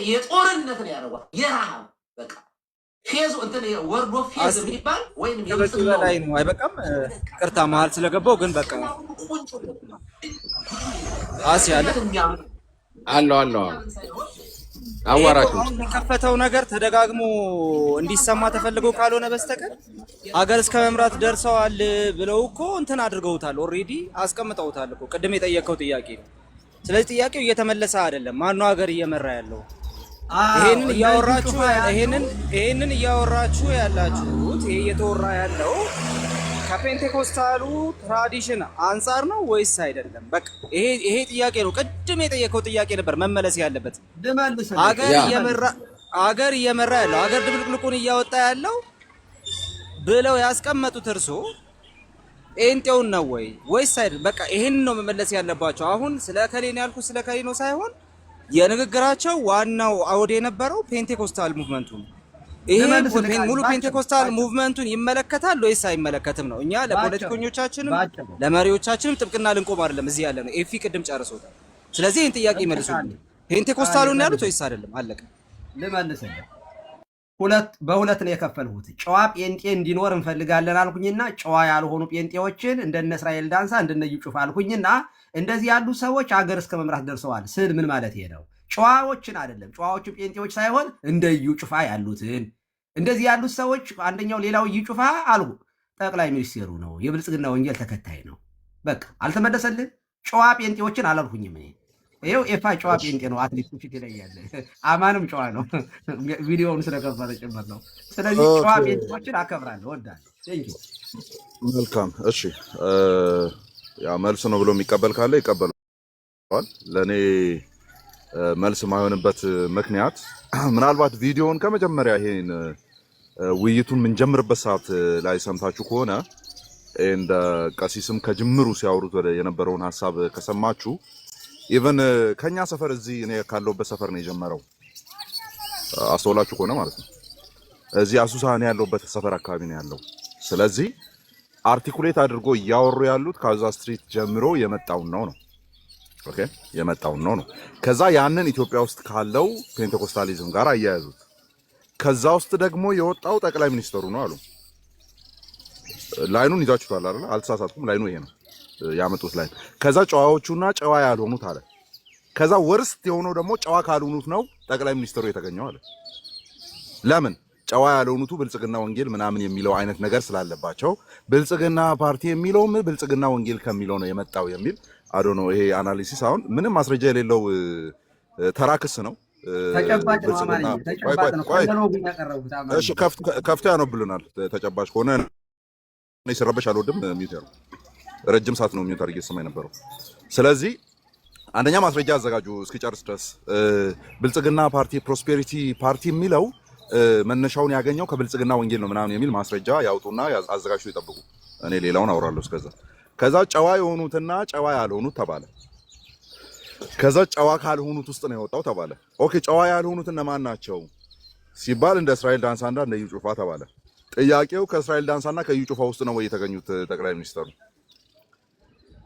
የጦርነት ነው ያደረጓት። የረሃብ በቃ ፌዝ እንትን ወርዶ ፌዝ የሚባል ወይም የብልጽግና ላይ ነው። አይበቃም። ቅርታ መሀል ስለገባው ግን በቃ አሲያለ አለው አዋራችሁ ከፈተው ነገር ተደጋግሞ እንዲሰማ ተፈልጎ ካልሆነ በስተቀር ሀገር እስከ መምራት ደርሰዋል ብለው እኮ እንትን አድርገውታል። ኦሬዲ አስቀምጠውታል እኮ ቅድም የጠየቀው ጥያቄ ነው። ስለዚህ ጥያቄው እየተመለሰ አይደለም። ማነው ሀገር እየመራ ያለው? ይሄንን እያወራችሁ ያላችሁት ይሄ እየተወራ ያለው ከፔንቴኮስታሉ ትራዲሽን አንጻር ነው ወይስ አይደለም? በቃ ይሄ ጥያቄ ነው። ቅድም የጠየቀው ጥያቄ ነበር መመለስ ያለበት። ሀገር እየመራ ያለው ሀገር ድብልቅልቁን እያወጣ ያለው ብለው ያስቀመጡት እርሶ ጴንጤውን ነው ወይስ አይደለም? በቃ ይሄን ነው መመለስ ያለባቸው። አሁን ስለ ከሌ ነው ያልኩት፣ ስለ ከሌ ነው ሳይሆን የንግግራቸው ዋናው አውድ የነበረው ፔንቴኮስታል ሙቭመንቱ ነው። ይሄ ሙሉ ፔንቴኮስታል ሙቭመንቱን ይመለከታል ወይስ አይመለከትም ነው? እኛ ለፖለቲከኞቻችንም ለመሪዎቻችንም ጥብቅና ልንቆም አይደለም እዚህ ያለ ነው። ኤፊ ቅድም ጨርሶታል። ስለዚህ ይሄን ጥያቄ ይመልሱልኝ። ፔንቴኮስታሉን ያሉት ወይስ አይደለም? አለቀ። ልመልስልህ። በሁለት ነው የከፈልሁት። ጨዋ ጴንጤ እንዲኖር እንፈልጋለን አልኩኝና ጨዋ ያልሆኑ ጴንጤዎችን እንደነ እስራኤል ዳንሳ እንደነ እዩ ጩፋ አልኩኝና እንደዚህ ያሉ ሰዎች አገር እስከ መምራት ደርሰዋል ስል ምን ማለት ይሄ ነው? ጨዋዎችን አይደለም፣ ጨዋዎችን ጴንጤዎች ሳይሆን እንደ እዩ ጩፋ ያሉትን እንደዚህ ያሉት ሰዎች አንደኛው ሌላው እዩ ጩፋ አልኩ ጠቅላይ ሚኒስቴሩ ነው፣ የብልጽግና ወንጌል ተከታይ ነው። በቃ አልተመለሰልን። ጨዋ ጴንጤዎችን አላልኩኝም እኔ። ይኸው ኤፋ ጨዋ ጴንጤ ነው፣ አትሊስት ፊት ላይ ያለ አማንም ጨዋ ነው፣ ቪዲዮውን ስለከፈለ ጭምር ነው። ስለዚህ ጨዋ ጴንጤዎችን አከብራለሁ፣ እወዳለሁ። ቴንኪው። መልካም እሺ። ያ መልስ ነው ብሎ የሚቀበል ካለ ይቀበላል። ለእኔ መልስ ማይሆንበት ምክንያት ምናልባት ቪዲዮውን ከመጀመሪያ ይሄን ውይይቱን የምንጀምርበት ሰዓት ላይ ሰምታችሁ ከሆነ እንደ ቀሲስም ከጅምሩ ሲያወሩት ወደ የነበረውን ሀሳብ ከሰማችሁ ኢቨን ከኛ ሰፈር እዚህ እኔ ካለሁበት ሰፈር ነው የጀመረው። አስተውላችሁ ከሆነ ማለት ነው እዚህ አሱሳ እኔ ያለሁበት ሰፈር አካባቢ ነው ያለው። ስለዚህ አርቲኩሌት አድርጎ እያወሩ ያሉት ካዛ ስትሪት ጀምሮ የመጣውን ነው። ኦኬ የመጣውን ነው። ከዛ ያንን ኢትዮጵያ ውስጥ ካለው ፔንቴኮስታሊዝም ጋር አያያዙት። ከዛ ውስጥ ደግሞ የወጣው ጠቅላይ ሚኒስትሩ ነው አሉ። ላይኑን ይዛችሁታል አይደል? አልተሳሳትኩም። ላይኑ ይሄ ነው ያመጡት ላይን። ከዛ ጨዋዎቹና ጨዋ ያልሆኑት አለ። ከዛ ወርስት የሆነው ደግሞ ጨዋ ካልሆኑት ነው ጠቅላይ ሚኒስትሩ የተገኘው አለ። ለምን? ጨዋ ያልሆኑቱ ብልጽግና ወንጌል ምናምን የሚለው አይነት ነገር ስላለባቸው ብልጽግና ፓርቲ የሚለውም ብልጽግና ወንጌል ከሚለው ነው የመጣው የሚል አዶ ነው። ይሄ አናሊሲስ አሁን ምንም ማስረጃ የሌለው ተራክስ ነው። እሺ ከፍታ ያነብልናል። ተጨባጭ ከሆነ እኔ ስረበሽ አልወድም። ሚውት ያለው ረጅም ሰዓት ነው ሚውት አድርጌ ሰማይ ነበረው። ስለዚህ አንደኛ ማስረጃ አዘጋጁ እስኪጨርስ ድረስ። ብልጽግና ፓርቲ ፕሮስፔሪቲ ፓርቲ የሚለው መነሻውን ያገኘው ከብልጽግና ወንጌል ነው ምናምን የሚል ማስረጃ ያውጡና አዘጋጁ ይጠብቁ። እኔ ሌላውን አወራለሁ እስከዛ። ከዛ ጨዋ የሆኑትና ጨዋ ያልሆኑት ተባለ። ከዛ ጨዋ ካልሆኑት ውስጥ ነው የወጣው ተባለ። ኦኬ ጨዋ ያልሆኑት እነማን ናቸው ሲባል እንደ እስራኤል ዳንሳና እንደ እዩ ጩፋ ተባለ። ጥያቄው ከእስራኤል ዳንሳና ከእዩ ጩፋ ውስጥ ነው ወይ የተገኙት ጠቅላይ ሚኒስትሩ?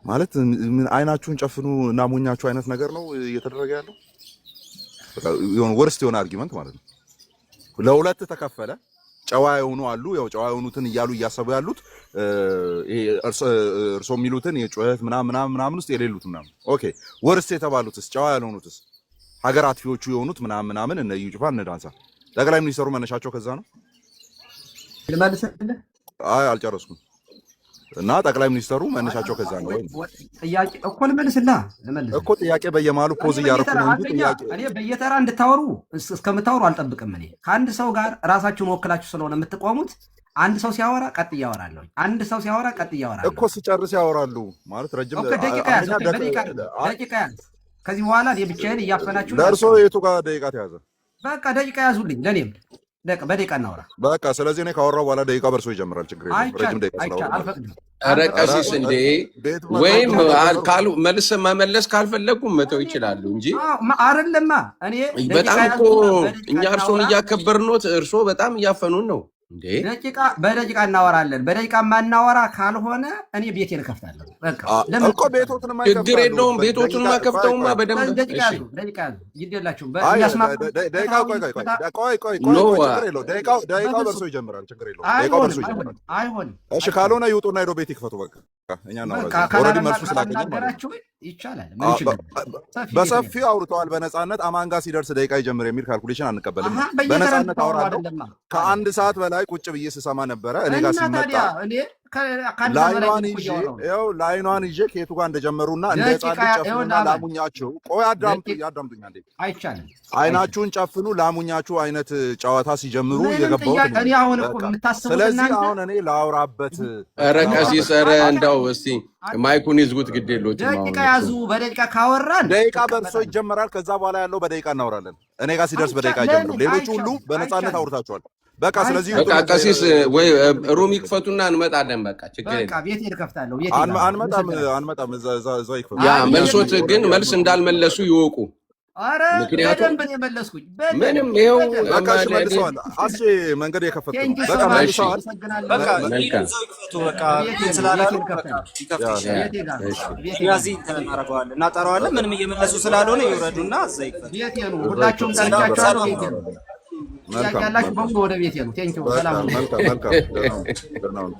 ማለት ምን አይናችሁን ጨፍኑ እና ሞኛችሁ አይነት ነገር ነው እየተደረገ ያለው። የሆነ ወርስት የሆነ አርጊመንት ማለት ነው። ለሁለት ተከፈለ። ጨዋ የሆኑ አሉ፣ ያው ጨዋ የሆኑትን እያሉ እያሰቡ ያሉት ይሄ እርሶ የሚሉትን የጩኸት ምናምን ውስጥ የሌሉት ምናምን። ኦኬ ወርስት የተባሉትስ ጨዋ ያልሆኑትስ ሀገር አጥፊዎቹ የሆኑት ምናምን እነ እዩ ጩፋ እነ ዳንሳ ጠቅላይ ሚኒስትሩ መነሻቸው ከዛ ነው። ልመልስልህ? አይ አልጨረስኩም። እና ጠቅላይ ሚኒስትሩ መነሻቸው ከዛ ነው ወይ? ጥያቄ እኮ ልመልስልህ እኮ ጥያቄ በየማሉ ፖዝ እያደረኩ ነው እንጂ ጥያቄ እኔ በየተራ እንድታወሩ እስከምታወሩ አልጠብቅም። እኔ ከአንድ ሰው ጋር ራሳችሁን ወክላችሁ ስለሆነ የምትቆሙት አንድ ሰው ሲያወራ ቀጥ እያወራለሁ፣ አንድ ሰው ሲያወራ ቀጥ እያወራለሁ እኮ ሲጨርስ ያወራሉ ማለት ረጅም ደቂቃ ያዝ። ከዚህ በኋላ እኔ ብቻዬን እያፈናችሁ ለእርሶ የቱ ጋር ደቂቃ ተያዘ? በቃ ደቂቃ ያዙልኝ ለኔም በደቂቃ እናወራ። በቃ ስለዚህ እኔ ካወራው በኋላ ደቂቃ በርሶ ይጀምራል። ችግር የለም። ረጅም ደቂቃ ስለሆነ ኧረ ቀሲስ እንዴ ወይም መልስ መመለስ ካልፈለጉ መተው ይችላሉ እንጂ አይደለማ። እኔ በጣም እኮ እኛ እርሶን እያከበርኖት እርሶ በጣም እያፈኑን ነው እንዴ። በደቂቃ እናወራለን። በደቂቃ ማናወራ ካልሆነ እኔ ቤቴን እከፍታለሁ። በቃ ለምን እኮ ቤቶትን ችግር የለውም። ቤቶቱን ማከፍተውማ በደንብ ደቂቃ ያዙ ይደላችሁ። ደቂቃው በርሶ ይጀምራል። ችግር የለውም። ደቂቃው በርሶ ይጀምራል። አይሆንም። እሺ ካልሆነ ይውጡና ሄዶ ቤት ይክፈቱ። በቃ እኛ ኦልሬዲ መልሱ ስላገኘን ይቻላል። በሰፊው አውርተዋል። በነፃነት አማን ጋር ሲደርስ ደቂቃ ይጀምር የሚል ካልኩሌሽን አንቀበልም። በነፃነት አወራለሁ። ከአንድ ሰዓት በላይ ቁጭ ብዬ ስሰማ ነበረ። እኔ ጋር ሲመጣ ላይኗን ይዤ ከየቱ ጋር እንደጀመሩና እንደ ህፃን ልጅ ጨፍኑና ላሙኛችሁ። ቆይ አዳምጡኝ አንዴ። አይቻልም። አይናችሁን ጨፍኑ ላሙኛችሁ አይነት ጨዋታ ሲጀምሩ የገባሁት። ስለዚህ አሁን እኔ ላውራበት። ኧረ ቀሲስ ኧረ እንዳው እስቲ ማይኩን ይዝጉት። ግድ የለዎትም። ደቂቃ ያዙ። በደቂቃ ካወራን ደቂቃ በርሶ ይጀምራል። ከዛ በኋላ ያለው በደቂቃ እናወራለን። እኔ ጋር ሲደርስ በደቂቃ አይጀምርም። ሌሎቹ ሁሉ በነፃነት አውርታችኋል። በቃ ስለዚህ በቃ ቀሲስ ወይ ሩም ይክፈቱና እንመጣለን። በቃ ችግር የለም። በቃ ቤቴን እከፍታለሁ። አንመጣም። እዛ ይክፈቱ። ያ መልሶት ግን መልስ እንዳልመለሱ ይወቁ። አረ በደንብ ነው የመለስኩኝ። ምንም ይኸው በቃ መልሰዋል። አስቼ መንገድ የከፈትኩ በቃ መልሰዋል። በቃ እዛው ይክፈቱ። በቃ ስላላሉ እዚህ እናደርገዋለን፣ እናጠራዋለን። ምንም እየመለሱ ስላልሆነ ይውረዱና እዛ ይክፈቱ። ቤቴ ነው። ሁላችሁም ጠርቻችኋለሁ። ቤቴ ነው። ያላችሁ በሙሉ ወደ ቤቴ ነው። ቴንኪው። ሰላም ነው። መልካም